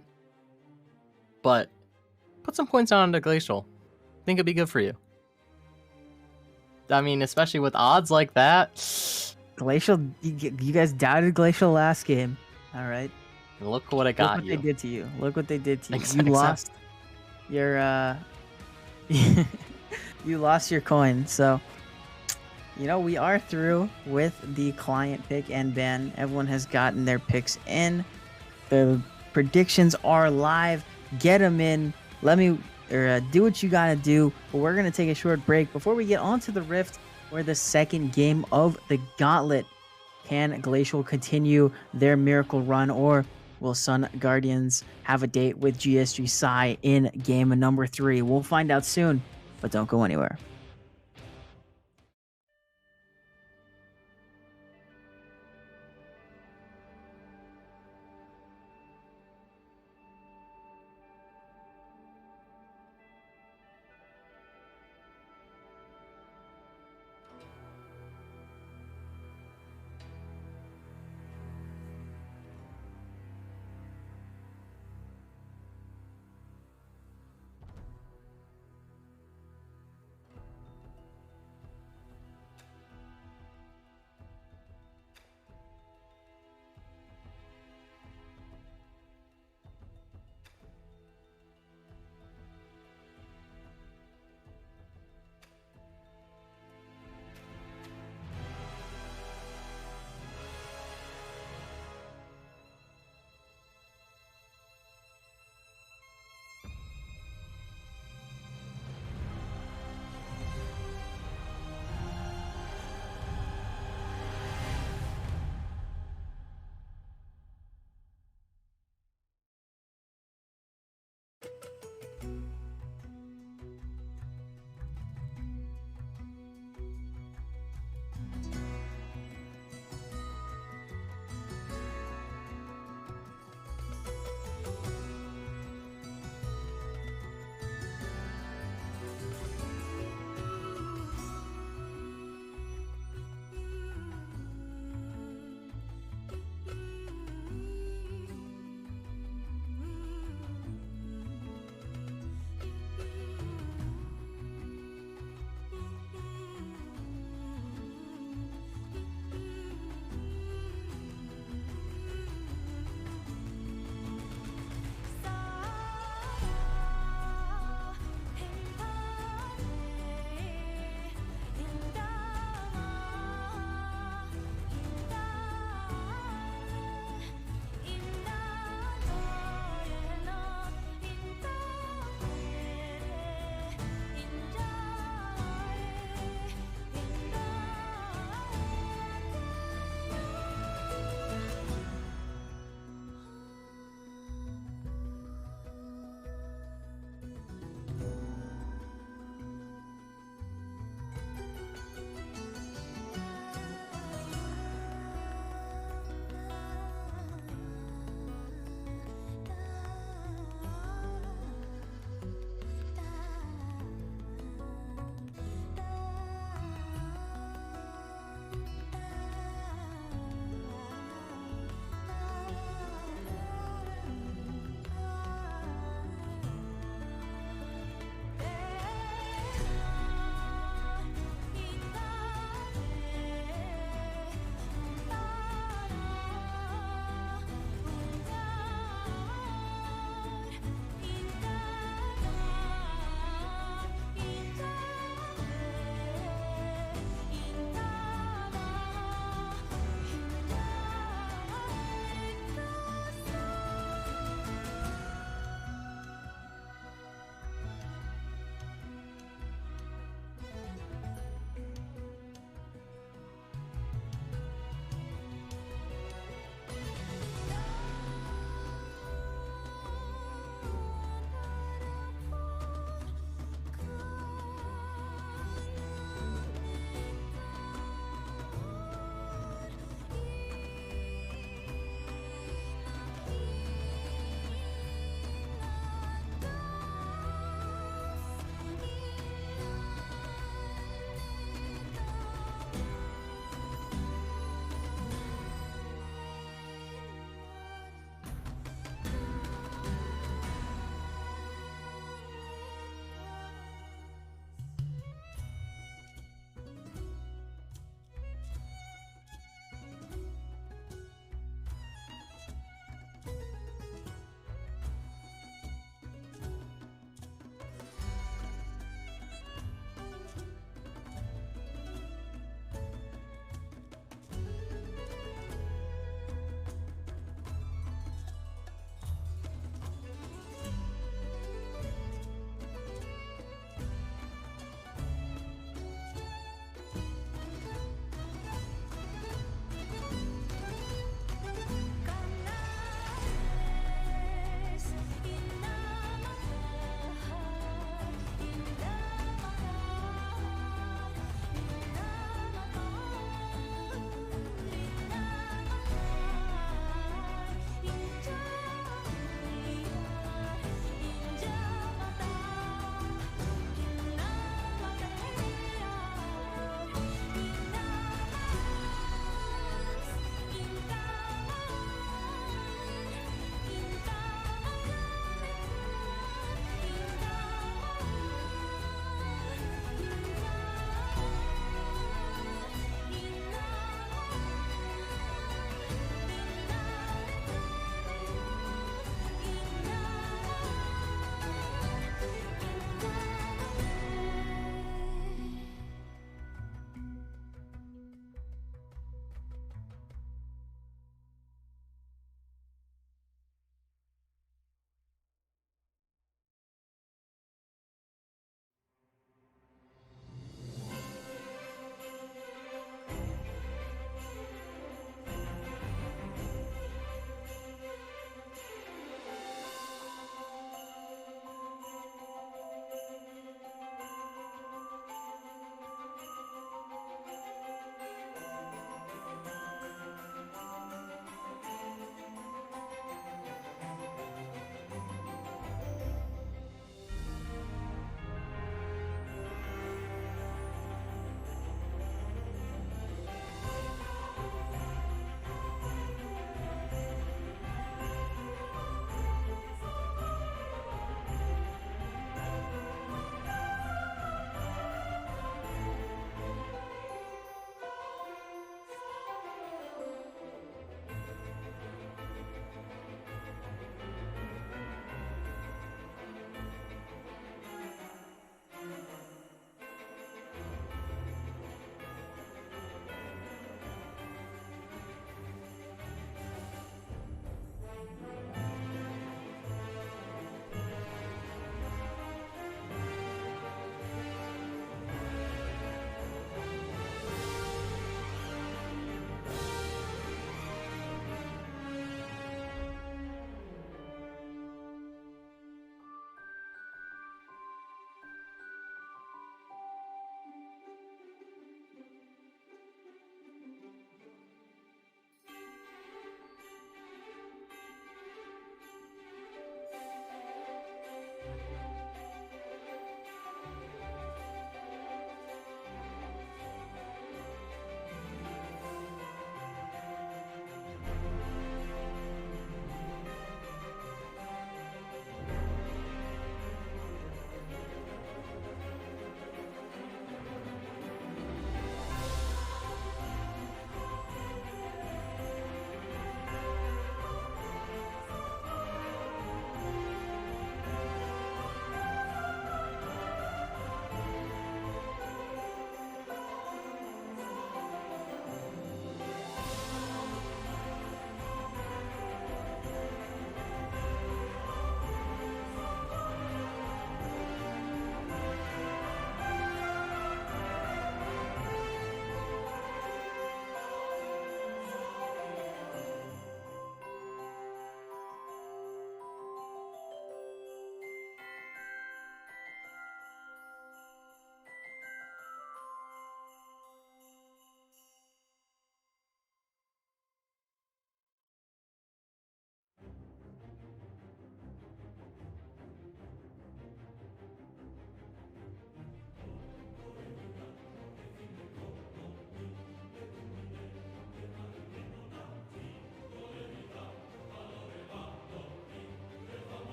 but put some points on the Glacial. Think it'd be good for you. I mean, especially with odds like that. Glacial, you guys doubted Glacial last game. All right. Look what it Look got what you. they did to you. Look what they did to you. Exactly. You lost your you lost your coin. So, you know, we are through with the client pick and ban. Everyone has gotten their picks in. The predictions are live. Get them in. Do what you gotta do. But we're gonna take a short break before we get onto the Rift, where the second game of the Gauntlet. Can Glacial continue their miracle run, or will Sun Guardians have a date with GSG Psy in game number 3? We'll find out soon, but don't go anywhere.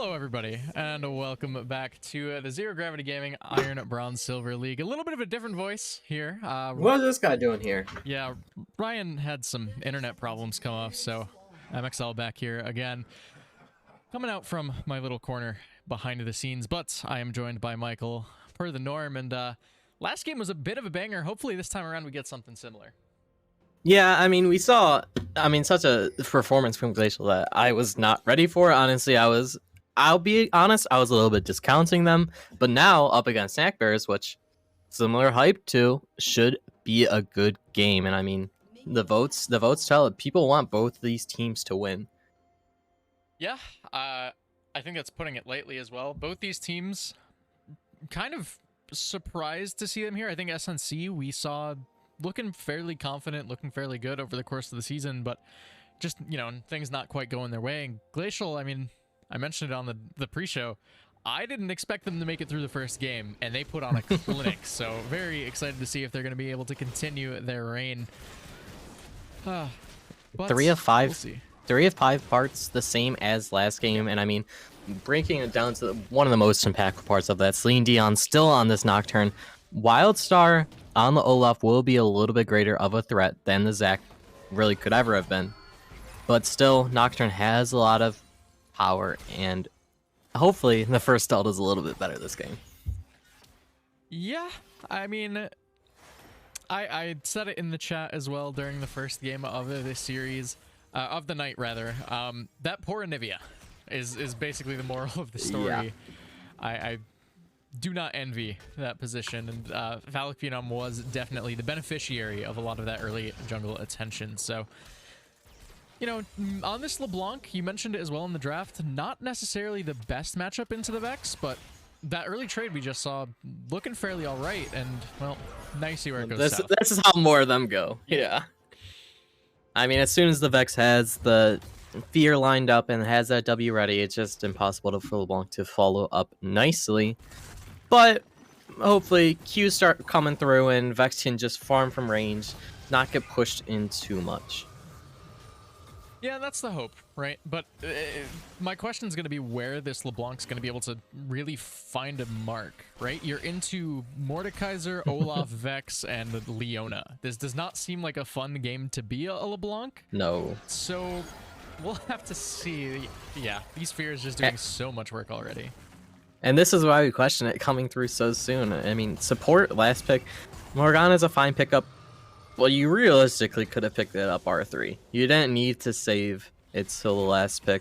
Hello, everybody, and welcome back to the Zero Gravity Gaming Iron, Bronze, Silver League. A little bit of a different voice here. What is this guy doing here? Yeah, Ryan had some internet problems come up, so MXL back here again. Coming out from my little corner behind the scenes, but I am joined by Michael, per the norm, and last game was a bit of a banger. Hopefully this time around we get something similar. Yeah, I mean, we saw, such a performance from Glacial that I was not ready for. Honestly, I'll be honest, I was a little bit discounting them, but now up against Snack Bears, which similar hype to, should be a good game. And I mean, the votes tell it. People want both these teams to win. Yeah, I think that's putting it lightly as well. Both these teams, kind of surprised to see them here. I think SNC we saw looking fairly confident, looking fairly good over the course of the season, but just, you know, things not quite going their way. And Glacial, I mean, I mentioned it on the pre-show, I didn't expect them to make it through the first game, and they put on a clinic, so very excited to see if they're going to be able to continue their reign. But 3 of 5. We'll see. 3 of 5 parts, the same as last game, and I mean, breaking it down to one of the most impactful parts of that, Celine Dion still on this Nocturne. Wildstar on the Olaf will be a little bit greater of a threat than the Zac really could ever have been. But still, Nocturne has a lot of power, and hopefully the first stealth is a little bit better this game. Yeah, I mean, I said it in the chat as well during the first game of this series, of the night rather. That poor Anivia is basically the moral of the story. Yeah. I do not envy that position, and Phallic Phenom was definitely the beneficiary of a lot of that early jungle attention. So, you know, on this LeBlanc, you mentioned it as well in the draft, not necessarily the best matchup into the Vex, but that early trade we just saw looking fairly all right, and, well, nice to see where it goes south. This is how more of them go. Yeah. I mean, as soon as the Vex has the Fear lined up and has that W ready, it's just impossible for LeBlanc to follow up nicely. But hopefully Qs start coming through and Vex can just farm from range, not get pushed in too much. Yeah, that's the hope, right? But my question is going to be where this LeBlanc's going to be able to really find a mark, right? You're into Mordekaiser, Olaf, Vex, and Leona. This does not seem like a fun game to be a LeBlanc. No. So we'll have to see. Yeah, these Fears just doing so much work already. And this is why we question it coming through so soon. I mean, support, last pick. Morgana's a fine pickup. Well, you realistically could have picked it up R3. You didn't need to save it till the last pick.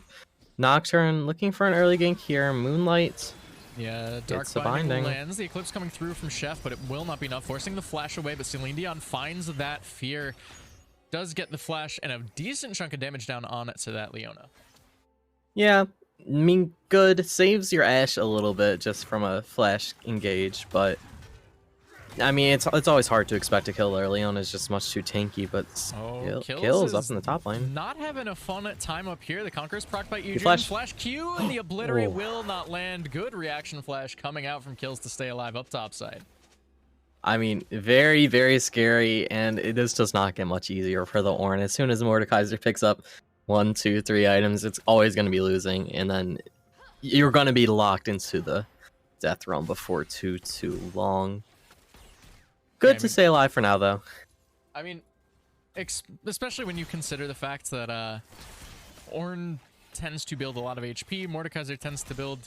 Nocturne looking for an early gank here. Moonlight. Yeah, Dark Binding lands. The Eclipse coming through from Chef, but it will not be enough. Forcing the flash away, but Celine Dion finds that Fear. Does get the flash and a decent chunk of damage down on it to that Leona. Yeah, I mean, good. Saves your Ashe a little bit just from a flash engage, but I mean, it's always hard to expect a kill there. Leona is just much too tanky, but kills up in the top lane. Not having a fun time up here. The Conqueror's proc by Eugene. Flash Q, and the Obliterate will not land. Good reaction flash coming out from Kills to stay alive up top side. I mean, very, very scary, and this does not get much easier for the Ornn. As soon as Mordekaiser picks up 1, 2, 3 items, it's always going to be losing, and then you're going to be locked into the death realm before too long. Good to stay alive for now, though. I mean, especially when you consider the fact that Ornn tends to build a lot of HP, Mordekaiser tends to build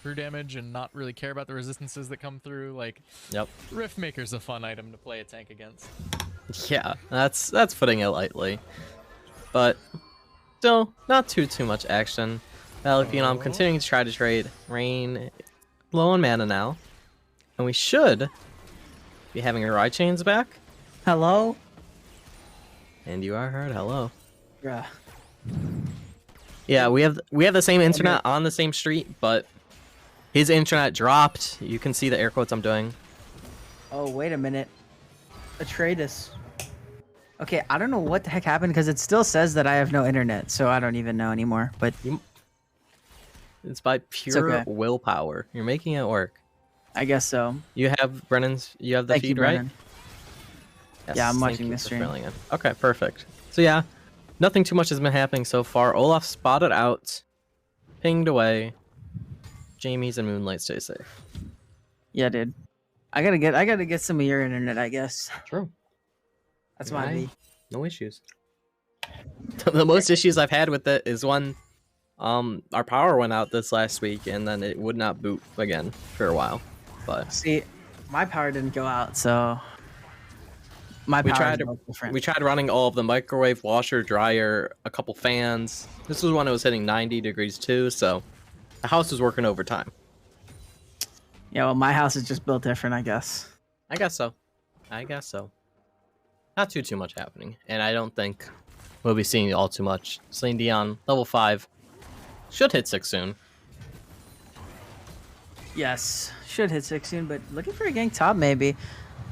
true damage and not really care about the resistances that come through. Like, yep, Riftmaker's a fun item to play a tank against. Yeah, that's putting it lightly, but still not too much action. Phallic Phenom continuing to try to trade. Rain low on mana now, and we should be having our ride chains back. Hello? And you are heard. Hello. Yeah. Yeah, we have the same internet on the same street, but his internet dropped. You can see the air quotes I'm doing. Oh, wait a minute. Atreides. Okay, I don't know what the heck happened because it still says that I have no internet, so I don't even know anymore. But it's by pure willpower. You're making it work. I guess so. You have Brennan's. You have the feed, right? Yes, yeah, I'm watching the stream. Okay, perfect. So yeah, nothing too much has been happening so far. Olaf spotted out, pinged away. Jamie's and Moonlight stay safe. Yeah, dude. I gotta get some of your internet, I guess. True. That's my B. No issues. The most issues I've had with it is when our power went out this last week and then it would not boot again for a while. But See, my power didn't go out, so my we power tried running all of the microwave, washer, dryer, a couple fans. This was when it was hitting 90 degrees too, so the house was working overtime. Yeah, well, my house is just built different, I guess. I guess so. Not too much happening, and I don't think we'll be seeing all too much. Celine Dion, level 5, should hit 6 soon. Yes, should hit 6 soon, but looking for a gank top maybe.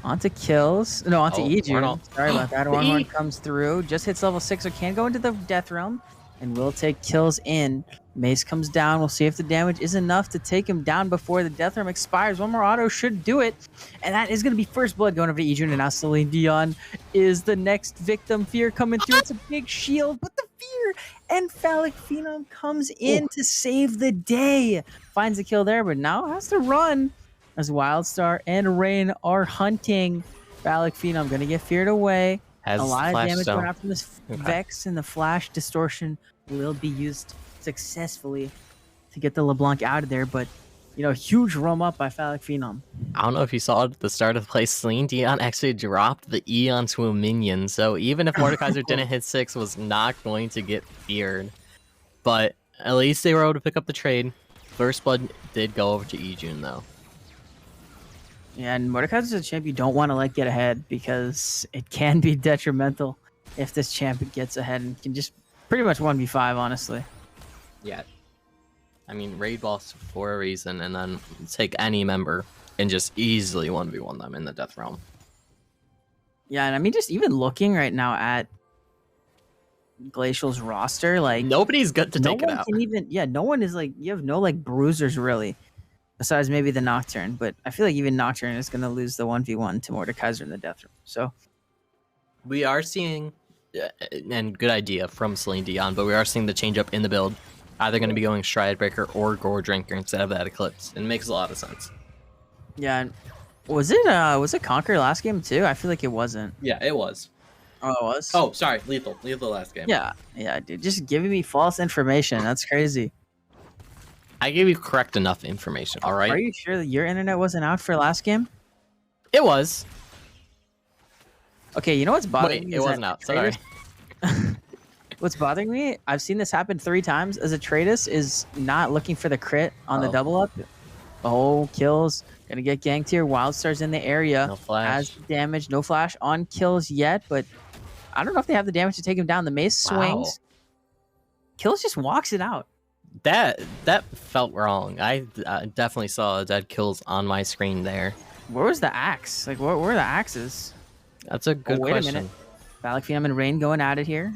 Onto kills. No, onto E-June. Sorry about that. Horn comes through. Just hits level 6, so can go into the Death Realm. And will take kills in. Mace comes down. We'll see if the damage is enough to take him down before the Death Realm expires. One more auto should do it. And that is going to be first blood going over to E-June. And now Celine Dion is the next victim. Fear coming through. It's a big shield. But the Fear and Phallic Phenom comes in to save the day. Finds a kill there, but now has to run. As Wildstar and Rain are hunting. Phallic Phenom going to get feared away. Has a lot of damage stone. going out from this Vex, and the Flash Distortion will be used successfully to get the LeBlanc out of there. But, huge roam up by Phallic Phenom. I don't know if you saw at the start of the play, Celine Dion actually dropped the E onto a minion. So even if Mordekaiser didn't hit 6, was not going to get feared. But at least they were able to pick up the trade. First blood did go over to E-June, though. Yeah, and Mordekaiser's a champ you don't want to let get ahead because it can be detrimental if this champ gets ahead and can just pretty much 1v5, honestly. Yeah. I mean, raid boss for a reason, and then take any member and just easily 1v1 them in the Death Realm. Yeah, and I mean, just even looking right now at Glacial's roster, like nobody's good to take it out. No one is you have no bruisers really. Besides maybe the Nocturne, but I feel like even Nocturne is going to lose the 1v1 to Mordekaiser in the Death Room. So we are seeing, and good idea from Celine Dion, but we are seeing the change up in the build. Either going to be going Stridebreaker or Gore Drinker instead of that Eclipse. And it makes a lot of sense. Yeah, was it Conquer last game too? I feel like it wasn't. Yeah, it was. Oh, it was. Oh, sorry, Lethal last game. Yeah, dude, just giving me false information. That's crazy. I gave you correct enough information, all right? Are you sure that your internet wasn't out for last game? It was. Okay, you know what's bothering me? Wait, it wasn't out. Sorry. What's bothering me? I've seen this happen 3 times. As a Tratus is not looking for the crit on the double up. Oh, kills. Gonna get ganked here. Wildstar's in the area. No flash. Has damage. No flash on kills yet, but I don't know if they have the damage to take him down. The mace swings. Wow. Kills just walks it out. That felt wrong. I definitely saw dead kills on my screen there. Where was the axe? Where were the axes? That's a good wait question. a minute. Phallic Phenom and Rain going at it here.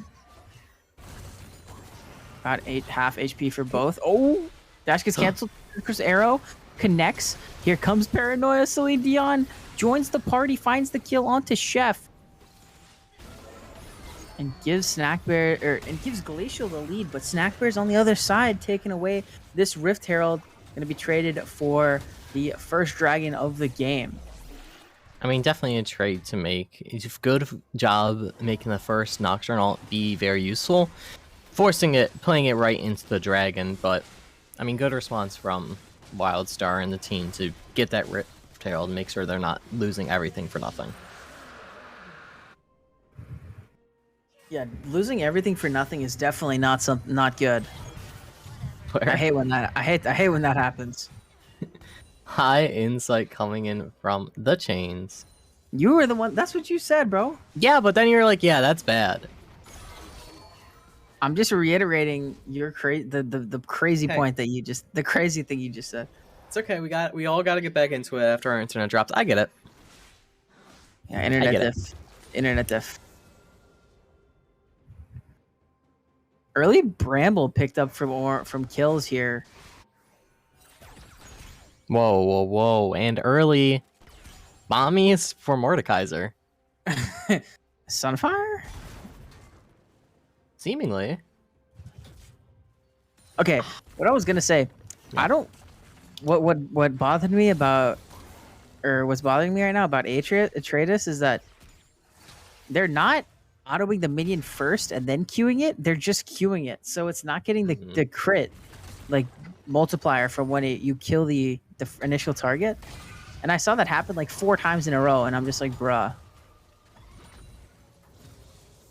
About half HP for both. Oh, dash gets canceled. Chris Arrow connects. Here comes Paranoia. Celine Dion joins the party, finds the kill onto Chef. And gives gives Glacial the lead, but Snackbear's on the other side, taking away this Rift Herald. Going to be traded for the first dragon of the game. I mean, definitely a trade to make. It's a good job making the first Nocturnal be very useful. Playing it right into the dragon, but I mean, good response from Wildstar and the team to get that Rift Herald and make sure they're not losing everything for nothing. Yeah, losing everything for nothing is definitely not good. Where? I hate when that happens. High insight coming in from the chains. You were the one. That's what you said, bro. Yeah, but then you're like, yeah, that's bad. I'm just reiterating your the crazy point that the crazy thing you just said. It's okay. We all got to get back into it after our internet drops. I get it. Yeah, internet diff. Early Bramble picked up from kills here. Whoa. And early Bommies for Mordekaiser. Sunfire? Seemingly. Okay, what I was going to say, I don't what bothered me about, or what's bothering me right now about Atreides is that they're not autoing the minion first and then queuing it. They're just queuing it, so it's not getting the crit like multiplier from when you kill the initial target. And I saw that happen like 4 times in a row, and I'm just like, bruh,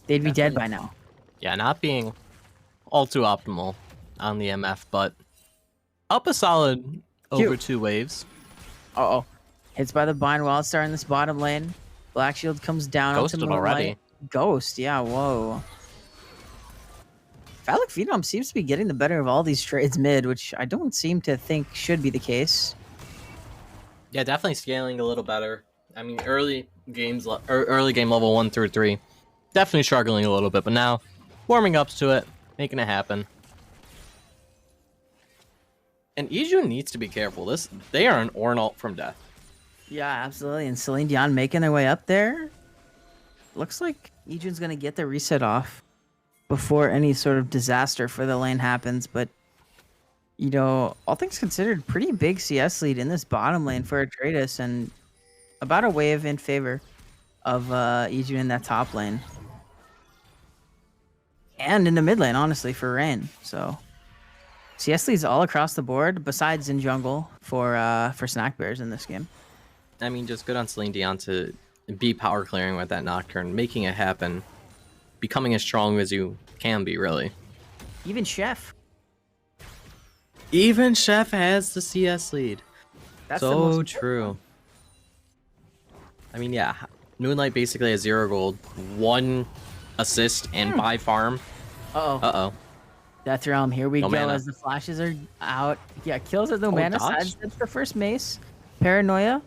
they'd be dead by now. Yeah, not being all too optimal on the MF, but up a solid over 2 waves. Uh-oh. Hits by the Bind Wildstar in this bottom lane. Black Shield comes down Ghosted onto Moonlight. already. Ghost, yeah, whoa. Phallic Phenom seems to be getting the better of all these trades mid, which I don't seem to think should be the case. Yeah, definitely scaling a little better. I mean, early game level 1 through 3, definitely struggling a little bit, but now warming up to it, making it happen. And Ijun needs to be careful. They are an Ornalt from death. Yeah, absolutely. And Celine Dion making their way up there. Looks like Ijun's going to get the reset off before any sort of disaster for the lane happens. But, you know, all things considered, pretty big CS lead in this bottom lane for Atreides, and about a wave in favor of Ijun in that top lane. And in the mid lane, honestly, for Rain. So CS leads all across the board, besides in jungle for Snack Bears in this game. I mean, just good on Celine Dion to be power clearing with that Nocturne, making it happen, becoming as strong as you can be, really. Even Chef. Even Chef has the CS lead. That's the so most true. I mean, yeah, Moonlight basically has 0 gold, 1 assist, and 5 farm. Uh-oh. Uh-oh. Death Realm, here we No go mana. as the flashes are out. Yeah, kills with no Oh, mana. dodge? That's the first mace. Paranoia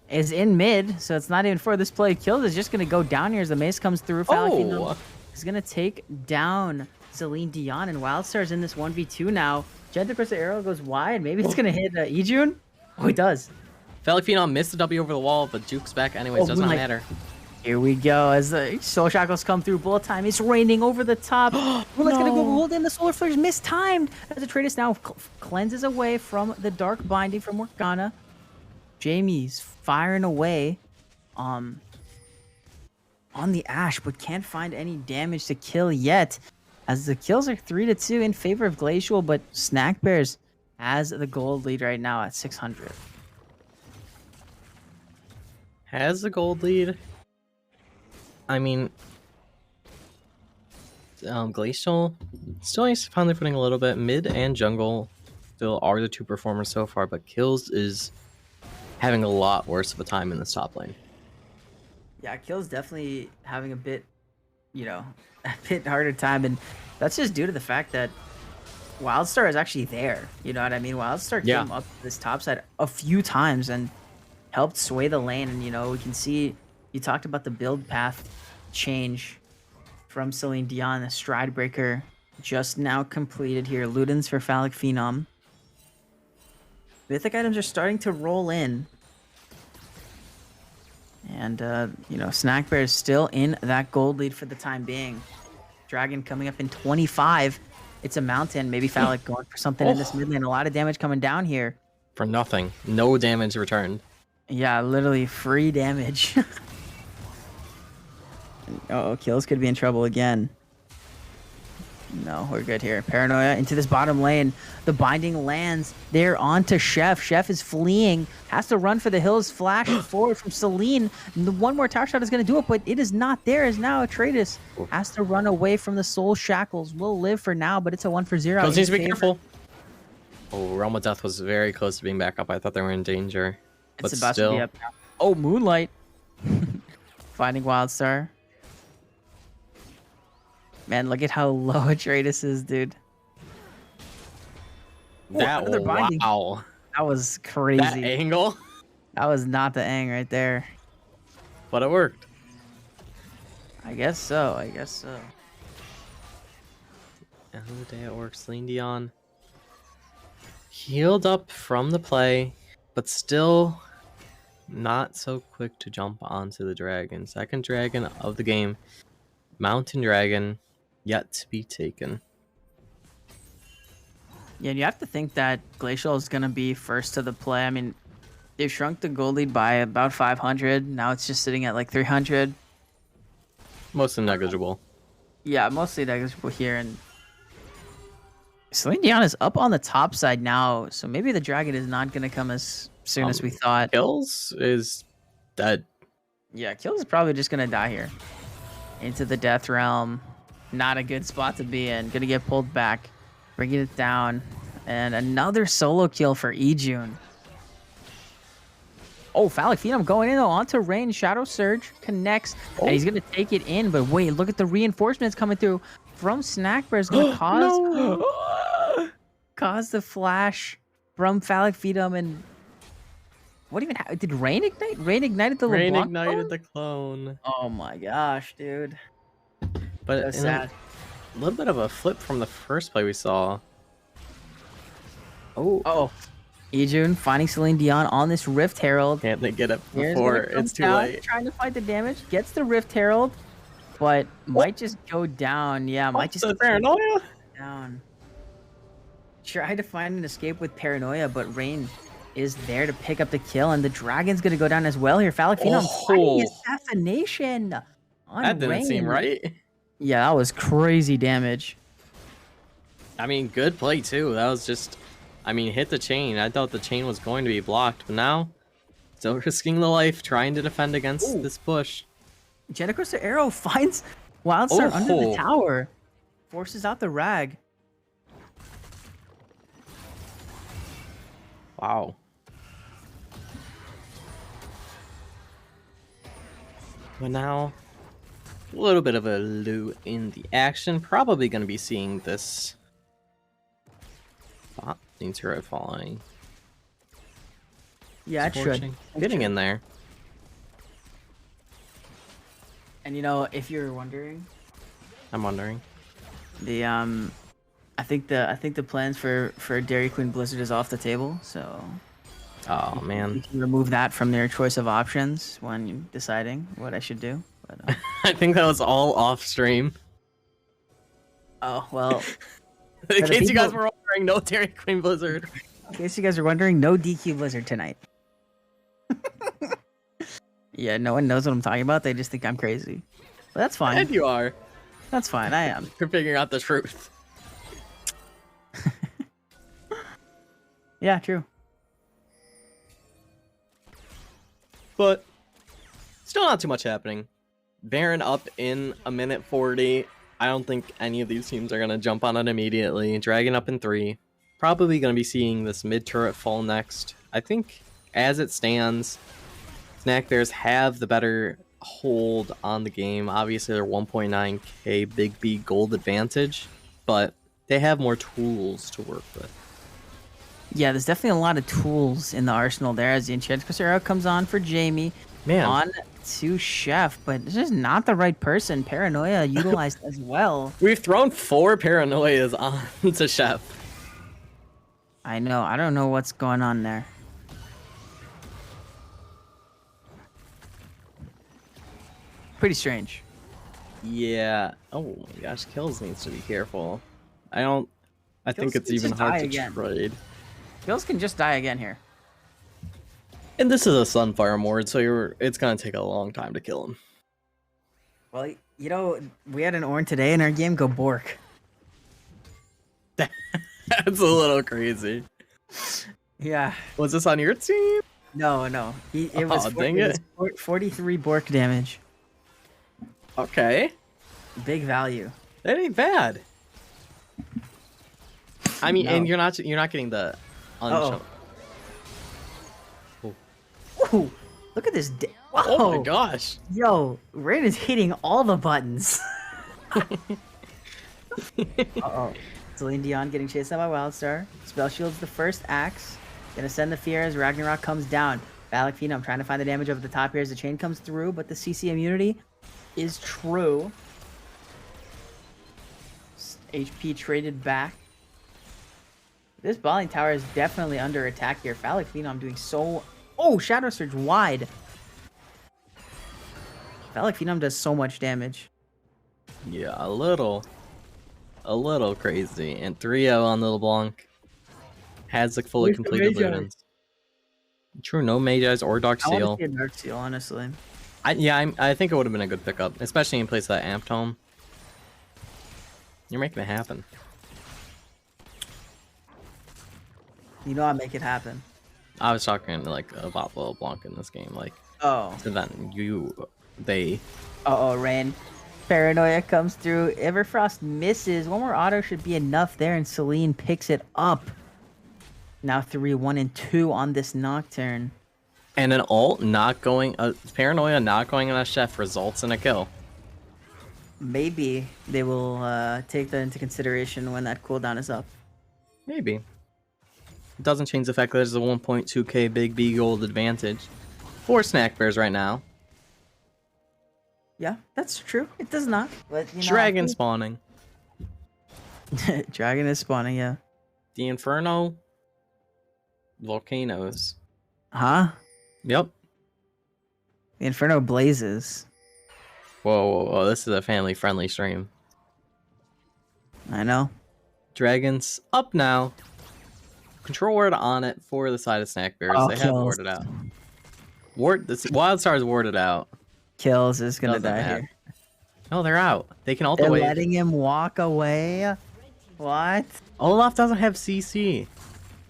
is in mid, so it's not even for this play. Kills is just going to go down here as the mace comes through. Oh! He's going to take down Celine Dion, and Wildstar's in this 1v2 now. Gentle Crystal Arrow goes wide. Maybe it's going to hit Ijun. Oh, he does. Phallic Phenom missed the W over the wall, but Duke's back anyways. Oh, Does not Moonlight. matter. Here we go as the Soul Shackles come through. Bullet time is raining over the top. Moonlight's gonna go hold in. The Solar Flare's mistimed as Atreides now cleanses away from the dark binding from Morgana. Jamie's firing away on the Ashe, but can't find any damage to kill yet, as the kills are 3-2 in favor of Glacial, but Snack Bears has the gold lead right now at 600. Has the gold lead. I mean, Glacial still needs to find their footing a little bit. Mid and jungle still are the 2 performers so far, but Kills is having a lot worse of a time in this top lane. Yeah, Kill's definitely having a bit, a bit harder time, and that's just due to the fact that Wildstar is actually there. You know what I mean? Wildstar came up this top side a few times and helped sway the lane, and we can see you talked about the build path change from Celine Dion. The Stride Breaker just now completed here. Ludens for Phallic Phenom. Mythic items are starting to roll in. And, Snack Bear is still in that gold lead for the time being. Dragon coming up in 25. It's a mountain. Maybe Phallic going for something in this mid lane. A lot of damage coming down here. For nothing. No damage returned. Yeah, literally free damage. Uh-oh, Kills could be in trouble again. No, we're good here. Paranoia into this bottom lane. The binding lands there onto Chef. Chef is fleeing. Has to run for the hills. Flash forward from Celine. The one more tower shot is going to do it, but it is not there. As now Atreides has to run away from the soul shackles. Will live for now, but it's a 1-for-0. Kills needs to be careful. Oh, Realm of Death was very close to being back up. I thought they were in danger. But It's about still. to be up now. Oh, Moonlight. Finding Wildstar. Man, look at how low Atreides is, dude. That, wow. That was crazy. That angle. That was not the ang right there. But it worked. I guess so. End of the day it works. Celine Dion healed up from the play, but still not so quick to jump onto the dragon. Second dragon of the game. Mountain Dragon yet to be taken. Yeah, and you have to think that Glacial is going to be first to the play. I mean, they've shrunk the gold lead by about 500. Now it's just sitting at like 300. Mostly negligible. Yeah, mostly negligible here. And Celine Dion is up on the top side now, so maybe the dragon is not going to come as soon as we thought. Kills is dead. Yeah, Kills is probably just going to die here. Into the Death Realm. Not a good spot to be in. Going to get pulled back. Bringing it down. And another solo kill for Ejun. Oh, Phallic Phenom going in though, onto Rain. Shadow Surge connects, and he's gonna take it in. But wait, look at the reinforcements coming through from Snack Bear. Is gonna cause the flash from Phallic Phenom. And what even happened? Did Rain ignite? Rain ignited the Rain LeBlanc ignited clone? the clone. Oh my gosh, dude. But So sad. a little bit of a flip from the first play we saw. Oh. Ejun finding Celine Dion on this Rift Herald. Can't they get it Here's before gonna come it's too down, late? Trying to fight the damage. Gets the Rift Herald, but might just go down. Yeah, might just the go paranoia. down. Try to find an escape with Paranoia, but Rain is there to pick up the kill, and the Dragon's gonna go down as well here. Phallic Phenom finding assassination on That didn't Rain. seem right. Yeah, that was crazy damage. I mean, good play too. That was just, I mean, hit the chain. I thought the chain was going to be blocked, but now still risking the life, trying to defend against this push. Jennifer's arrow finds Wildstar under the tower, forces out the rag. Wow. But now, a little bit of a loot in the action. Probably going to be seeing this botting turret falling. Yeah, it should. Scorching. Getting in there. And you know, if you're wondering, I'm wondering. the I think the plans for Dairy Queen Blizzard is off the table, so Oh you man. can remove that from their choice of options when deciding what I should do. But, I think that was all off stream. oh well, In the case you guys people- were wondering, no Dairy Queen Blizzard. in case you guys are wondering, no DQ Blizzard tonight. Yeah, no one knows what I'm talking about. They just think I'm crazy. But that's fine. And you are. That's fine. I am. You're figuring out the truth. Yeah, true. But still not too much happening. Baron up in a minute 40. I don't think any of these teams are going to jump on it immediately. Dragon up in 3. Probably going to be seeing this mid turret fall next. I think as it stands, Snack Bears have the better hold on the game. Obviously, they're 1.9k Big B gold advantage, but they have more tools to work with. Yeah, there's definitely a lot of tools in the arsenal there as the Enchantress arrow comes on for Jamie. Man, On to Chef, but this is not the right person. Paranoia utilized as well. we've thrown 4 paranoias on to Chef. I know. I don't know what's going on there. Pretty strange. Yeah. Oh my gosh, Kills needs to be careful. I think Kills it's can even just hard die to again. trade. Kills can just die again here. And this is a Sunfire Mord, so it's gonna take a long time to kill him. Well, you know, we had an Ornn today in our game go Bork. That's a little crazy. Yeah. Was this on your team? No. It was, Oh, dang it. 43 Bork damage. Okay. Big value. That ain't bad. I mean, No. and you're not getting the Uh-oh. Ooh, look at this. Whoa. Oh my gosh. Yo, Rain is hitting all the buttons. Uh-oh. Celine Dion getting chased down by Wildstar. Spell shields the first axe. Gonna send the fear as Ragnarok comes down. Phallic Phenom trying to find the damage over the top here as the chain comes through, but the CC immunity is true. HP traded back. This bowling tower is definitely under attack here. Phallic Phenom doing so... Oh, Shadow Surge wide. Phallic Phenom does so much damage. Yeah, a little crazy. And 3-0 on the LeBlanc. Has like fully Where's the completed Magi? Ludens. True, no Magi's or Dark I want Seal. to see a Dark Seal, honestly. I think it would have been a good pickup, especially in place of that Amp Tome. You're making it happen. You know I make it happen. I was talking like about LeBlanc in this game, like Oh. so then they. Uh-oh, Rain. Paranoia comes through. Everfrost misses. One more auto should be enough there, and Celine picks it up. Now 3, 1, and 2 on this Nocturne. And an ult not going, Paranoia not going on a chef results in a kill. Maybe they will take that into consideration when that cooldown is up. Maybe. It doesn't change the fact that there's a 1.2k big B gold advantage for Snack Bears right now. Yeah, that's true. It does not. But you know, Dragon spawning. Dragon is spawning, yeah. The Inferno. Volcanoes. Huh? Yep. The Inferno blazes. Whoa, this is a family-friendly stream. I know. Dragons up now. Control word on it for the side of Snack Bears. Oh, they have kills. warded out. Wild Star is warded out. Kills is gonna Doesn't die matter. here. Oh, they're out. They can ult They're away. letting him walk away. What? Olaf doesn't have CC.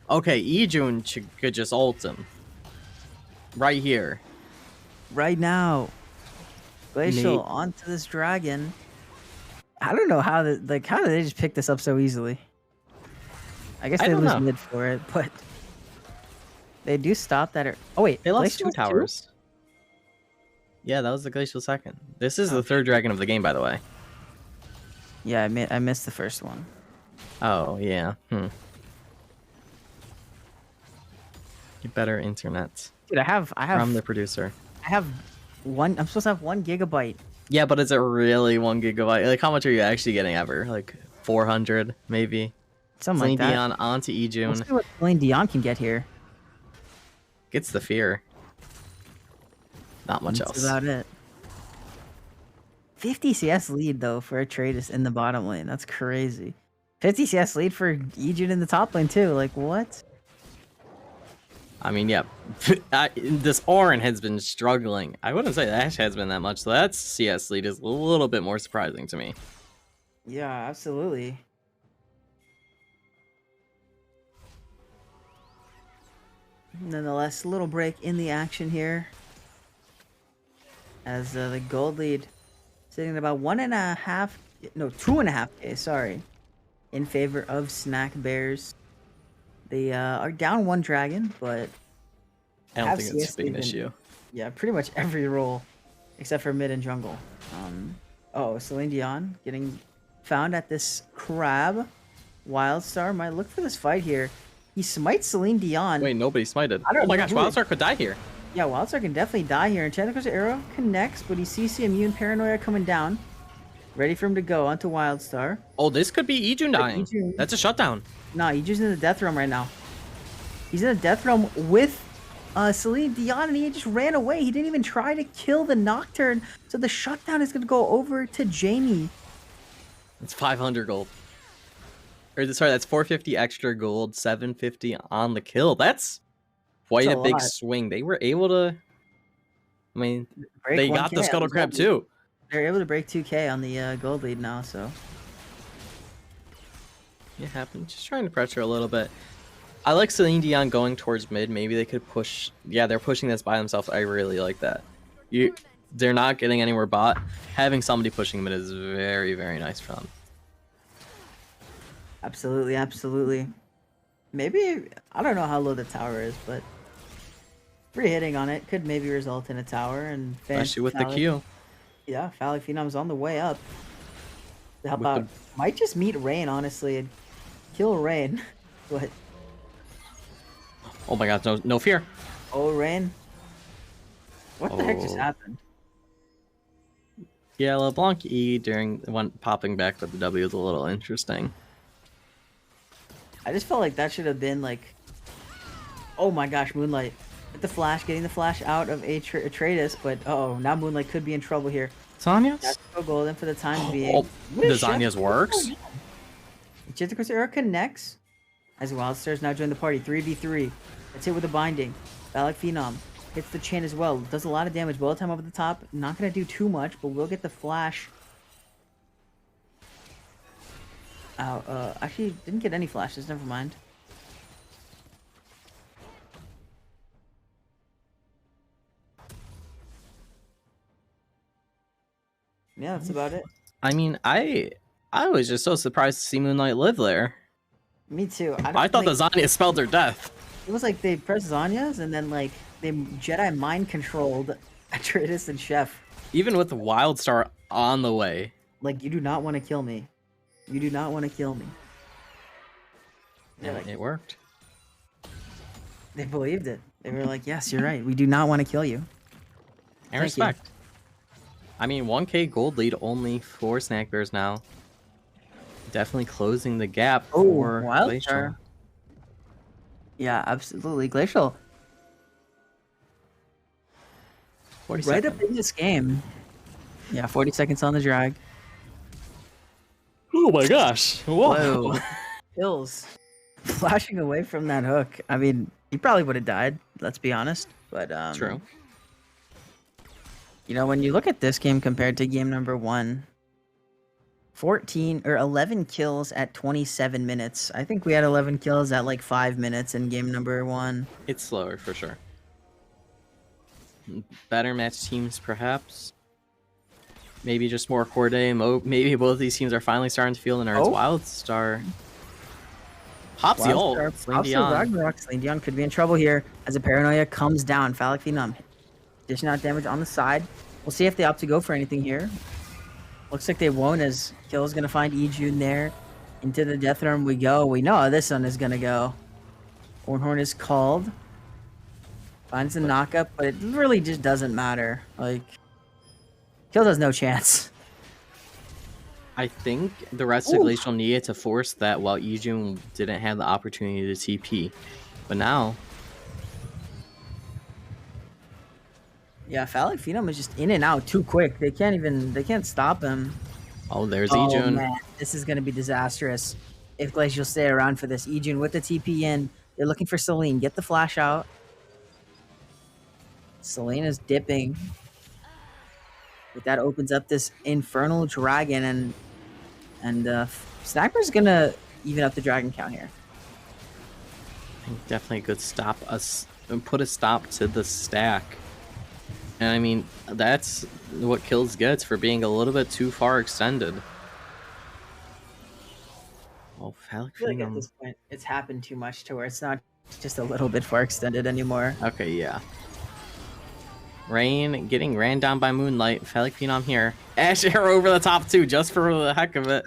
Okay, Ijun could just ult him. Right here. Right now. Glacial Nate. onto this dragon. I don't know how how did they just pick this up so easily? I guess I they don't lose know. mid for it, but they do stop that. Oh wait, They lost Glacial two has towers. Yeah, that was the Glacial second. This is the third dragon of the game, by the way. Yeah, I missed the first one. Oh, yeah. Get better internet Dude, I have from the producer. I have one. I'm supposed to have 1 gigabyte. Yeah, but is it really 1 gigabyte? Like, how much are you actually getting ever? Like, 400, maybe? Something Celine like that. Dion onto Let's Ijun. see what Celine Dion can get here. Gets the fear. Not much That's else. about it. 50 CS lead though for Atreides in the bottom lane. That's crazy. 50 CS lead for Ejin in the top lane too. Like what? I mean, yeah. This Orin has been struggling. I wouldn't say Ash has been that much, so that CS lead is a little bit more surprising to me. Yeah, absolutely. Nonetheless, little break in the action here. As the gold lead sitting at about 2.5K, sorry, in favor of Snack Bears. They are down 1 dragon, but I don't have think it's CS a big lead in- issue. yeah, pretty much every role except for mid and jungle. Celine Dion getting found at this crab. Wildstar might look for this fight here. He smites Celine Dion. Wait, nobody smited. I don't Oh my know gosh, who Wildstar could die here. Yeah, Wildstar can definitely die here. Enchantress arrow connects, but he CC immune Paranoia coming down. Ready for him to go onto Wildstar. Oh, this could be Ijun dying. Ijun. That's a shutdown. Nah, he's just in the death realm right now. He's in the death realm with Celine Dion, and he just ran away. He didn't even try to kill the Nocturne. So the shutdown is going to go over to Jamie. It's 500 gold. Or sorry, that's 450 extra gold, 750 on the kill. That's quite That's a a big lot. swing. They were able to. I mean, Break they got 1K the Scuttle on Crab gold lead. too. They're able to break 2K on the gold lead now, so. It happened. Just trying to pressure a little bit. I like Celine Dion going towards mid. Maybe they could push. Yeah, they're pushing this by themselves. I really like that. They're not getting anywhere bot. Having somebody pushing mid is very, very nice for them. Absolutely, absolutely. Maybe, I don't know how low the tower is, but free hitting on it could maybe result in a tower. And Especially with the Q. Yeah, Phallic Phenom's on the way up. How With about, might just meet Rain, honestly, and kill Rain. But, Oh my god, no fear. oh, Rain. What the heck just Oh. happened? Yeah, LeBlanc E during when popping back with the W is a little interesting. I just felt like that should have been like, oh my gosh, Moonlight. With the flash, getting the flash out of Atreides, but now Moonlight could be in trouble here. Zanya's? That's so golden for the time being. Oh, What the is Chef- Zanya's works? Jessica's arrow connects. As Wildstar's now joined the party. 3v3. Let's hit with a binding. Phallic Phenom hits the chain as well. Does a lot of damage. Bullet time over the top. Not going to do too much, but we'll get the flash. Actually, didn't get any flashes. Never mind. Yeah, that's about it. I mean, I was just so surprised to see Moonlight live there. Me too. I thought the Zanya spelled her death. It was like they pressed Zanya's and then like they Jedi mind controlled Atreides and Chef. Even with Wildstar on the way. Like, you do not want to kill me. You do not want to kill me. Yeah, it worked. They believed it. They were like, yes, you're right. We do not want to kill you. And respect. I mean, 1k gold lead only for Snack Bears now. Definitely closing the gap for Glacial. Yeah, absolutely. Glacial. 40 right seconds. up in this game. Yeah, 40 seconds on the drag. Oh my gosh. Whoa. Kills. Flashing away from that hook. I mean, he probably would have died, let's be honest. But True. You know, when you look at this game compared to game number 1, 11 kills at 27 minutes. I think we had 11 kills at like 5 minutes in game number 1. It's slower for sure. Better match teams, perhaps. Maybe just more coordinated. Maybe both of these teams are finally starting to feel the nerds. Wildstar. Pops the ult. Ragnarok. Celine Dion could be in trouble here as a Paranoia comes down. Phallic Phenom dishing out damage on the side. We'll see if they opt to go for anything here. Looks like they won't, as Kill's going to find Ejun there. Into the Death Room we go. We know how this one is going to go. Ornhorn is called. Finds the knockup, but it really just doesn't matter. Like, Kill has no chance. I think the rest of Glacial needed to force that while Ejun didn't have the opportunity to TP. But now... Yeah, Phallic Phenom is just in and out too quick. They can't stop him. Oh, there's Ejun. Oh man, this is gonna be disastrous if Glacial stay around for this. Ejun with the TP in. They're looking for Celine. Get the flash out. Celine is dipping. But that opens up this Infernal Dragon, and Sniper's gonna even up the dragon count here. I think definitely a good stop. Put a stop to the stack. And I mean, that's what Kills gets for being a little bit too far extended. Oh, Phallic I feel like at this point, it's happened too much to where it's not just a little bit far extended anymore. Okay, yeah. Rain getting ran down by Moonlight. Phallic Phenom here. Ash arrow over the top too, just for the heck of it.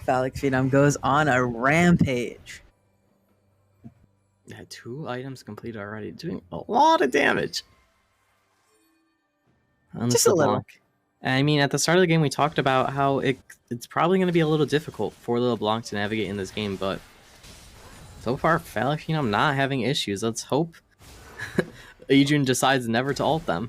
Phallic Phenom goes on a rampage. Yeah, 2 items completed already, doing a lot of damage. Just a little. I mean, at the start of the game, we talked about how it's probably going to be a little difficult for LeBlanc to navigate in this game, but so far, Phallic Phenom not having issues. Let's hope Adrian decides never to ult them.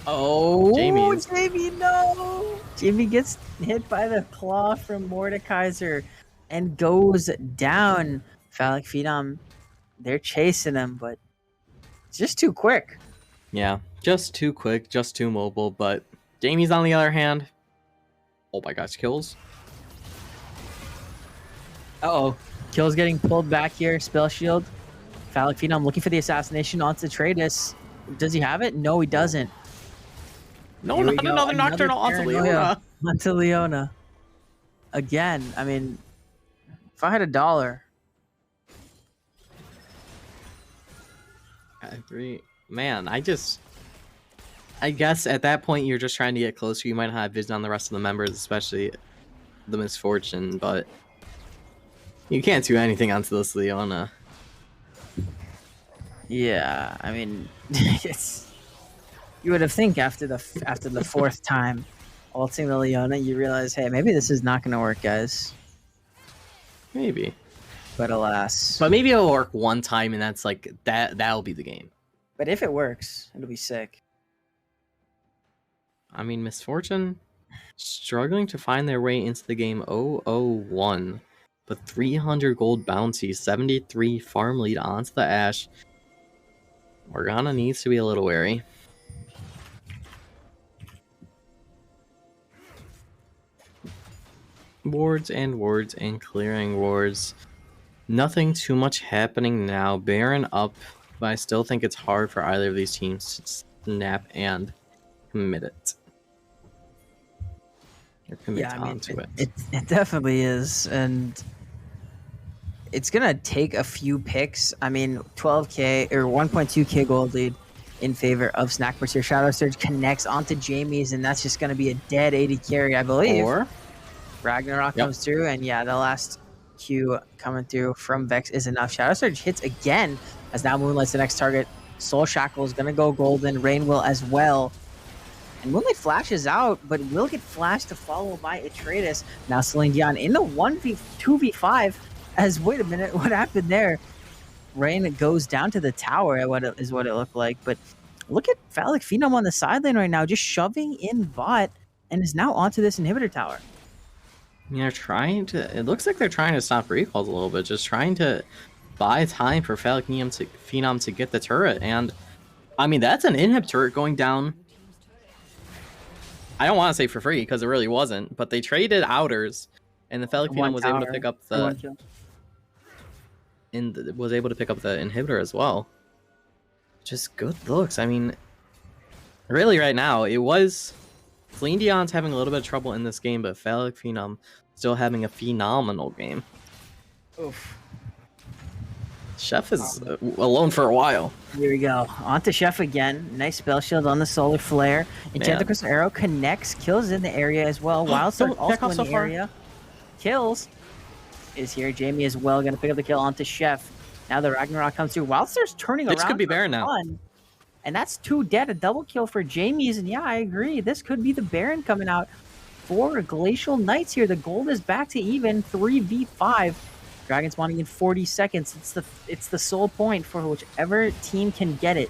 Oh, Jamie, no! Jamie gets hit by the claw from Mordekaiser and goes down. Phallic Phenom, they're chasing him, but it's just too quick. Yeah, just too quick, just too mobile, but Jamie's on the other hand. Oh my gosh, kills. Uh-oh. Kill's getting pulled back here. Spell shield. Phallic Phenom looking for the assassination onto Atreides. Does he have it? No, he doesn't. No, not another Nocturnal onto Leona. Onto Leona. Again, I mean, if I had $1... I agree. Man, I guess at that point you're just trying to get closer. You might not have vision on the rest of the members, especially the Misfortune, but you can't do anything onto this Leona. Yeah, I mean, it's, you would have think after the 4th time ulting the Leona, you realize, hey, maybe this is not going to work, guys. Maybe. But alas. But maybe it'll work one time, and that's like that'll be the game. But if it works, it'll be sick. I mean, Misfortune struggling to find their way into the game 0-0-1. But 300 gold bounty, 73 farm lead onto the Ashe. Morgana needs to be a little wary. Wards and clearing wards. Nothing too much happening now. Baron up, but I still think it's hard for either of these teams to snap and commit it. Or commit onto it. It definitely is, and it's gonna take a few picks. I mean, 12k or 1.2k gold lead in favor of Snackburst here. Shadow Surge connects onto Jamie's, and that's just gonna be a dead 80 carry, I believe. Or Ragnarok comes through, and yeah, the last Q coming through from Vex is enough. Shadow Surge hits again, as now Moonlight's the next target. Soul Shackle is gonna go golden. Rain will as well. And Moonlight flashes out, but will get flashed to follow by Atreides. Now Celine Dion in the 2v5. As wait a minute, what happened there? Rain goes down to the tower, is what it looked like. But look at Phallic Phenom on the sideline right now, just shoving in bot, and is now onto this inhibitor tower. they're trying to. It looks like they're trying to stop recalls a little bit, just trying to buy time for Phallic Phenom to get the turret. And I mean, that's an inhib turret going down. I don't want to say for free because it really wasn't, but they traded outers, and the Phallic Phenom was able to pick up the inhibitor as well. Just good looks. I mean, really, right now it was Celine Dion's having a little bit of trouble in this game, but Phallic Phenom still having a phenomenal game. Oof. Chef is alone for a while. Here we go. On to Chef again. Nice spell shield on the solar flare. Enchanted Crystal Arrow connects, kills in the area as well. Wildstar also in the area. Kills is here. Jamie as well going to pick up the kill onto Chef. Now the Ragnarok comes through. Wildstar's turning around. This could be Baron now. And that's 2 dead. A double kill for Jamie's. And yeah, I agree. This could be the Baron coming out for Glacial Knights here. The gold is back to even. 3v5. Dragon spawning in 40 seconds. It's the sole point for whichever team can get it.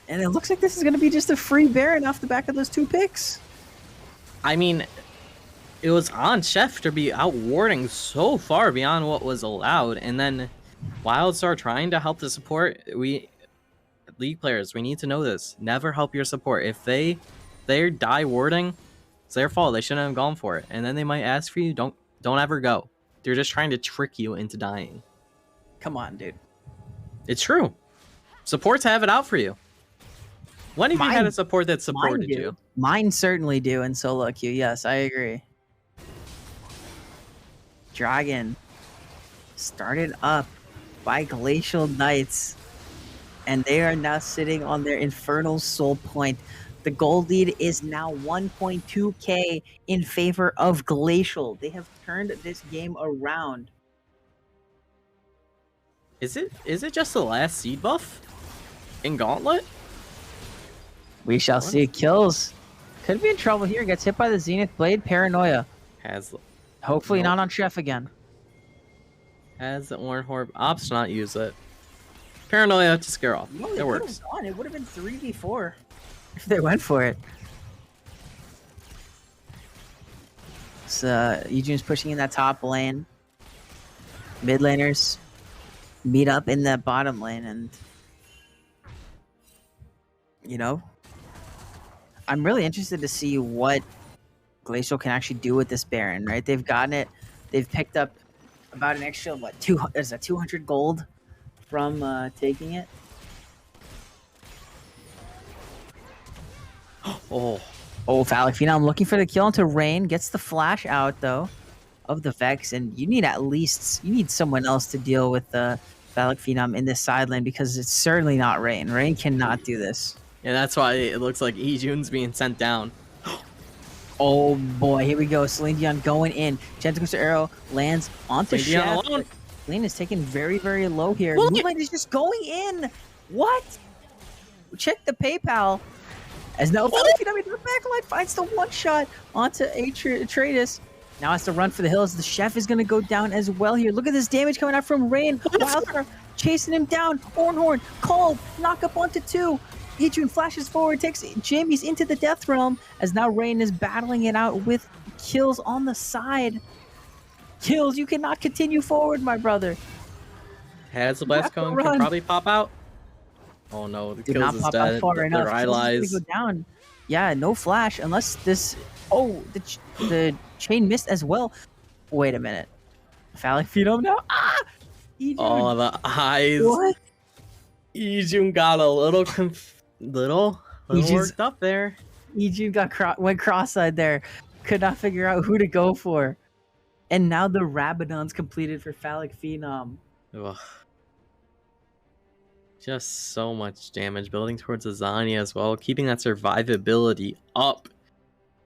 And it looks like this is going to be just a free Baron off the back of those 2 picks. I mean, it was on Chef to be out warding so far beyond what was allowed, and then Wildstar trying to help the support. League players, we need to know this. Never help your support. If they die warding, it's their fault. They shouldn't have gone for it. And then they might ask for you, don't ever go. They're just trying to trick you into dying. Come on, dude. It's true. Supports have it out for you. When have you had a support that supported you? Mine certainly do in solo queue. Yes, I agree. Dragon started up by Glacial Knights, and they are now sitting on their Infernal Soul Point. The gold lead is now 1.2k in favor of Glacial. They have turned this game around. Is it just the last seed buff in Gauntlet? We shall see. Kills. Could be in trouble here. Gets hit by the Zenith Blade. Paranoia. Hopefully not on Chef again. Has the Orange Orb. Opts not use it. Paranoia to scare off. No, it works. It would have been 3v4 if they went for it. So Eugene's pushing in that top lane. Mid laners meet up in the bottom lane, and you know, I'm really interested to see what Glacial can actually do with this Baron, right? They've gotten it. They've picked up about an extra, 200 gold from taking it. Oh, Phallic Phenom looking for the kill into Rain. Gets the flash out, though, of the Vex. And you need someone else to deal with the Phallic Phenom in this side lane, because it's certainly not Rain. Rain cannot do this. Yeah, that's why it looks like Ejune's being sent down. Oh boy, here we go. Celine Dion going in. Gentleman's Arrow lands onto Chef. Celine is taken very, very low here. Moonlight is just going in. What? Check the PayPal. As now Phallic Phenom into the backline finds the one shot onto Atreides. Now has to run for the hills. The Chef is going to go down as well here. Look at this damage coming out from Rain. Wildstar chasing him down. Ornhorn called. Knock up onto 2. Ejun flashes forward, takes Jamie's into the Death Realm, as now Rain is battling it out with kills on the side. Kills, you cannot continue forward, my brother. Has the You have blast to cone run. can probably pop out. Oh no, the Did kills not is pop out dead. far enough. Their eye Kills is lies. gonna go down. Yeah, no flash unless this. Oh, the chain missed as well. Wait a minute. Phallic Phenom now. Ah! Ejun. Oh, the eyes. What? Ejun got a little little Ejun's- worked up there. Ejun went cross-eyed there. Could not figure out who to go for. And now the Rabadon's completed for Phallic Phenom. Ugh. Just so much damage building towards Azania as well, keeping that survivability up.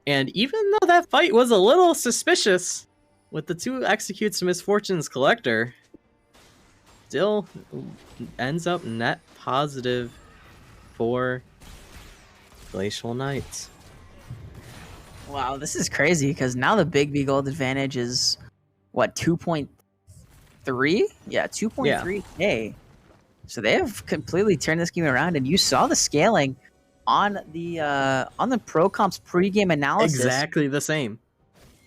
And even though that fight was a little suspicious with the 2 executes Misfortune's Collector, still ends up net positive for Glacial Knights. Wow, this is crazy because now the Big B gold advantage is what, 2.3? Yeah, 2.3k. So they have completely turned this game around, and you saw the scaling on the Pro Comp's pregame analysis. Exactly the same.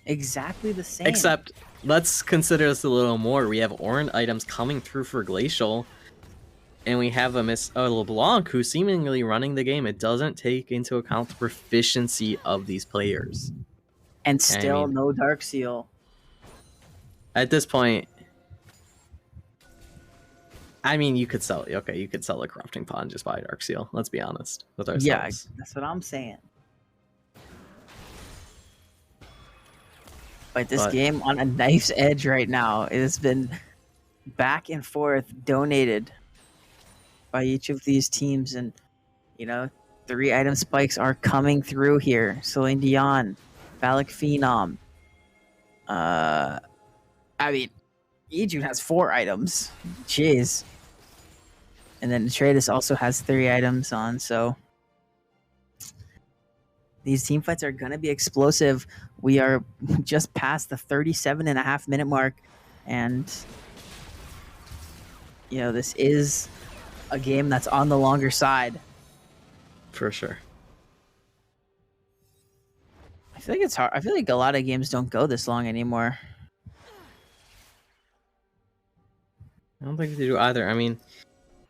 Exactly the same. Except, let's consider this a little more. We have Orin items coming through for Glacial, and we have a LeBlanc who's seemingly running the game. It doesn't take into account the proficiency of these players. And still no Dark Seal. At this point, I mean, you could sell. Okay, you could sell a Corrupting Pod and just buy a Dark Seal. Let's be honest with ourselves. Yeah, that's what I'm saying. But this game on a knife's edge right now. It has been back and forth donated by each of these teams, and 3 item spikes are coming through here. Celine Dion, Phallic Phenom. I mean, Ejun has 4 items. Jeez. And then Atreides also has 3 items on, so these team fights are going to be explosive. We are just past the 37.5-minute mark, and this is a game that's on the longer side. For sure. I feel like it's hard. I feel like a lot of games don't go this long anymore. I don't think they do either. I mean,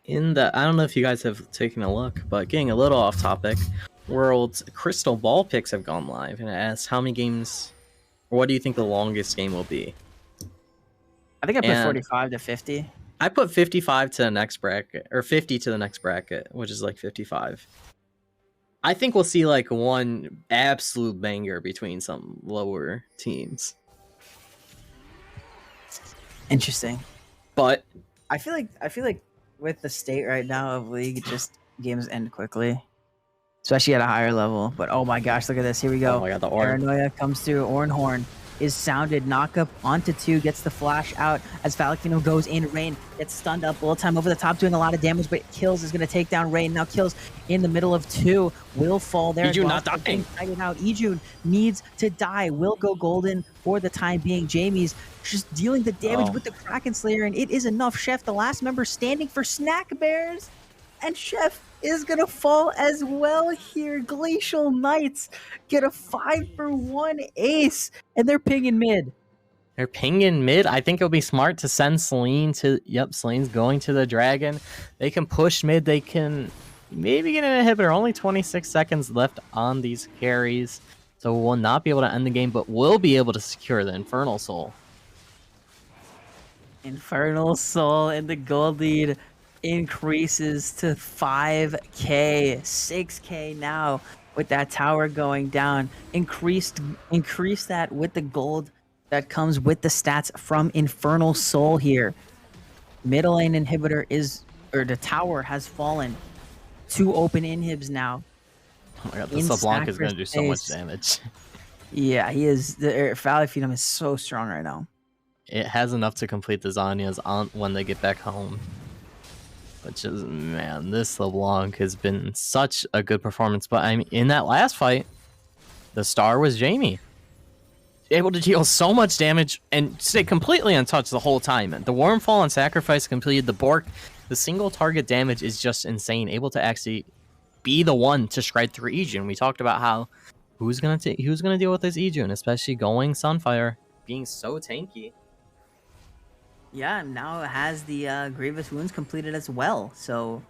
I don't know if you guys have taken a look, but getting a little off topic, World's Crystal Ball picks have gone live, and it asks how many games, or what do you think the longest game will be? I think I put 45 to 50. I put 55 to the next bracket, or 50 to the next bracket, which is like 55. I think we'll see like one absolute banger between some lower teams. Interesting. But I feel like with the state right now of League, just games end quickly, especially at a higher level. But oh my gosh, look at this! Here we go. Oh my god, the Orin. Paranoia comes through. Orinhorn is sounded. Knock up onto 2, gets the flash out as Phallic Phenom goes in. Rain gets stunned up. Bullet time over the top, doing a lot of damage, but Kills is going to take down Rain. Now Kills in the middle of 2 will fall there. Ejun not dying. Out. Ejun needs to die. Will go golden for the time being. Jamie's just dealing the damage with the Kraken Slayer, and it is enough. Chef, the last member standing for Snack Bears, and Chef is gonna fall as well here. Glacial Knights get a 5-for-1 ace, and they're pinging mid. They're pinging mid. I think it'll be smart to send Celine to... Yep, Celine's going to the Dragon. They can push mid. They can maybe get an inhibitor. Only 26 seconds left on these carries, so we'll not be able to end the game, but we'll be able to secure the Infernal Soul. Infernal Soul, and the gold lead increases to 5k, 6k now with that tower going down. Increase that with the gold that comes with the stats from Infernal Soul here. Middle lane inhibitor the tower has fallen. 2 open inhibs now. Oh my god, this LeBlanc is going to do so much damage. Yeah, he is. The Phallic Phenom is so strong right now. It has enough to complete the Zanyas when they get back home. But just, man, this LeBlanc has been such a good performance. But I mean, in that last fight, the star was Jamie. Able to deal so much damage and stay completely untouched the whole time. The Wormfall and Sacrifice completed. The Bork, the single target damage is just insane. Able to actually be the one to shred through Ejun. We talked about how who's gonna deal with this Ejun, especially going Sunfire, being so tanky. Yeah, now it has the grievous wounds completed as well. So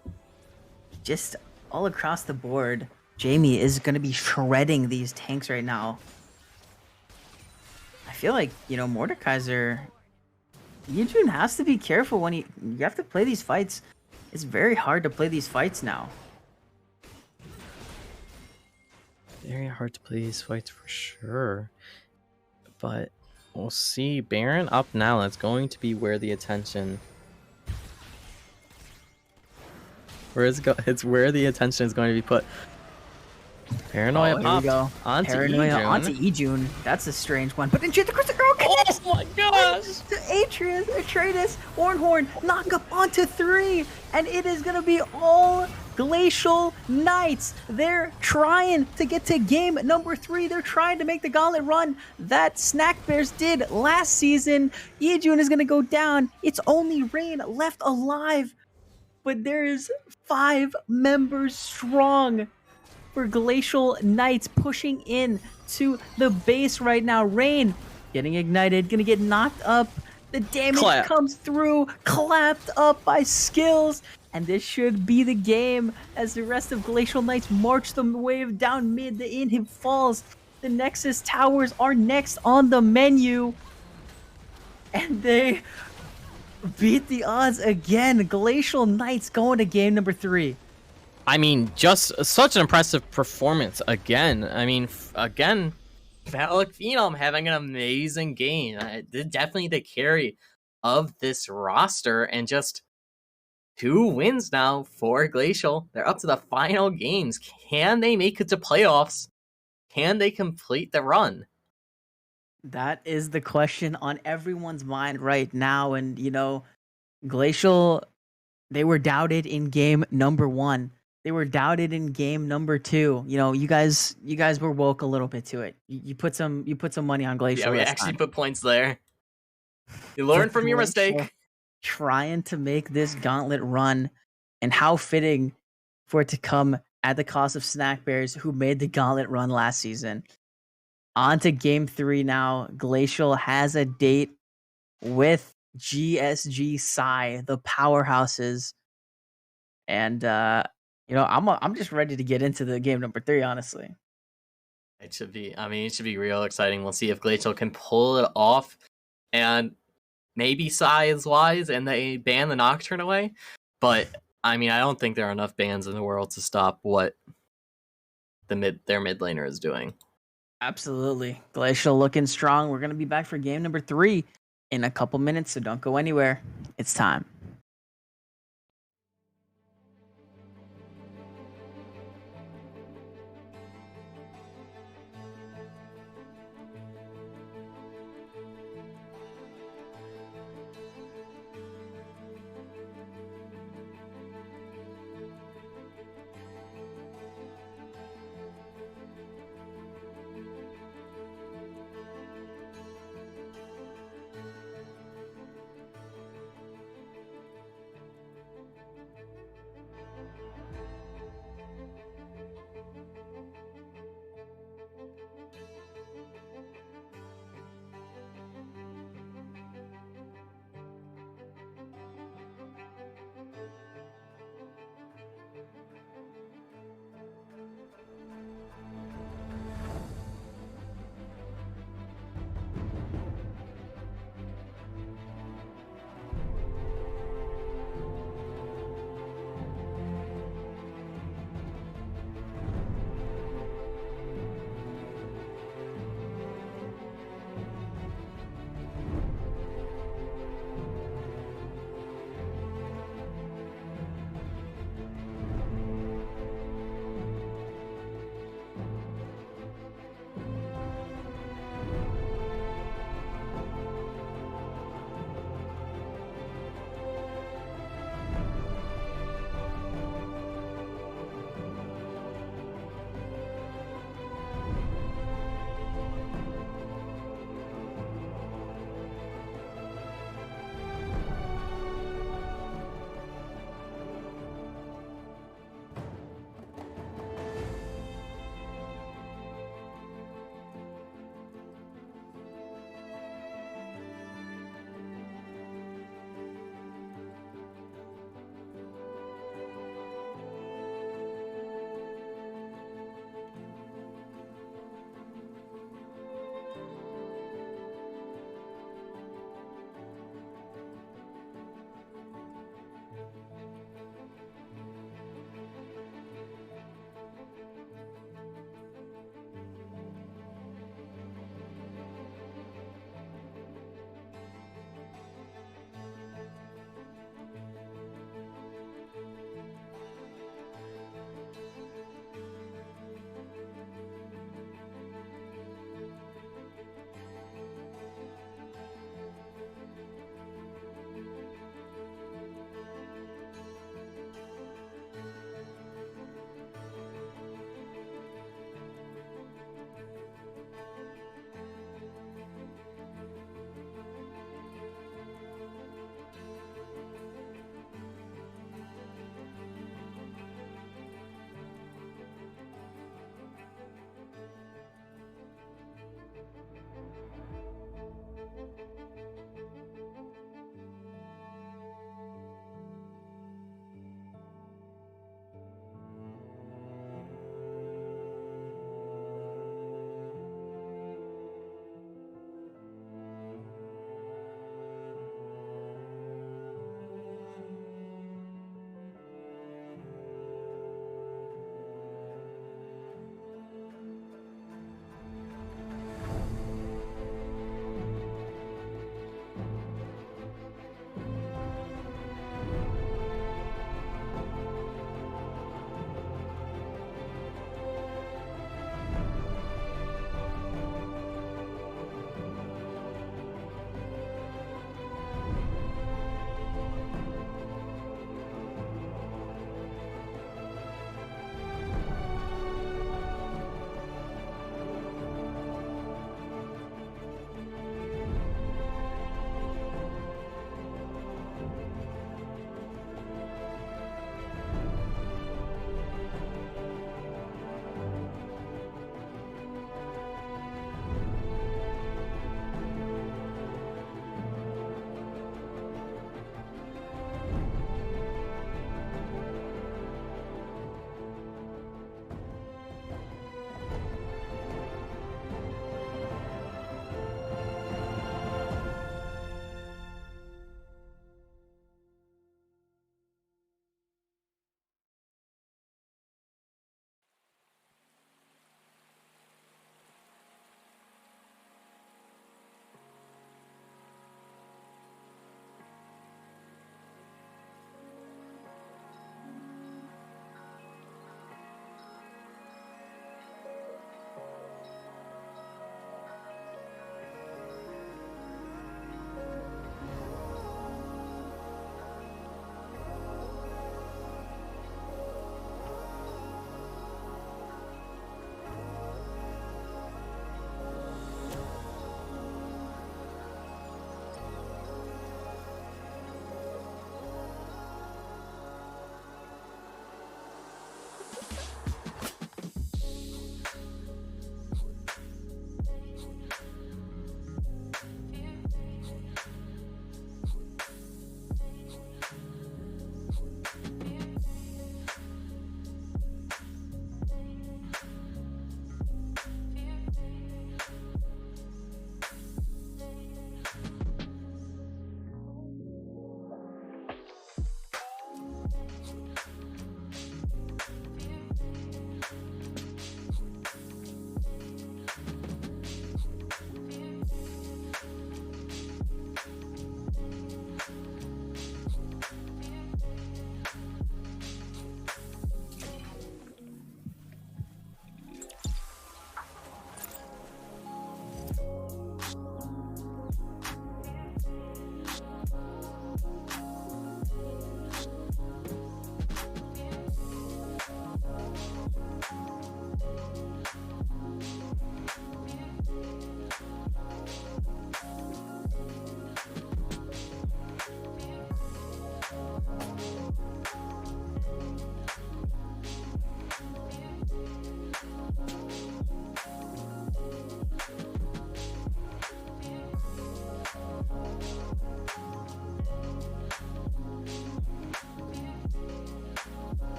just all across the board, Jamie is going to be shredding these tanks right now. I feel like, Mordekaiser, Yijun has to be careful when you have to play these fights. It's very hard to play these fights now. Very hard to play these fights for sure. But we'll see. Baron up now. That's going to be where the attention. It's where the attention is going to be put. Paranoia Here we popped go. onto Paranoia Ijun. onto Ijun. That's a strange one. But Enchant the Crystal Girl connects! Oh my gosh! To Atreus, Ornhorn, knock up onto 3, and it is gonna be all Glacial Knights. They're trying to get to game number 3. They're trying to make the gauntlet run that Snack Bears did last season. Ijun is gonna go down. It's only Rain left alive, but there is 5 members strong for Glacial Knights pushing in to the base right now. Rain getting ignited, gonna get knocked up. The damage comes through, clapped up by Skills, and this should be the game as the rest of Glacial Knights march the wave down mid. The inhib falls. The Nexus Towers are next on the menu, and they beat the odds again. Glacial Knights going to game number 3. I mean, just such an impressive performance again. I mean, again, Valak Phenom having an amazing game. Definitely the carry of this roster, and just 2 wins now for Glacial. They're up to the final games. Can they make it to playoffs? Can they complete the run? That is the question on everyone's mind right now. And, Glacial, they were doubted in game number 1. They were doubted in game number 2. You guys were woke a little bit to it. You put some money on Glacial. Yeah, we actually put points there. You learn from your mistake. Trying to make this gauntlet run, and how fitting for it to come at the cost of Snack Bears, who made the gauntlet run last season. On to game 3 now. Glacial has a date with GSG Psy, the powerhouses, and I'm just ready to get into the game number 3, honestly. It should be real exciting. We'll see if Glacial can pull it off, and maybe Psy is wise and they ban the Nocturne away. But I don't think there are enough bans in the world to stop what their mid laner is doing. Absolutely. Glacial looking strong. We're going to be back for game number 3 in a couple minutes, so don't go anywhere. It's time.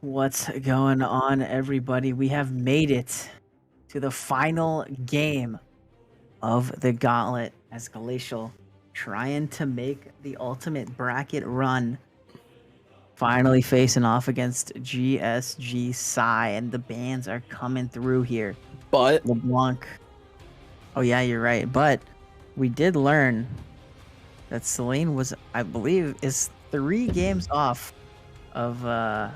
What's going on, everybody? We have made it to the final game of the Gauntlet as Glacial trying to make the ultimate bracket run. Finally facing off against GSG Psy, and the bans are coming through here. But LeBlanc. Oh yeah, you're right. But we did learn that Celine was, I believe, is 3 games off of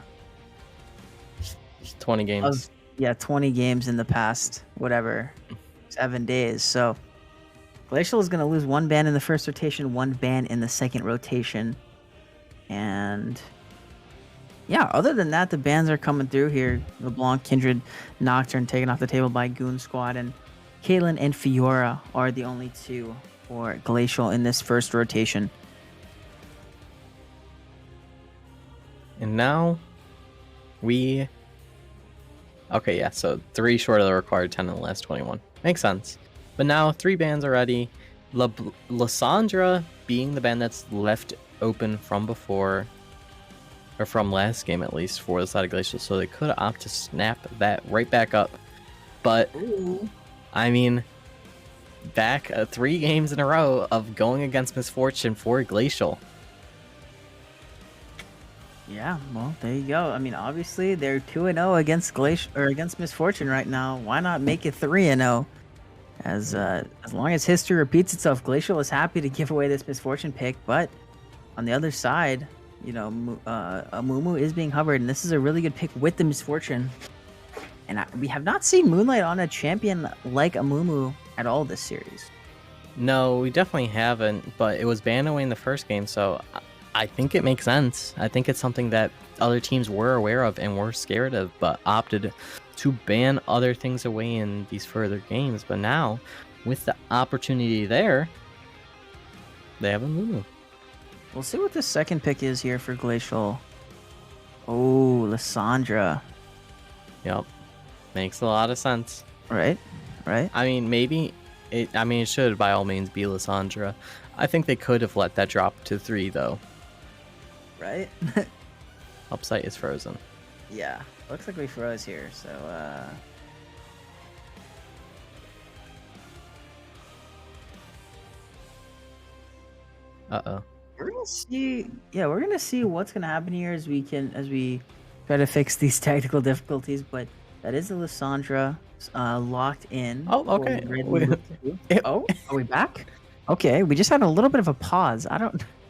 20 games. 20 games in the past, 7 days. So Glacial is going to lose 1 ban in the first rotation, 1 ban in the second rotation. And yeah, other than that, the bans are coming through here. LeBlanc, Kindred, Nocturne taken off the table by Goon Squad, and Caitlyn and Fiora are the only 2 for Glacial in this first rotation. And now we... Okay, yeah, so 3 short of the required 10 in the last 21. Makes sense. But now 3 bans already. Lysandra being the ban that's left open from before, or from last game at least, for the side of Glacial, so they could opt to snap that right back up. But, I mean, back 3 games in a row of going against Misfortune for Glacial. Yeah, well, there you go. I mean, obviously they're 2-0 against against Misfortune right now. Why not make it 3-0? As long as history repeats itself, Glacial is happy to give away this Misfortune pick, but on the other side, you know, Amumu is being hovered, and this is a really good pick with the Misfortune. And we have not seen Moonlight on a champion like Amumu at all this series. No, we definitely haven't, but it was banned away in the first game, so I think it makes sense. I think it's something that other teams were aware of and were scared of, but opted to ban other things away in these further games. But now, with the opportunity there, they have a Mumu. We'll see what the second pick is here for Glacial. Oh, Lysandra. Yep. Makes a lot of sense. Right? I mean, maybe... it should by all means be Lysandra. I think they could have let that drop to 3, though. Right? Upside is frozen. Yeah. Looks like we froze here, so Uh-oh. we're gonna see what's gonna happen here as we try to fix these technical difficulties, but that is a Lysandra locked in. Oh, okay. Oh, are we back? Okay, we just had a little bit of a pause.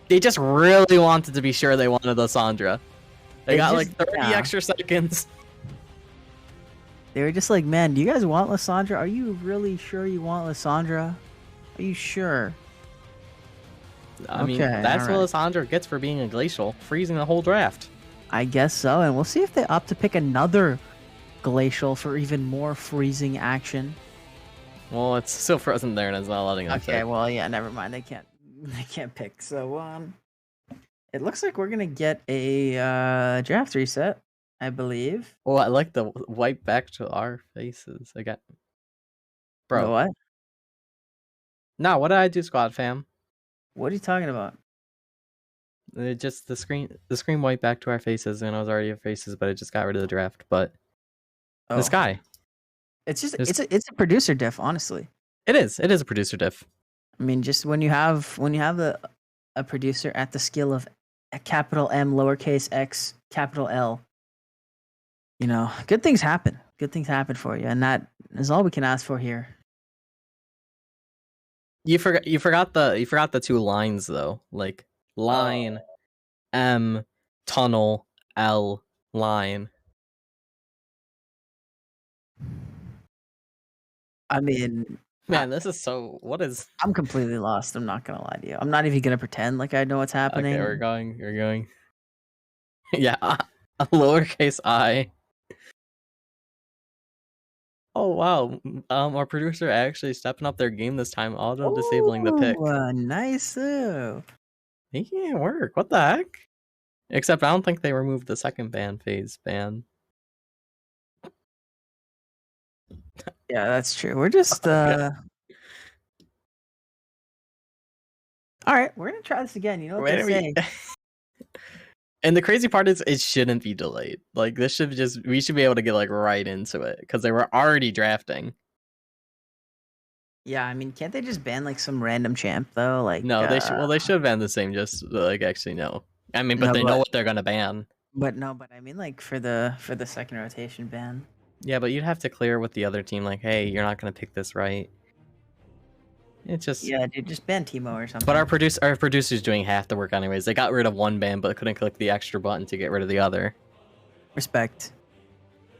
They just really wanted to be sure they wanted Lysandra. They got like 30 extra seconds. They were just like, man, do you guys want Lysandra? Are you really sure you want Lysandra? Are you sure? I mean, that's what Lysandra gets for being a Glacial, freezing the whole draft. I guess so, and we'll see if they opt to pick another Glacial for even more freezing action. Well, it's still frozen there and it's not letting them Okay, pick. well, yeah, never mind. They can't pick. So, it looks like we're gonna get a draft reset, I believe. Oh, I like the wipe back to our faces. I got... Bro. What? No, what did I do, squad fam? What are you talking about? It just the screen wiped back to our faces, and I was already at faces, but it just got rid of the draft. But this guy, it's a producer diff, honestly. It is a producer diff. I mean, just when you have a producer at the skill of a capital M, lowercase x, capital L, you know, good things happen. Good things happen for you, and that is all we can ask for here. You forgot the 2 lines though, like line, M, tunnel, L, line. I mean, man, this is so... I'm completely lost. I'm not gonna lie to you. I'm not even gonna pretend like I know what's happening. Okay, we're going. Yeah, a lowercase I. Oh wow, our producer actually stepping up their game this time, auto disabling the pick. Nice. He can't work. What the heck? Except I don't think they removed the second phase ban. Yeah, that's true. We're just All right, we're gonna try this again. You know what they say? And the crazy part is it shouldn't be delayed. Like we should be able to get like right into it because they were already drafting. Yeah, I mean, can't they just ban like some random champ though? Like No, they should. Well, they should ban the same. Just like actually no. I mean, but No, they know but- what they're gonna ban. but I mean like for the second rotation ban. Yeah, but you'd have to clear with the other team. Like, hey, you're not gonna pick this right. It's just Yeah, dude, just ban Teemo or something. But our producer's doing half the work anyways. They got rid of one ban, but couldn't click the extra button to get rid of the other. Respect.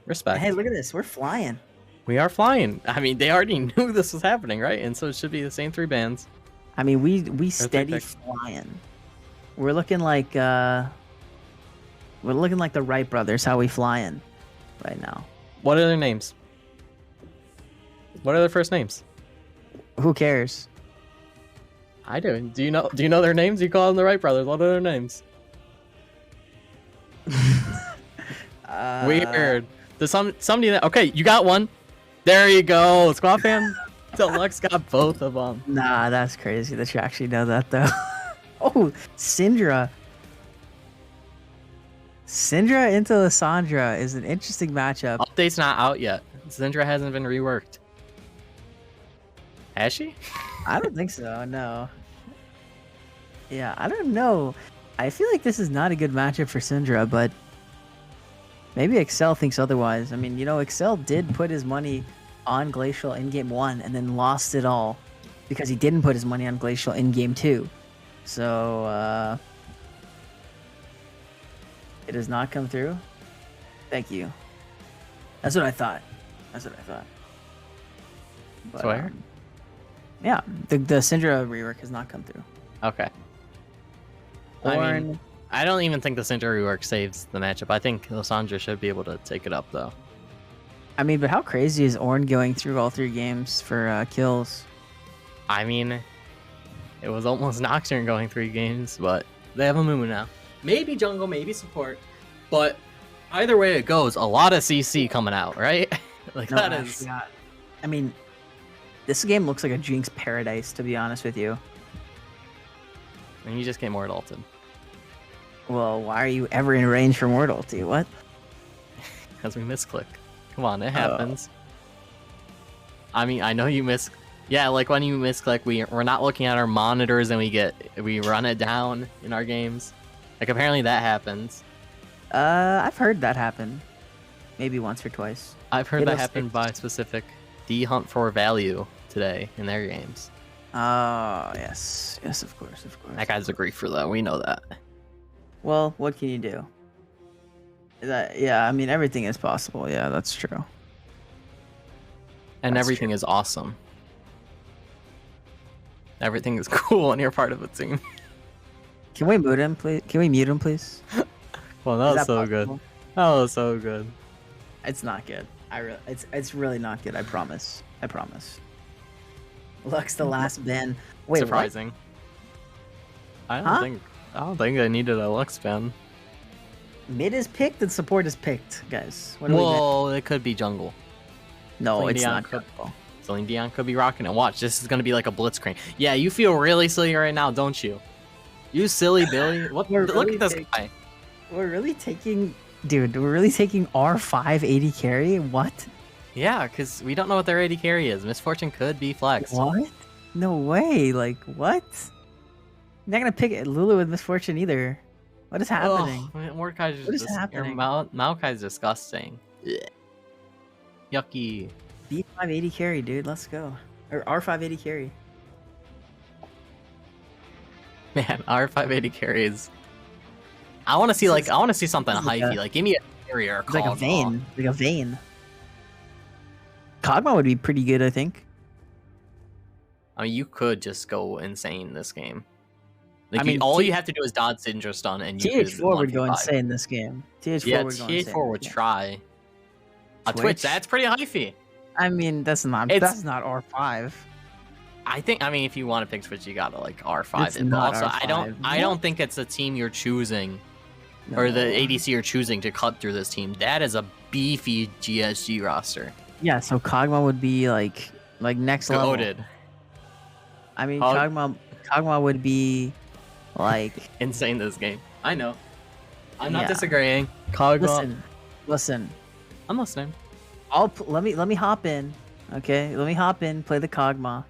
Respect. Hey, look at this. We're flying. We are flying. I mean, they already knew this was happening, right? And so it should be the same 3 bans. I mean, we steady picks. flying. We're looking like the Wright brothers. How we flying right now? What are their names? What are their first names? Who cares? I do. Do you know their names? You call them the Wright brothers. What are their names? Weird. Does somebody that? Okay, you got one. There you go. Squad fan Deluxe got both of them. Nah, that's crazy that you actually know that though. Oh, Syndra. Syndra into Lissandra is an interesting matchup. Update's not out yet. Syndra hasn't been reworked. Has she? I don't think so. No. Yeah, I don't know. I feel like this is not a good matchup for Syndra, but maybe Excel thinks otherwise. I mean, you know, Excel did put his money on Glacial in Game 1 and then lost it all because he didn't put his money on Glacial in Game 2. So, it does not come through. Thank you. That's what I thought. But, Swear? yeah, the Syndra rework has not come through. Okay. I don't even think the Syndra rework saves the matchup. I think Lissandra should be able to take it up, though. I mean, but how crazy is Ornn going through all 3 games for kills? I mean, it was almost Nocturne going 3 games, but they have a Mumu now. Maybe jungle, maybe support, but either way it goes, a lot of CC coming out, right? Like No, that actually is. not. I mean, this game looks like a Jinx paradise, to be honest with you. And you just get more ulted. Well, why are you ever in range for Mortal ulti? What? Because we misclick. Come on, it happens. I mean, I know you miss. Yeah, like when you misclick, we're not looking at our monitors and we run it down in our games. Like apparently that happens. I've heard that happen. Maybe once or twice. I've heard that It'll happen stick. by specific D Hunt for Value today in their games. Oh, yes. Yes, of course. That guy's a griefer though, we know that. Well, what can you do? Yeah, I mean, everything is possible. Yeah, that's true. And That's everything is awesome. Everything is cool when you're part of a team. Can we mute him, please? Can we mute him, please? Well, Is that was so good. possible? That was so good. It's not good. It's really not good. I promise. Lux the last ban. Wait, what? Surprising. I Huh? don't think I needed a Lux ban. Mid is picked and support is picked, guys. What do we get? Well, it could be jungle. No, Celine it's Dion not. could- Celine Dion could be rocking it. Watch, this is gonna be like a blitzcrank. Yeah, you feel really silly right now, don't you? You silly Billy. What? We're Look really at this big. guy. We're really taking, dude. We're really taking R5 80 carry. What? Yeah, because we don't know what their AD carry is. Misfortune could be flexed. What? No way. Like what? You're not gonna pick Lulu with Misfortune either. What is happening? Oh, Mordekaiser's What is just, happening? Maokai's disgusting. Ugh. Yucky. B5 80 carry, dude. Let's go. Or R5 80 carry. Man, R580 carries. I want to see something this is like hypey. a- Like give me a carrier. It's like a vein. Like a vein. Kog'Maw would be pretty good, I think. I mean, you could just go insane this game. Like, I mean, all you have to do is dodge Syndra stun, and you could TH4 would go 1v5. insane this game. TH4 Yeah, would go insane. TH4 would this game. try. A Twitch, that's pretty hyphy. I mean, that's not R5. I mean, if you want to pick Twitch, you gotta like R5 It's it. But not also, R5. I don't think it's the team you're choosing or the ADC you're choosing to cut through this team. That is a beefy GSG roster. Yeah, so Kog'Maw would be like next level. Goated. I mean, Kog'Maw Kog'Maw would be like Insane this game. I know. I'm not Yeah. disagreeing. Kagma. Listen. I'm listening. Let me hop in. Okay, let me hop in. Play the Kog'Maw.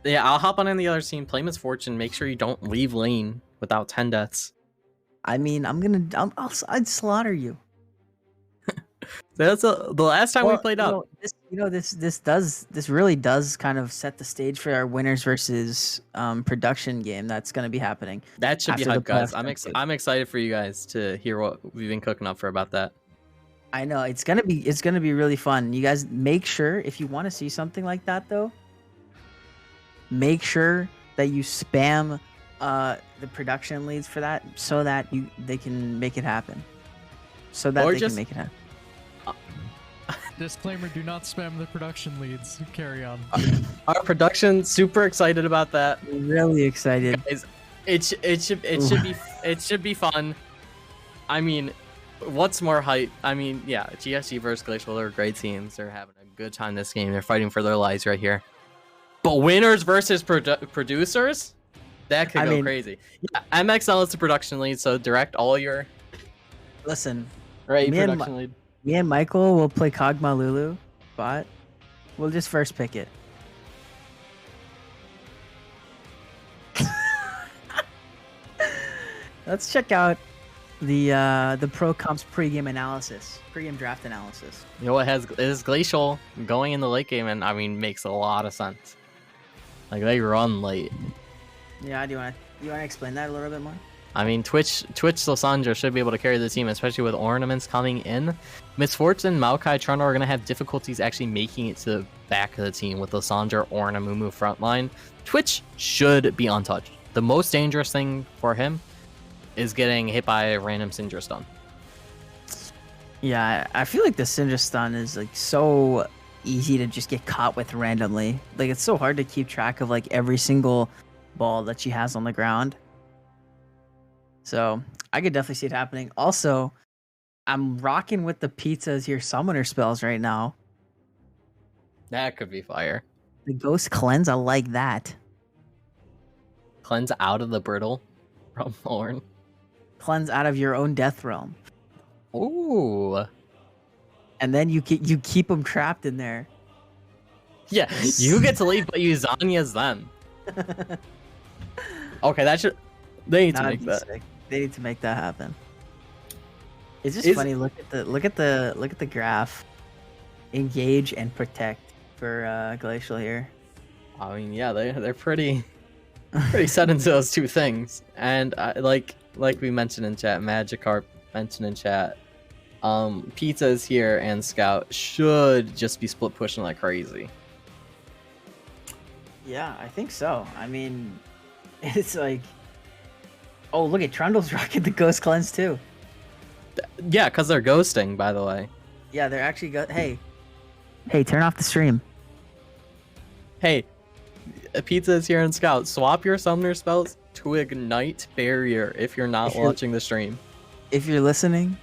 Yeah, I'll hop on in the other team. Play Misfortune. Make sure you don't leave lane without 10 deaths. I mean, I'd slaughter you. That's the last time we played up. This really does kind of set the stage for our winners versus production game that's going to be happening. That should be after the hype, guys. playoffs I'm excited for you guys to hear what we've been cooking up for about that. I know it's gonna be really fun. You guys make sure if you want to see something like that though, make sure that you spam the production leads for that so that they can make it happen. So that Or they just- can make it happen. Disclaimer: do not spam the production leads. Carry on. Our production super excited about that. Really excited. Guys, it should be fun. I mean, what's more hype? I mean, yeah, GSG versus Glacial are great teams. They're having a good time this game. They're fighting for their lives right here. But winners versus producers, that could go crazy. Yeah, MXL is the production lead, so direct all your Listen, right me and production lead. me and Michael will play Kog'Maw Lulu, but we'll just first pick it. Let's check out the Pro Comps pregame analysis, pregame draft analysis. You know what is Glacial going in the late game, and I mean makes a lot of sense. Like they run late. Yeah, do you want to explain that a little bit more? I mean, Twitch Lysandra should be able to carry the team, especially with ornaments coming in. Misfortune, Maokai, Trundle are going to have difficulties actually making it to the back of the team with Lysandra or Namumu frontline. Twitch should be untouched. The most dangerous thing for him is getting hit by a random Syndra stun. Yeah, I feel like the Syndra stun is like so easy to just get caught with randomly. Like it's so hard to keep track of like every single ball that she has on the ground. So I could definitely see it happening. Also, I'm rocking with the pizzas here summoner spells right now. That could be fire. The ghost cleanse, I like that. Cleanse out of the brittle from Thorn. Cleanse out of your own death realm, Ooh. and then you keep them trapped in there. Yeah, you get to leave, but you Zanya's them. Okay, that should... They need to That'd make be that. sick. They need to make that happen. It's just funny. Look at the graph. Engage and protect for Glacial here. I mean, yeah, they're pretty set into those two things. And like we mentioned in chat, Magikarp mentioned in chat, Pizza is here and Scout should just be split pushing like crazy. Yeah, I think so. I mean, it's like, oh look at Trundle's rocking the Ghost Cleanse too. Yeah, because they're ghosting, by the way. Yeah, they're actually hey, turn off the stream. Hey, Pizza is here and Scout. Swap your summoner spells to Ignite Barrier if you're not watching the stream. If you're listening,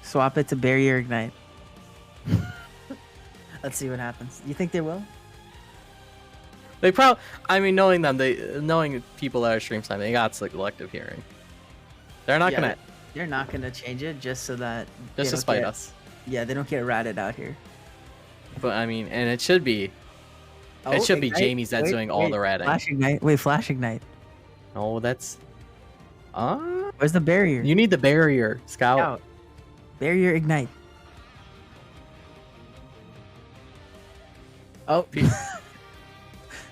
swap it to Barrier Ignite. Let's see what happens. You think they will? They probably, I mean, knowing people that are stream time, they got selective hearing. They're not gonna. They're not gonna change it just so that. Just to spite us. Yeah, they don't get ratted out here. But I mean, and it should be. Oh, it should be Ignite? Jamie's that's doing all the ratting. Flash Ignite. Wait, Flash Ignite. Oh, that's. Where's the barrier? You need the barrier, Scout. Out. Barrier Ignite. Oh,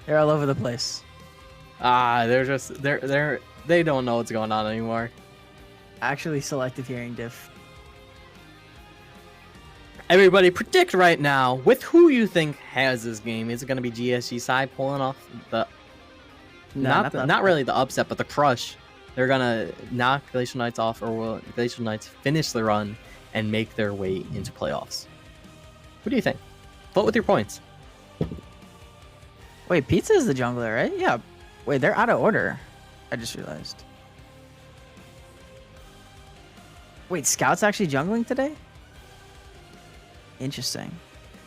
they're all over the place. They're just they don't know what's going on anymore. Actually, selective hearing diff. Everybody, predict right now with who you think has this game. Is it going to be GSG side pulling off the not really the upset, but the crush? They're gonna knock Glacial Knights off, or will Glacial Knights finish the run and make their way into playoffs? What do you think? Vote with your points. Wait, Pizza is the jungler, right? Yeah. Wait, they're out of order. I just realized. Wait, Scout's actually jungling today? Interesting.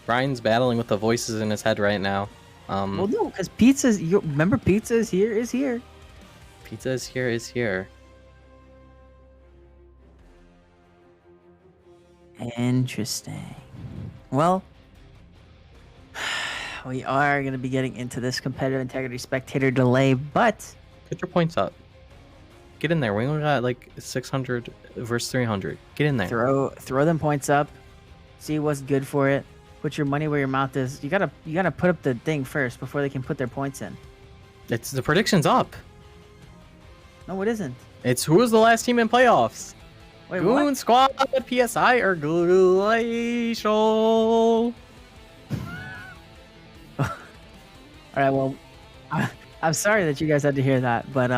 Brian's battling with the voices in his head right now. Well, no, because Pizza's... Remember, Pizza is here? Pizza is here. Interesting. Well, we are going to be getting into this competitive integrity spectator delay, but Get your points up. Get in there. We only got like 600 versus 300. Get in there. throw them points up. See what's good for it. Put your money where your mouth is. You gotta put up the thing first before they can put their points in. It's the prediction's up. No, it isn't. It's who was the last team in playoffs? Wait, Goon what? Squad, PSI, or Glacial? All right. Well, I'm sorry that you guys had to hear that, but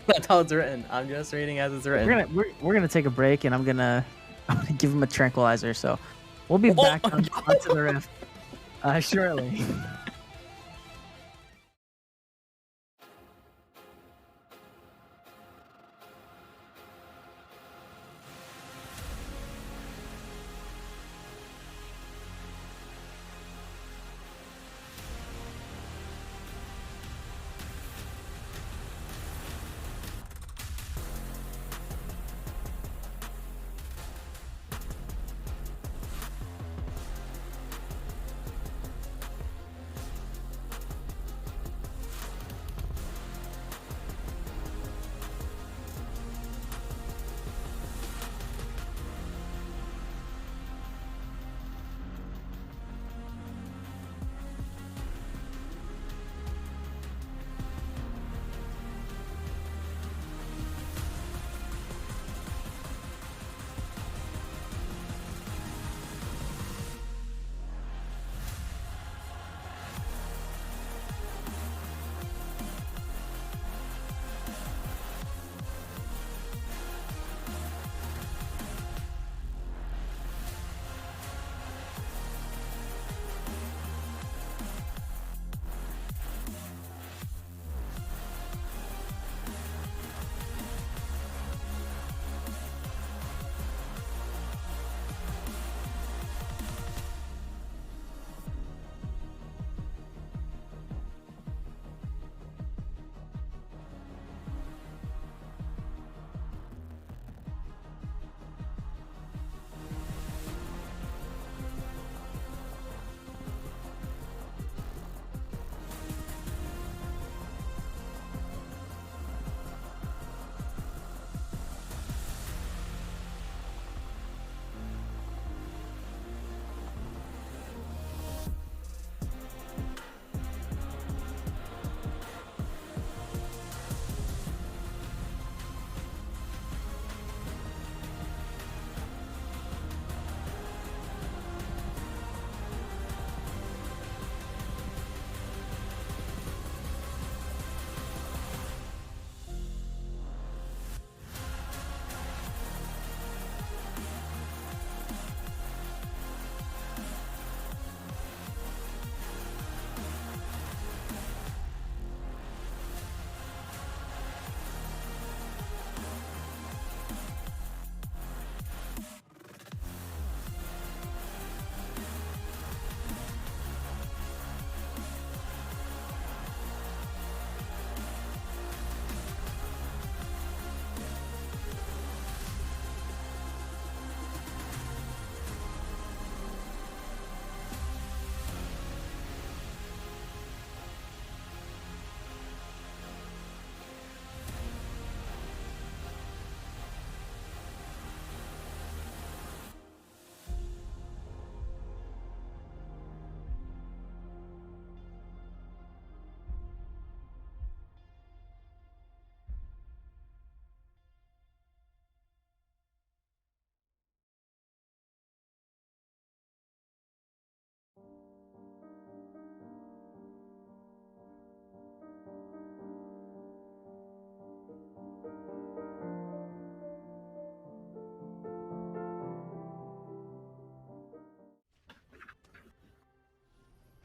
That's how it's written. I'm just reading as it's written. we're gonna take a break, and I'm gonna give him a tranquilizer. So we'll be back onto the rift shortly.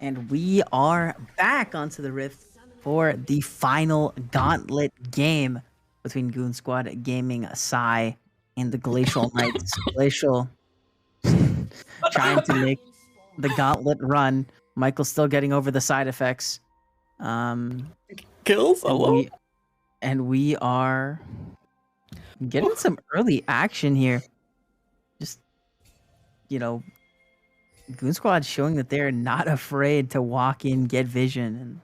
And we are back onto the Rift for the final Gauntlet game between Goon Squad Gaming Psy and the Glacial Knights. Glacial trying to make the Gauntlet run. Michael's still getting over the side effects. Kills alone. And we are getting some early action here. Just Goon Squad showing that they're not afraid to walk in, get vision, and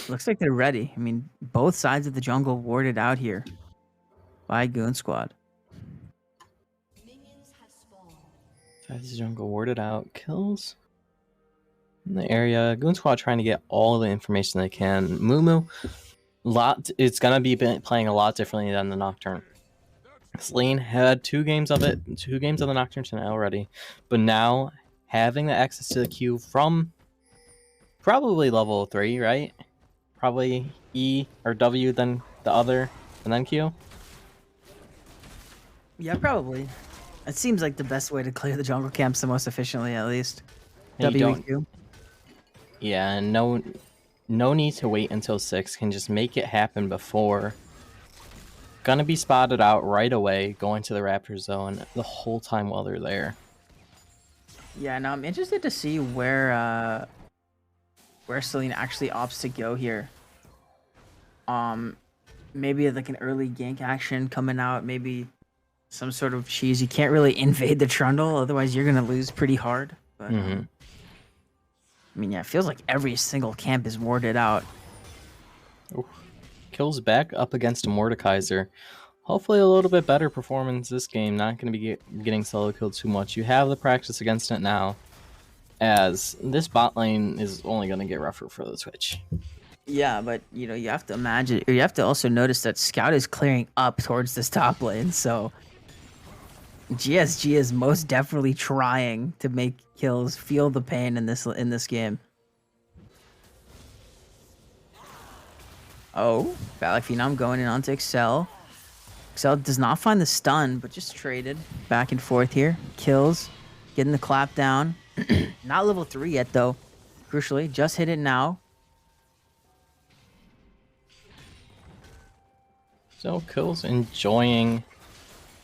looks like they're ready. I mean, both sides of the jungle warded out here by Goon Squad. Sides of the jungle warded out. Kills in the area. Goon Squad trying to get all the information they can. Mumu, it's gonna be playing a lot differently than the Nocturne. Celine had 2 games of it, 2 games of the Nocturne tonight already, but now having the access to the Q from probably level 3, right? Probably E or W, then the other, and then Q. Yeah, probably. It seems like the best way to clear the jungle camps the most efficiently, at least. And you don't- WQ. Yeah, and no need to wait until 6. Can just make it happen before. Gonna be spotted out right away, going to the Raptor zone the whole time while they're there. Yeah, now I'm interested to see where Celine actually opts to go here. Maybe like an early gank action coming out, maybe some sort of cheese. You can't really invade the trundle, otherwise you're gonna lose pretty hard. But I mean, yeah, it feels like every single camp is warded out. Ooh. Kills back up against a Mordekaiser. Hopefully a little bit better performance this game. Not going to be getting solo killed too much. You have the practice against it now, as this bot lane is only going to get rougher for the Twitch. Yeah, but you have to imagine, or you have to also notice that Scout is clearing up towards this top lane, so GSG is most definitely trying to make kills feel the pain in this game. Oh, Valak Phenom going in onto Excel. Excel does not find the stun, but just traded back and forth here. Kills, getting the clap down. Not level 3 yet, though. Crucially, just hit it now. So Kills enjoying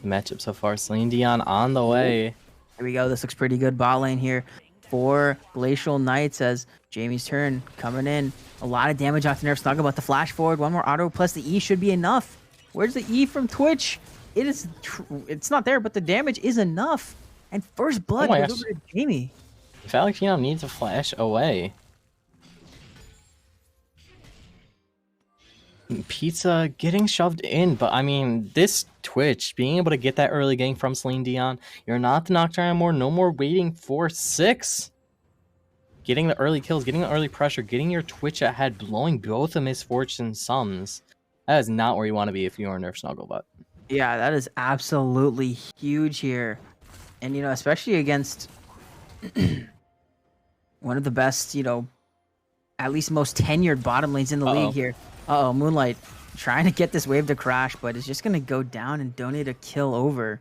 the matchup so far. Celine Dion on the way. Here we go. This looks pretty good bot lane here for Glacial Knights as Jamie's turn coming in. A lot of damage off the nerf snuggle, but the flash forward, one more auto plus the E should be enough. Where's the E from Twitch? It's not there, but the damage is enough. And first blood goes over to Jamie. Valak Phenom needs to flash away. Pizza getting shoved in, but I mean, this Twitch, being able to get that early gank from Celine Dion, you're not the Nocturne anymore, no more waiting for 6. Getting the early kills, getting the early pressure, getting your Twitch ahead, blowing both of Misfortune sums. That is not where you want to be if you're a Nerf Snugglebutt. Yeah, that is absolutely huge here. And, especially against one of the best, at least most tenured bottom lanes in the league here. Uh-oh, Moonlight trying to get this wave to crash, but it's just going to go down and donate a kill over.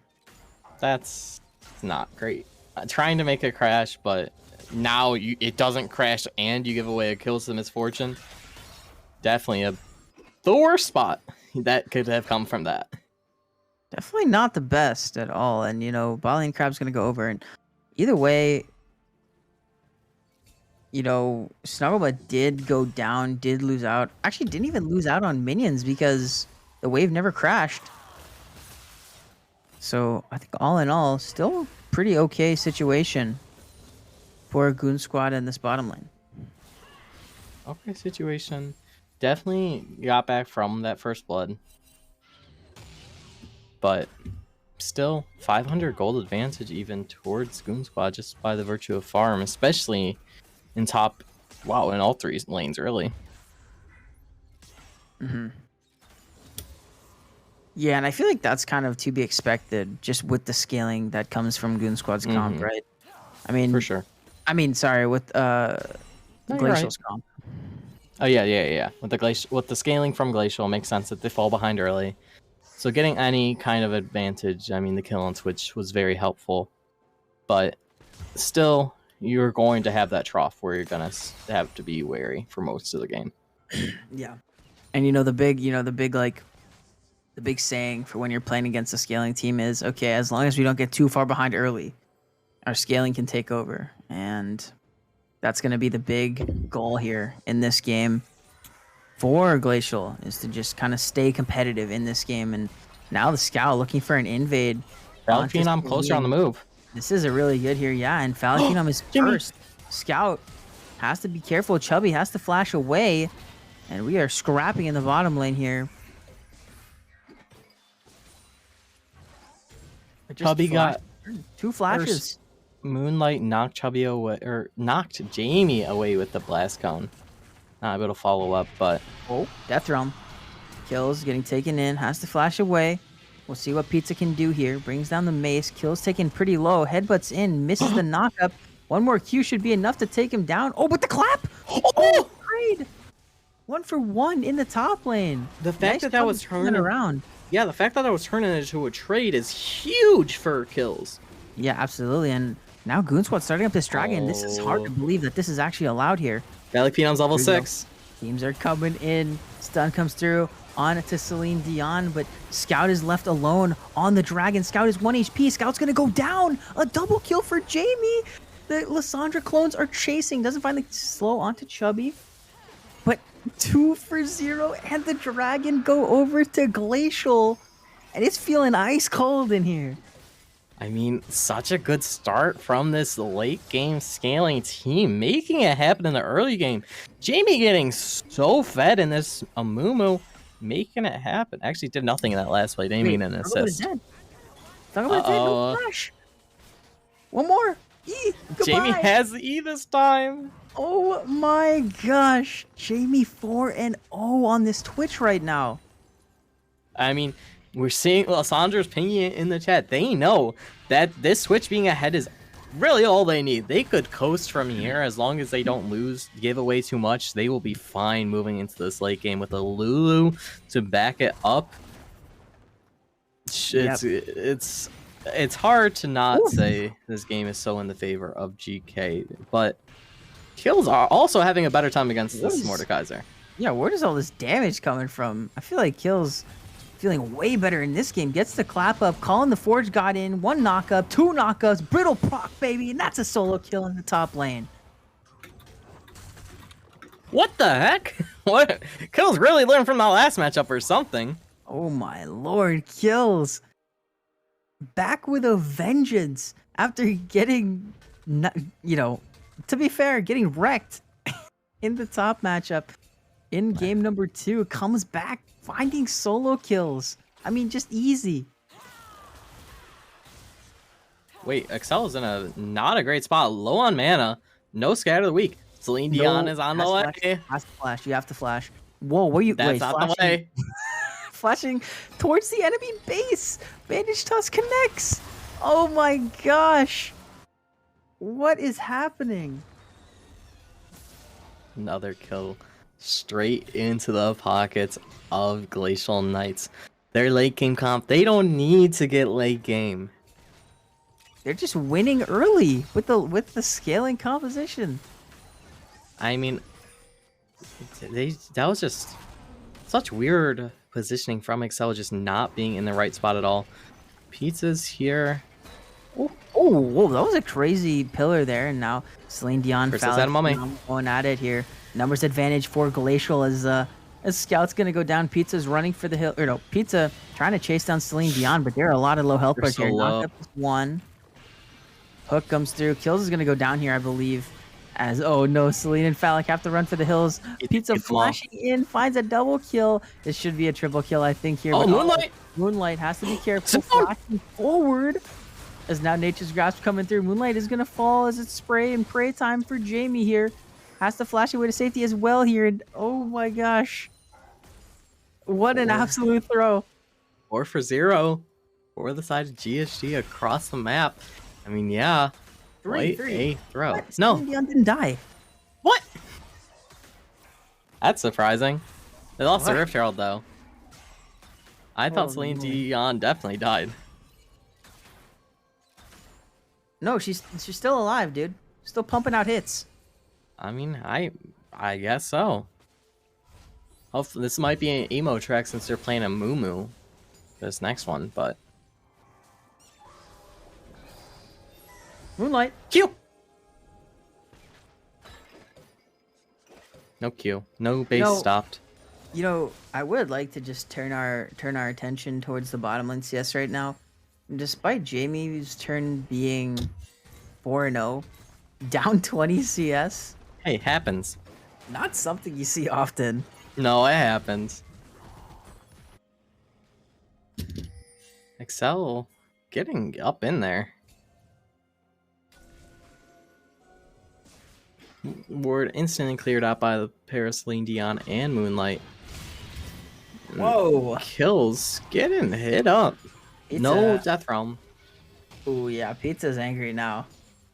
That's not great. Trying to make it crash, but now it doesn't crash and you give away a kill to the Misfortune. Definitely the worst spot that could have come from that. Definitely not the best at all. And, bot lane Crab's going to go over. And either way, Snugglebutt did go down, did lose out. Actually, didn't even lose out on minions because the wave never crashed. So I think all in all, still pretty okay situation for Goon Squad in this bottom lane. Okay, situation. Definitely got back from that first blood. But still, 500 gold advantage even towards Goon Squad just by the virtue of farm, especially in top, in all 3 lanes early. Yeah, and I feel like that's kind of to be expected just with the scaling that comes from Goon Squad's comp, right? I mean, for sure. Sorry, with Glacial's comp. Oh yeah. With the scaling from Glacial, it makes sense that they fall behind early. So getting any kind of advantage, I mean, the kill on Twitch was very helpful. But still, you're going to have that trough where you're gonna have to be wary for most of the game. Yeah, and the big saying for when you're playing against a scaling team is, okay, as long as we don't get too far behind early, our scaling can take over, and that's going to be the big goal here in this game for Glacial, is to just kind of stay competitive in this game. And now the Scout looking for an invade. Valak Phenom closer on the move. This is a really good here, yeah. And Falcon on his Jimmy. first. Scout has to be careful. Chubby has to flash away. And we are scrapping in the bottom lane here. Just Chubby got 2 flashes. Moonlight knocked Chubby away, or knocked Jamie away with the blast cone. Not able to follow up, but Oh, Death Realm. Kills getting taken in. Has to flash away. We'll see what Pizza can do here. Brings down the mace. Kills taken pretty low. Headbutts in. Misses the knockup. One more Q should be enough to take him down. Oh, but the clap! Oh, trade! 1 for 1 in the top lane. the fact that that was turning turning around. Yeah, the fact that I was turning into a trade is huge for kills. Yeah, absolutely. And now Goonsquad's starting up this dragon. This is hard to believe that this is actually allowed here. Valley Phenom's level Here we go. 6. Teams are coming in. Stun comes through on to Celine Dion, but Scout is left alone on the dragon. Scout is 1 HP. Scout's going to go down. A double kill for Jamie. The Lysandra clones are chasing. Doesn't find the slow onto Chubby. But 2 for 0, and the dragon go over to Glacial. And it's feeling ice cold in here. I mean, such a good start from this late game scaling team, making it happen in the early game. Jamie getting so fed in this Amumu, making it happen. Actually did nothing in that last play, didn't even an assist. No flash. One more. Jamie Goodbye. has the E this time. Oh my gosh. Jamie 4-0 on this Twitch right now. I mean, we're seeing Lysandra's pinging it in the chat. They know that this switch being ahead is really all they need. They could coast from here as long as they don't give away too much. They will be fine moving into this late game with a Lulu to back it up. It's hard to not say this game is so in the favor of GK, but Kills are also having a better time against this Mordekaiser. Yeah, where does all this damage coming from? I feel like Kills feeling way better in this game. Gets the clap up. Colin the Forge got in. 1 knockup, 2 knockups. Brittle proc, baby. And that's a solo kill in the top lane. What the heck? What? Kills really learned from that last matchup or something. Oh my lord, Kills. Back with a vengeance after getting, to be fair, getting wrecked in the top matchup in game number 2. Comes back, finding solo kills. I mean, just easy. Wait, Excel is in not a great spot. Low on mana. No scatter of the week. Celine Dion is on the way. Has to flash. You have to flash. Whoa, where you? That's not the way. Flashing towards the enemy base. Bandage Toss connects. Oh my gosh. What is happening? Another kill straight into the pockets of Glacial Knights. Their late game comp, they don't need to get late game. They're just winning early with the scaling composition. I mean, that was just such weird positioning from Excel, just not being in the right spot at all. Pizza's here. Oh, whoa, that was a crazy pillar there. And now Celine Dion going at it here. Numbers advantage for Glacial as Scout's gonna go down. Pizza's running for the hill. Or no, Pizza trying to chase down Celine Dion, but there are a lot of low health bars here. Knock up is 1. Hook comes through. Kills is gonna go down here, I believe. As oh no, Celine and Phallic have to run for the hills. Pizza flashing in, finds a double kill. This should be a triple kill, I think here. Oh, Moonlight! Moonlight has to be careful. Flashing forward. As now Nature's Grasp coming through. Moonlight is gonna fall as it's spray and pray time for Jamie here. Has to flash away to safety as well here. And oh my gosh. What an absolute throw. 4 for 0 for the side of GSG across the map. I mean, yeah. Three. A throw. What? No. Celine Dion didn't die. What? That's surprising. They lost the Rift Herald, though. I thought Celine Dion definitely died. No, she's still alive, dude. Still pumping out hits. I mean, I guess so. Hopefully, this might be an emo track since they're playing a Moo this next one, but Moonlight. Q. No Q. No base stopped. You know, I would like to just turn our attention towards the bottom lane CS right now. Despite Jamie's turn being 4-0, down 20 CS, Hey, happens. not something you see often. No, it happens. Excel getting up in there. Ward instantly cleared out by the Paraceline, Dion, and Moonlight. Whoa. Kills getting hit up. No Death Realm. Oh yeah, Pizza's angry now.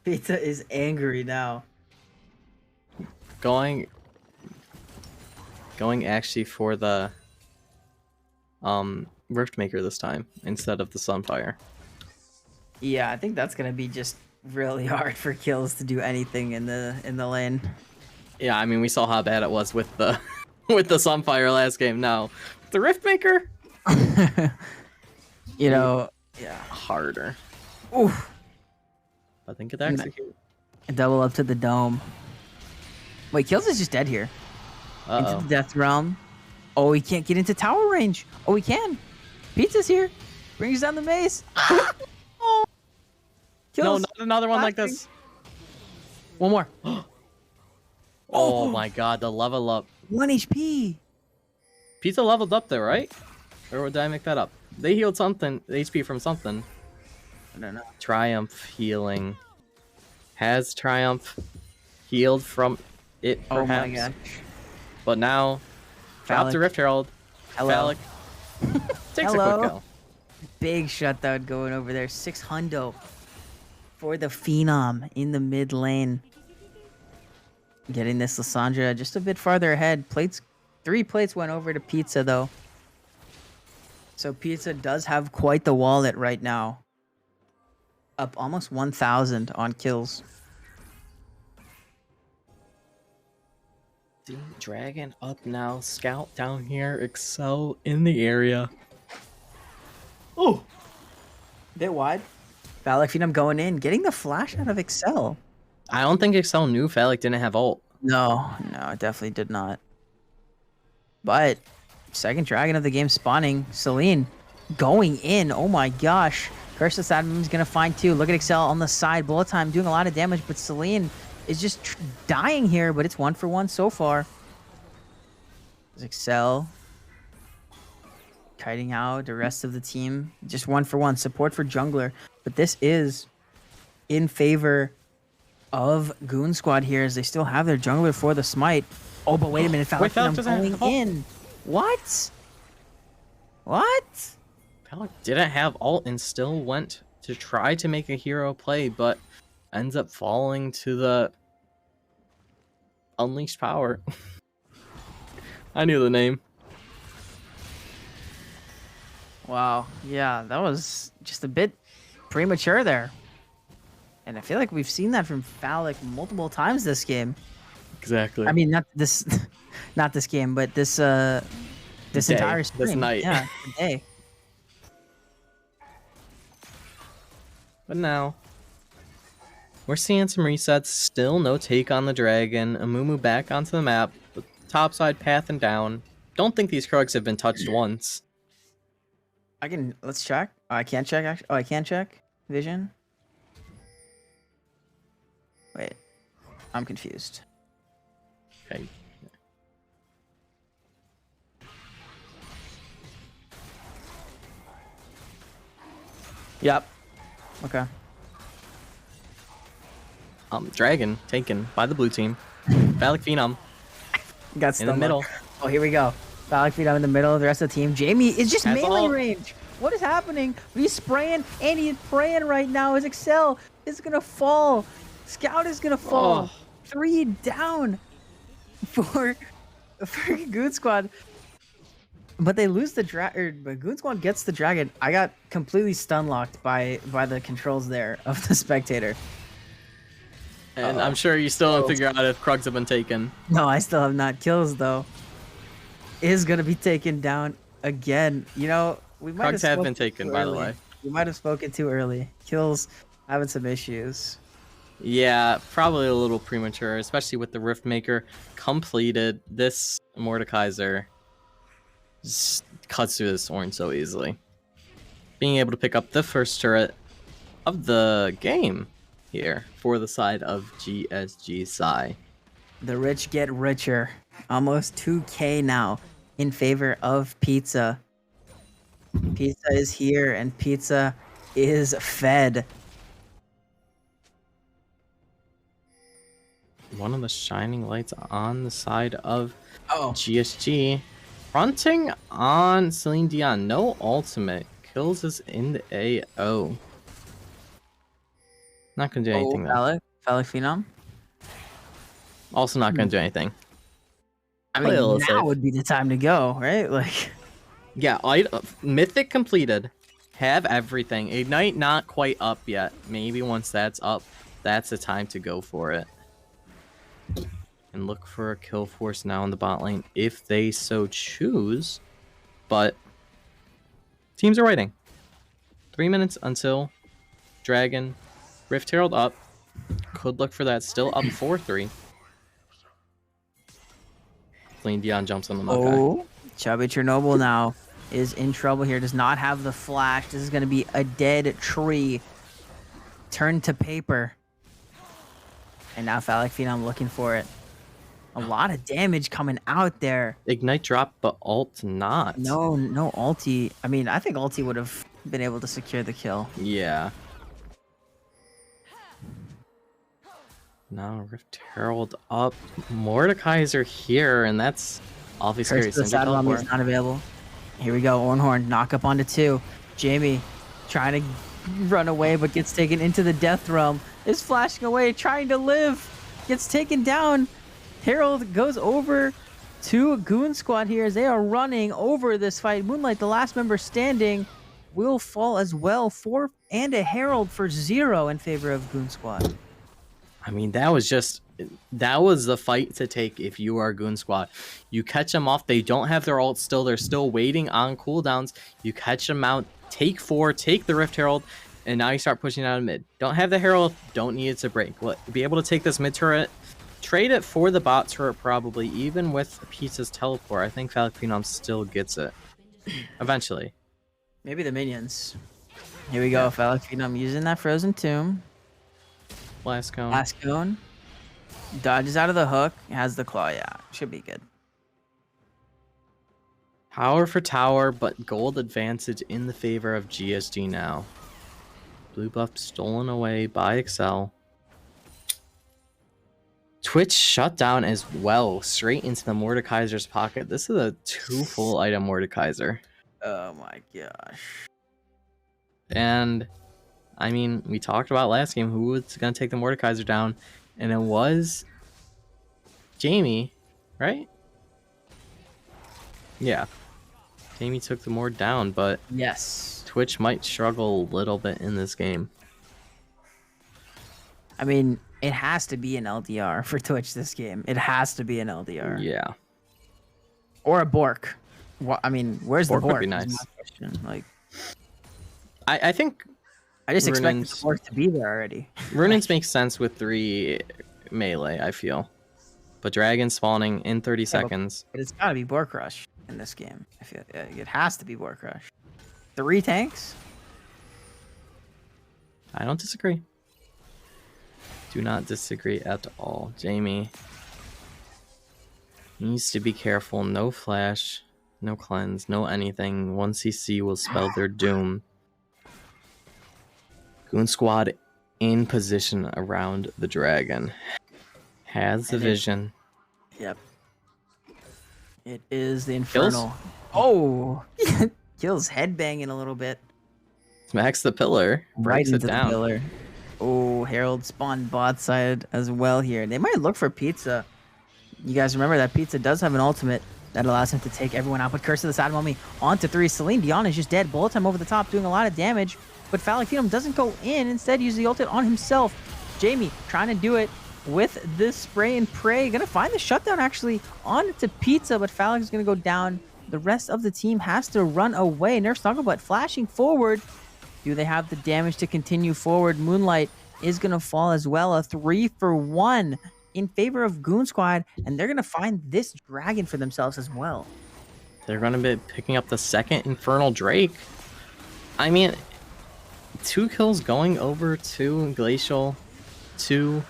Pizza is angry now. Going actually for the Riftmaker this time instead of the Sunfire. Yeah, I think that's gonna be just really hard for kills to do anything in the lane. Yeah, I mean we saw how bad it was with the with the Sunfire last game. Now the Riftmaker, You know, yeah. harder. Oof. I think it execute. Double up to the dome. Wait, Kills is just dead here. Into Uh the Death Realm. Oh, he can't get into tower range. Oh, he can. Pizza's here. Brings down the mace. Oh. No, Kills. not another one like Laughing. this. One more. Oh my god, the level up. 1 HP. Pizza leveled up there, right? Or did I make that up? They healed something, HP from something. I don't know. Triumph healing. Has Triumph healed from it, perhaps? Oh my gosh. But now, drop Phallic. to Rift Herald. Hello. Phallic. Takes a Hello. quick go. Big shutdown going over there. 600 for the Phenom in the mid lane. Getting this Lissandra just a bit farther ahead. 3 plates went over to Pizza though. So Pizza does have quite the wallet right now. Up almost 1,000 on kills. Dragon up now. Scout down here. Excel in the area. Oh, bit wide. Phallic Phenom going in, getting the flash out of Excel. I don't think Excel knew Phallic didn't have ult. No, it definitely did not. But second dragon of the game spawning, Celine going in. Oh my gosh. Curse of Sadman is going to find 2. Look at Excel on the side. Bullet time doing a lot of damage, but Celine is just dying here, but it's 1 for 1 so far. Excel kiting out the rest of the team. Just 1 for 1. Support for jungler. But this is in favor of Goon Squad here as they still have their jungler for the smite. Oh, but wait a minute. Wait, Phallic doesn't have going ult. in. What? What? Phallic didn't have ult and still went to try to make a hero play, but ends up falling to the Unleashed Power. I knew the name. Wow. Yeah, that was just a bit premature there. And I feel like we've seen that from Phallic multiple times this game. Exactly. I mean, not this, not this game, but this Day, entire this stream. night. Yeah, day. But now, we're seeing some resets. Still no take on the dragon. Amumu back onto the map. The topside path and down. Don't think these Krugs have been touched once. Let's check. Oh, I can't check actually. Oh, I can check. Vision. Wait. I'm confused. Okay. Yep. Okay. Dragon taken by the blue team. Phallic Phenom Got in the stung middle. up. Oh, here we go. Phallic Phenom in the middle of the rest of the team. Jamie is just That's melee all. range. What is happening? He's spraying and he's praying right now. His Excel is gonna fall. Scout is gonna fall. Oh. 3 down for Goon Squad. But they lose the dragon. But Goon Squad gets the dragon. I got completely stun locked by the controls there of the spectator. And I'm sure you still haven't figured out if Krugs have been taken. No, I still have not. Kills though is gonna be taken down again. You know, we might Krugs have spoken been taken, too by the early. way. We might have spoken too early. Kills having some issues. Yeah, probably a little premature, especially with the Riftmaker completed. This Mordekaiser just cuts through this orange so easily. being able to pick up the first turret of the game here for the side of GSG Psy. The rich get richer. Almost 2K now in favor of Pizza. Pizza is here and Pizza is fed. One of the shining lights on the side of Oh, GSG. Fronting on Celine Dion. No ultimate. Kills us in the AO. Not going to do anything though. Phallic Phenom. Also not going to do anything. I Play a mean, little now safe. would be the time to go, right? Like, Yeah, Mythic completed. Have everything. Ignite not quite up yet. Maybe once that's up, that's the time to go for it. And look for a kill force now in the bot lane if they so choose. But teams are waiting. 3 minutes until Dragon. Rift Herald up. Could look for that. Still up 4-3. Celine Dion jumps on the Maokai. oh, Chubby Chernobyl now is in trouble here. Does not have the flash. This is going to be a dead tree. Turned to paper. And now Phallic Phenom looking for it. A lot of damage coming out there. Ignite drop, but ult not. No ulti. I mean, I think ulti would have been able to secure the kill. Yeah. Now Rift Herald up. Mordekaiser here, and that's awfully scary. Curse of the Single Saddle Army is teleport. not available. Here we go. Ornhorn knock up onto 2. Jamie trying to run away, but gets taken into the death realm. Is flashing away, trying to live. Gets taken down. Herald goes over to Goon Squad here as they are running over this fight. Moonlight, the last member standing, will fall as well. 4 and a Herald for 0 in favor of Goon Squad. I mean, that was the fight to take if you are Goon Squad. You catch them off. They don't have their ult still. They're still waiting on cooldowns. You catch them out. Take 4. Take the Rift Herald. And now you start pushing out of mid. Don't have the Herald. Don't need it to break. Be able to take this mid turret. Trade it for the bot turret probably. Even with Pizza's teleport. I think Phallic Phenom still gets it. Eventually. Maybe the minions. Here we go. Phallic Phenom using that Frozen Tomb. Last cone. Last cone. Dodges out of the hook. Has the claw. Yeah, should be good. Tower for tower, but gold advantage in the favor of GSG now. Blue buff stolen away by Excel. Twitch shut down as well, straight into the Mordekaiser's pocket. This is a 2 full item Mordekaiser. Oh my gosh. And, I mean, we talked about last game who was going to take the Mordekaiser down, and it was Jamie, right? Yeah. Jamie took the Mord down, but Yes. Twitch might struggle a little bit in this game. I mean, it has to be an LDR for Twitch this game. It has to be an LDR. Yeah. Or a Bork. What? I mean, where's Bork the would Bork? be is nice. my question. Like, I think I just expected Runan's- the Bork to be there already. Runan's makes sense with 3 melee, I feel. But Dragon spawning in 30 seconds. But it's gotta be Bork Rush in this game. I feel it has to be Bork Rush. 3 tanks? I don't disagree. Do not disagree at all. Jamie needs to be careful. No flash, no cleanse, no anything. 1 CC will spell their doom. Goon Squad in position around the dragon. Has the And vision. Yep. It is the Infernal. Oh! Kills headbanging a little bit. Smacks the pillar. Right Breaks it into the down. pillar. Oh, Herald spawned bot side as well here. They might look for Pizza. You guys remember that Pizza does have an ultimate that allows him to take everyone out. But Curse of the Saddle Mummy onto 3. Celine Dion is just dead. Bullet time over the top, doing a lot of damage. But Phallic Phenom doesn't go in. Instead, uses the ultimate on himself. Jamie trying to do it with this spray and pray. Gonna find the shutdown actually onto Pizza, but Phallic is gonna go down. The rest of the team has to run away. Nerf Snugglebutt flashing forward. Do they have the damage to continue forward? Moonlight is going to fall as well. A 3-for-1 in favor of Goon Squad. And they're going to find this dragon for themselves as well. They're going to be picking up the second Infernal Drake. I mean, 2 kills going over to Glacial, 2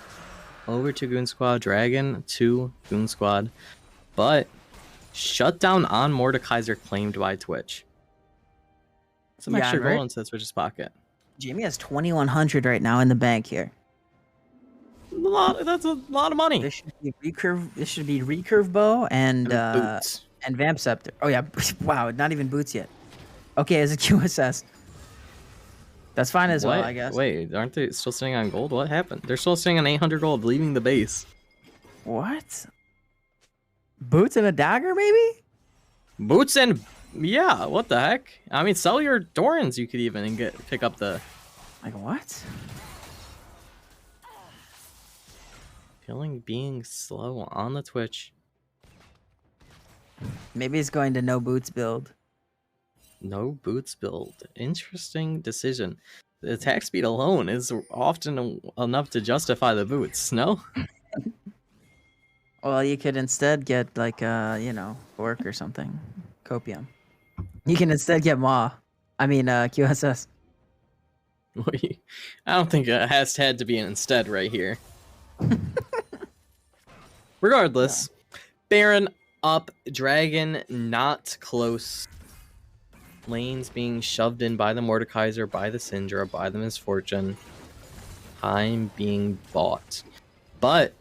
over to Goon Squad, Dragon, 2 Goon Squad, but shutdown on Mordekaiser claimed by Twitch. Some Yeah, extra right? gold into Twitch's pocket. Jamie has 2,100 right now in the bank here. That's a lot of money. This should be recurve. This should be recurve bow and boots. and vamp scepter. Oh yeah, wow, not even boots yet. Okay, as a QSS. That's fine as well, I guess. Wait, aren't they still sitting on gold? What happened? They're still sitting on 800 gold, leaving the base. What? Boots and a dagger, maybe? Boots and yeah, what the heck? I mean, sell your Dorans. You could even pick up the. Like what? Feeling being slow on the Twitch. Maybe it's going to no boots build. No boots build. Interesting decision. The attack speed alone is often enough to justify the boots, no? Well, you could instead get like Orc or something. Copium. You can instead get Ma. I mean QSS. I don't think it had to be an instead right here. Regardless, Baron up, Dragon not close. Lanes being shoved in by the Mordekaiser, by the Syndra, by the Misfortune. Time being bought. But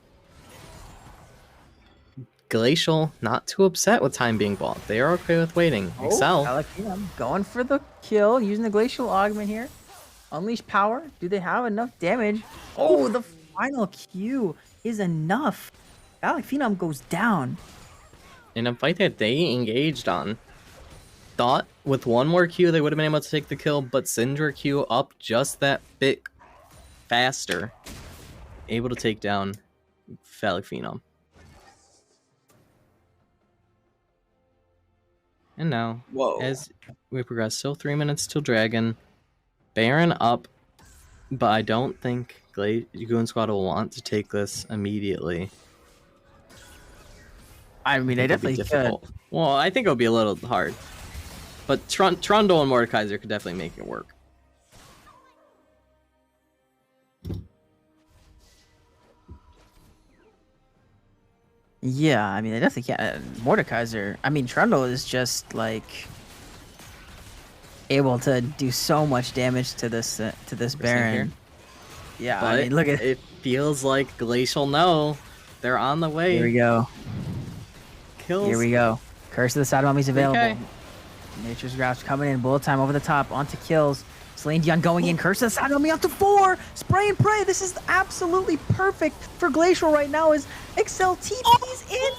Glacial not too upset with time being bought. They are okay with waiting. Excel. Alakina going for the kill, using the glacial augment here. Unleash power. Do they have enough damage? Oh, the final Q is enough. Alec Phenom goes down. In a fight that they engaged on. Thought with one more Q they would have been able to take the kill, but Syndra Q up just that bit faster. Able to take down Phallic Phenom. And now, as we progress, still 3 minutes till Dragon. Baron up, but I don't think Goon Squad will want to take this immediately. I mean, they definitely could. Well, I think it'll be a little hard. But Trundle and Mordekaiser could definitely make it work. Yeah, I mean, they definitely can. Mordekaiser, I mean, Trundle is just like able to do so much damage to this Baron. Yeah, But I mean, look at it. Feels like Glacial no. They're on the way. Here we go. Kills. Here we go. Curse of the Side Mummy's available. Okay. Nature's Grasp coming in. Bullet time over the top. Onto kills. Celine Dion going in. Curse of the Side Mummy onto 4. Spray and pray. This is absolutely perfect for Glacial right now as Excel TP's in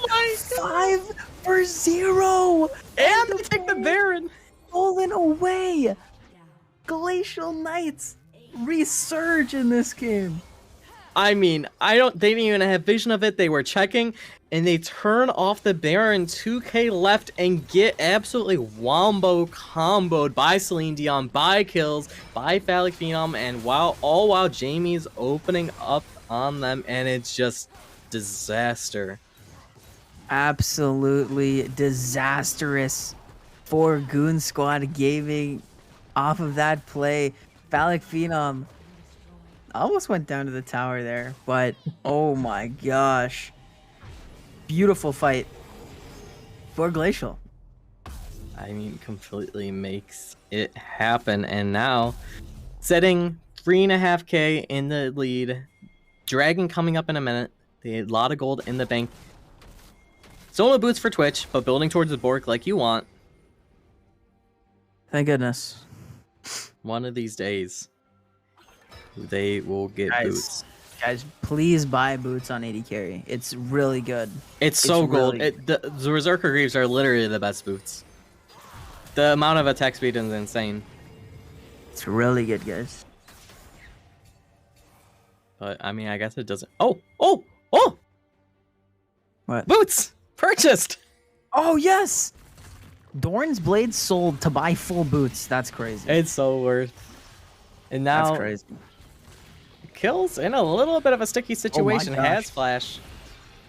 5 for 0. And they take the Baron. Stolen away. Glacial Knights resurge in this game. I mean, they didn't even have vision of it. They were checking, and they turn off the Baron, 2k left, and get absolutely wombo comboed by Celine Dion, by kills, by Phallic Phenom, and all while Jamie's opening up on them, and it's just disaster. Absolutely disastrous for Goon Squad Gaming off of that play. Phallic Phenom almost went down to the tower there, but oh my gosh. Beautiful fight for Glacial. I mean, completely makes it happen. And now, setting 3.5k in the lead. Dragon coming up in a minute. They had a lot of gold in the bank. Solo boots for Twitch, but building towards the Bork like you want. Thank goodness. One of these days, they will get boots. Guys, please buy boots on 80 carry. It's really good. It's so gold. Really... The Berserker Greaves are literally the best boots. The amount of attack speed is insane. It's really good, guys. But, I mean, I guess it doesn't... Oh! What? Boots! Purchased! Oh, yes! Dorn's Blade sold to buy full boots. That's crazy. It's so worth. And now... That's crazy. Kills in a little bit of a sticky situation. Has flash.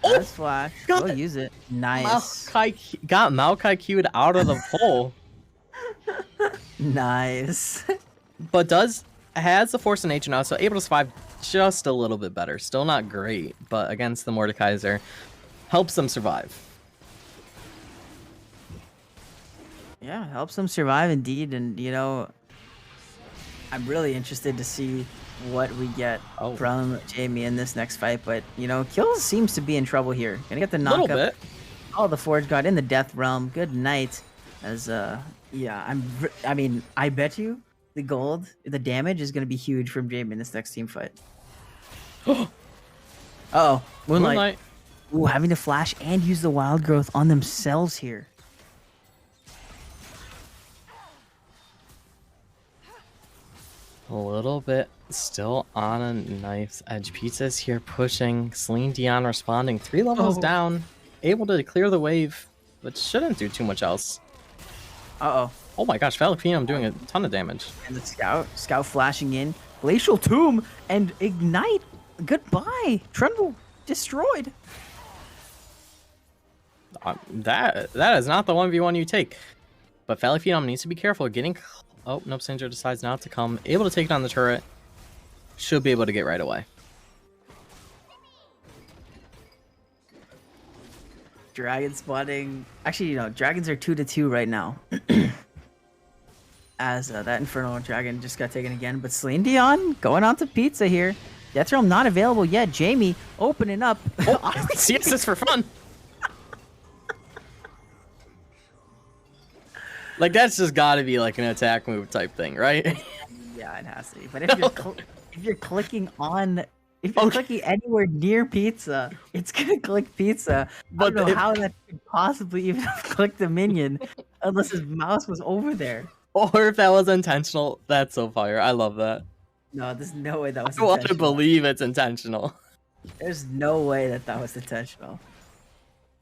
Has flash. Go use it. Nice. Got Maokai Q'd out of the hole. Nice. But has the Force of Nature now, so able to survive just a little bit better. Still not great, but against the Mordekaiser, helps them survive. Yeah, helps them survive indeed, and I'm really interested to see what we get from Jamie in this next fight. But Kills seems to be in trouble here. Gonna get the A little knockup. bit. Oh, the Forge God in the Death Realm. Good night. As yeah, I bet you the damage is gonna be huge from Jamie in this next team fight. Oh, Moonlight. Ooh, having to flash and use the Wild Growth on themselves here. A little bit still on a knife's edge. Pizza's here pushing. Celine Dion responding 3 levels down. Able to clear the wave, but shouldn't do too much else. Uh-oh. Oh my gosh, Valipinum doing a ton of damage. And the Scout flashing in. Glacial Tomb and Ignite. Goodbye. Tremble destroyed. That is not the 1v1 you take. But Valipinum needs to be careful getting... Oh, nope, Sindra decides not to come. Able to take down the turret. Should be able to get right away. Dragon spawning. Actually, dragons are 2-2 right now. As that Infernal Dragon just got taken again. But Celine Dion going on to Pizza here. Death Realm not available yet. Jamie opening up. Oh, CS this for fun. Like, that's just gotta be like an attack move type thing, right? Yeah, it has to be. But if you're clicking on... If you're clicking anywhere near Pizza, it's gonna click Pizza. But I don't know how that could possibly even have clicked the minion unless his mouse was over there. Or if that was intentional, that's so fire. I love that. No, there's no way that was I want intentional. to believe it's intentional. There's no way that was intentional.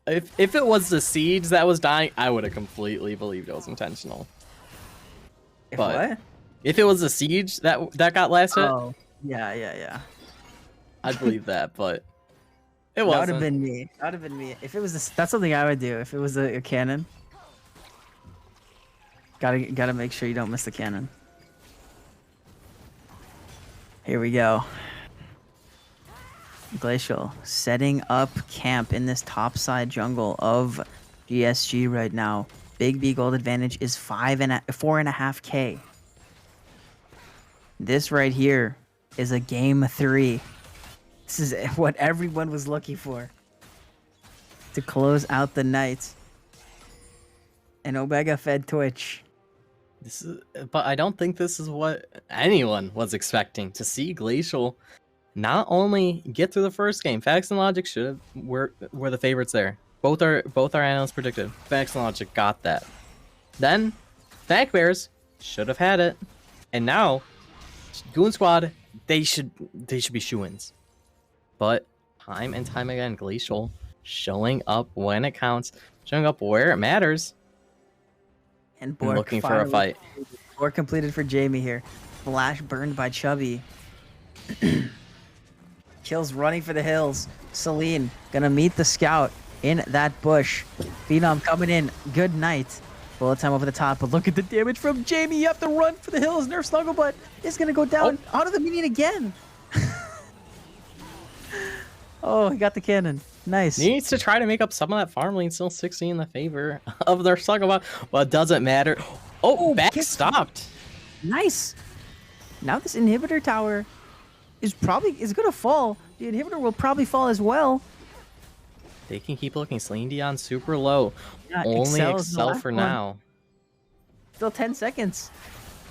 If it was the siege that was dying, I would have completely believed it was intentional. What? If it was the siege that got last hit, Oh, yeah. I'd believe that, but it That wasn't. would have been me. That would have been me. If it was that's something I would do. If it was a cannon. Gotta make sure you don't miss the cannon. Here we go. Glacial setting up camp in this topside jungle of GSG right now. Big B gold advantage is 4.5K. This right here is a game 3. This is what everyone was looking for to close out the night. And Omega fed Twitch. But I don't think this is what anyone was expecting to see Glacial not only get through the first game. Facts and Logic were the favorites there. Both our analysts predicted. Facts and Logic got that. Then Fact Bears should have had it, and now Goon Squad they should be shoo-ins. But time and time again, Glacial showing up when it counts, showing up where it matters. And Bork looking for a fight. Bork completed for Jamie here. Flash burned by Chubby. Kills running for the hills. Celine gonna meet the scout in that bush. Phenom coming in. Good night. Bullet time over the top, but look at the damage from Jamie. You have to run for the hills. Nerf Snugglebutt is gonna go down out of the minion again. Oh, he got the cannon. Nice. Needs to try to make up some of that farm lane. Still 60 in the favor of their Snugglebutt. Well, it doesn't matter. Oh, back stopped. Nice. Now this inhibitor tower is gonna fall. The inhibitor will probably fall as well. They can keep looking. Celine Dion super low. Yeah, Only Excel's the Excel last for one. now. Still 10 seconds.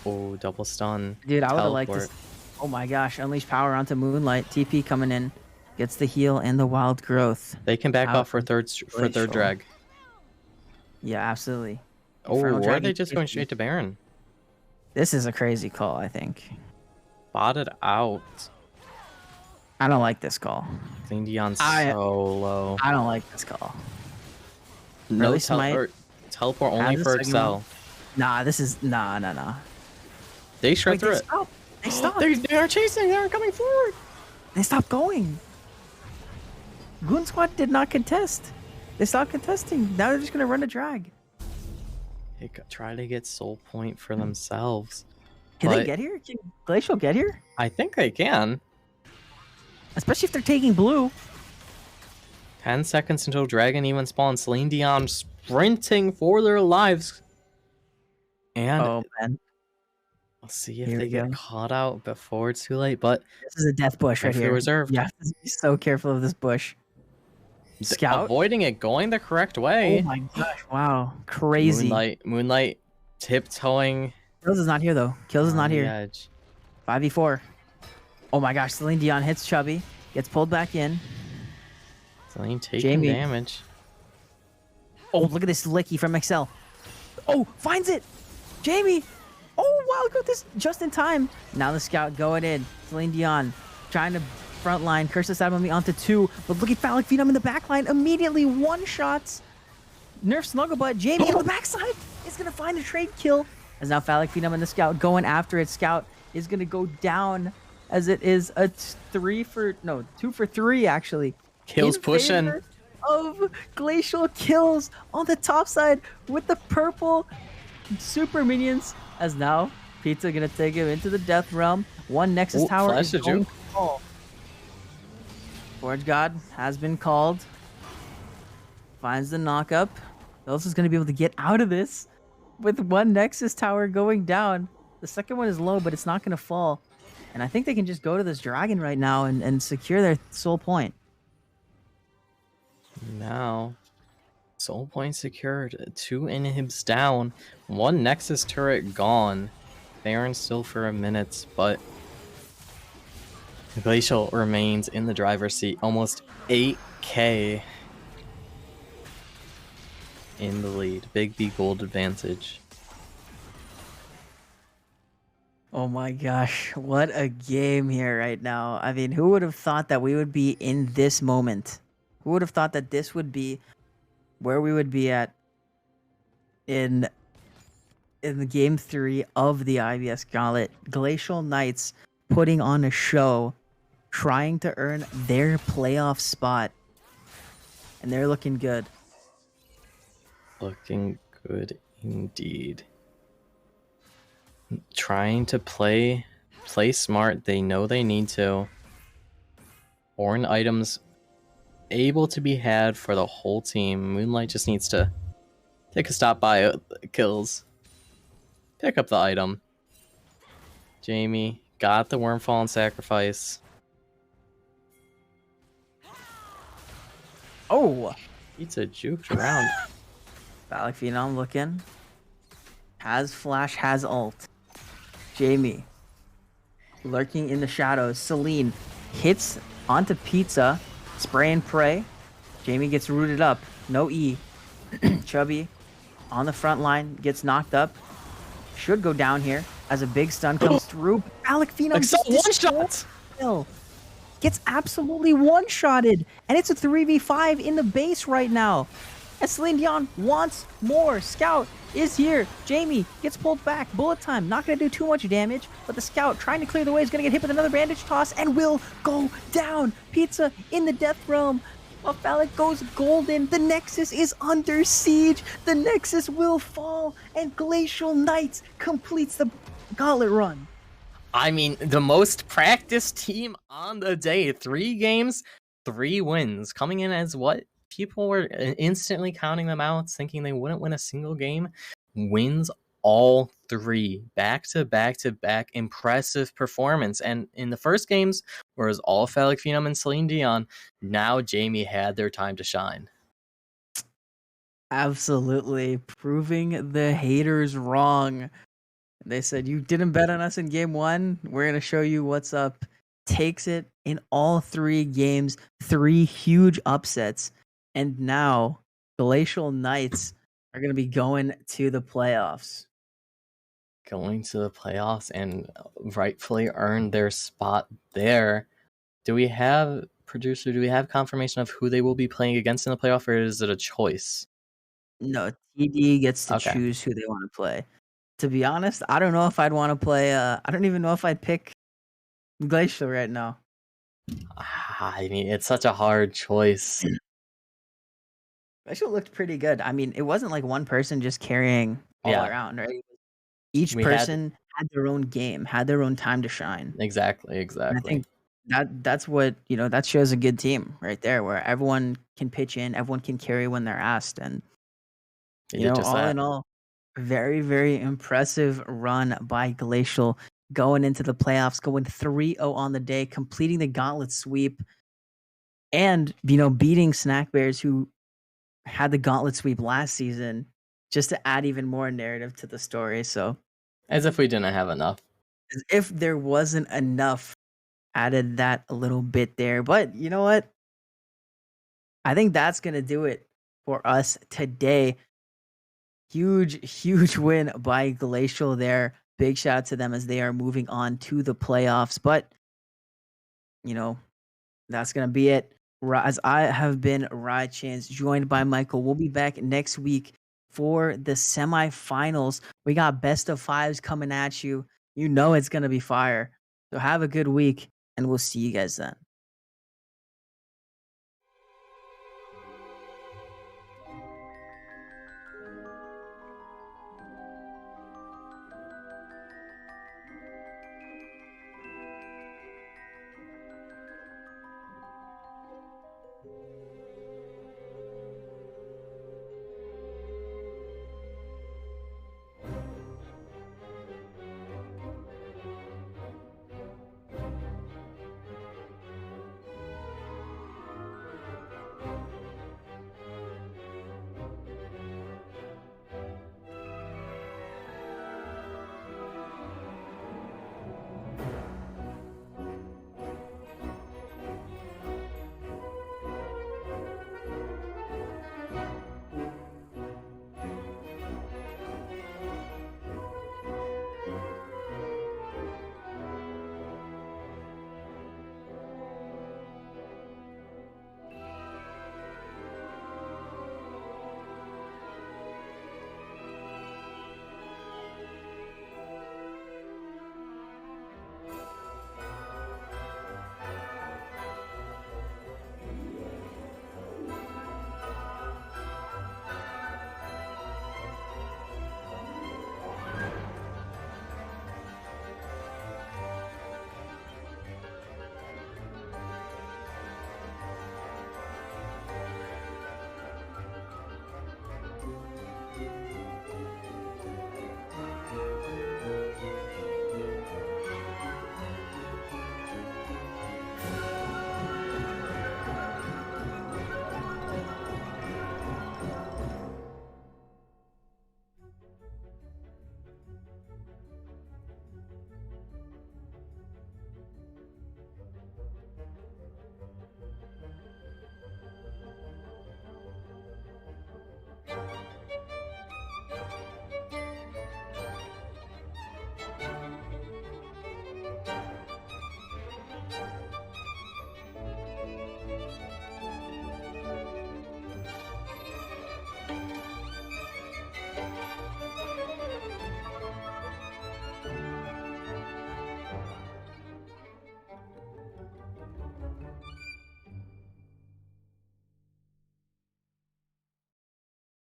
Oh, double stun. Dude, I would have liked Teleport. this. Oh my gosh, unleash power onto Moonlight. TP coming in. Gets the heal and the wild growth. They can back Out off for third Glacial. drag. Yeah, absolutely. Oh, Infernal or are Dragon they just going TP. straight to Baron? This is a crazy call, I think. Botted out. I don't like this call. Celine Dion so I- low. I don't like this call. No Early smite. teleport only the for second Excel. one. Nah, this is nah. They shred Wait, through they it. stopped. They stopped. They are chasing. They are coming forward. They stopped going. Goon Squad did not contest. They stopped contesting. Now they're just gonna run a drag. They try to get soul point for themselves. Can they but get here? Can Glacial get here? I think they can. Especially if they're taking blue. 10 seconds until Dragon even spawns. Celine Dion sprinting for their lives. And Oh, man. we'll see if Here they we get go. caught out before it's too late. But This is a death bush right Carefully here. reserved. You have to be so careful of this bush. Scout. avoiding it going the correct way. Oh my gosh! Wow, crazy. Moonlight tiptoeing. Kills is not here though. Kills is on not the here. edge. 5v4. Oh my gosh! Celine Dion hits Chubby. Gets pulled back in. Celine taking Jamie. damage. Oh, look at this licky from Excel. Oh, finds it. Jamie. Oh wow! Look at this. Just in time. Now the scout going in. Celine Dion trying to front line. Curse this out on me onto 2. But look at Phallic Phenom in the back line. Immediately one-shots. Nerf Snugglebutt. Jamie on the backside is going to find a trade kill. As now Phallic Phenom and the scout going after it. Scout is going to go down as it is a 2 for 3 actually. Kills in pushing. favor of Glacial Kills on the top side with the purple super minions. As now Pizza going to take him into the death realm. One Nexus Ooh, Tower flash is to going juke. to fall. Forge God has been called. Finds the knockup. Else is going to be able to get out of this with one Nexus Tower going down. The second one is low, but it's not going to fall. And I think they can just go to this dragon right now and secure their soul point. Now, soul point secured. 2 inhibs down. 1 Nexus turret gone. Baron still for a minute, but Glacial remains in the driver's seat. Almost 8k in the lead. Big B gold advantage. Oh my gosh, what a game here right now. I mean, who would have thought that we would be in this moment? Who would have thought that this would be where we would be at in the game 3 of the IBS Gauntlet? Glacial Knights putting on a show, trying to earn their playoff spot. And they're looking good. Looking good indeed. Trying to play smart. They know they need to. Horn items able to be had for the whole team. Moonlight just needs to take a stop by kills. Pick up the item. Jamie got the Wormfall and Sacrifice. Oh! Pizza juked around. Phallic Phenom looking. Has flash, has ult. Jamie. Lurking in the shadows. Celine hits onto Pizza. Spray and pray. Jamie gets rooted up. No E. Chubby on the front line. Gets knocked up. Should go down here as a big stun comes through. Phallic Phenom just one-shot. Gets absolutely one-shotted. And it's a 3v5 in the base right now. And Celine Dion wants more. Scout is here. Jamie gets pulled back. Bullet time. Not going to do too much damage. But the Scout trying to clear the way is going to get hit with another bandage toss and will go down. Pizza in the death realm. While Phallic goes golden. The Nexus is under siege. The Nexus will fall. And Glacial Knights completes the gauntlet run. I mean, the most practiced team on the day. 3 games, 3 wins. Coming in as what? People were instantly counting them out, thinking they wouldn't win a single game. Wins all 3. Back to back to back. Impressive performance. And in the first games, where it was all Phallic Phenom and Celine Dion, now Jamie had their time to shine. Absolutely. Proving the haters wrong. They said, you didn't bet on us in game 1. We're going to show you what's up. Takes it in all 3 games. 3 huge upsets. And now, Glacial Knights are going to be going to the playoffs. Going to the playoffs and rightfully earned their spot there. Do we have confirmation of who they will be playing against in the playoff, or is it a choice? No, TD gets to Okay. choose who they want to play. To be honest, I don't know if I'd want to play. I don't even know if I'd pick Glacial right now. I mean, it's such a hard choice. Glacial looked pretty good. I mean, it wasn't like one person just carrying all Yeah. around, right? Each We had- person had their own game, had their own time to shine. Exactly. And I think that's what, that shows a good team right there, where everyone can pitch in, everyone can carry when they're asked. And, He did just all that. in all, very, very impressive run by Glacial going into the playoffs, going 3-0 on the day, completing the Gauntlet sweep, and, beating Snack Bears, who had the Gauntlet sweep last season, just to add even more narrative to the story. So, As if we didn't have enough. as if there wasn't enough, added that a little bit there. But you know what? I think that's going to do it for us today. Huge, huge win by Glacial there. Big shout out to them as they are moving on to the playoffs. But, that's going to be it. As I have been Rye Chance, joined by Michael. We'll be back next week for the semifinals. We got best of fives coming at you. You know it's going to be fire. So have a good week, and we'll see you guys then.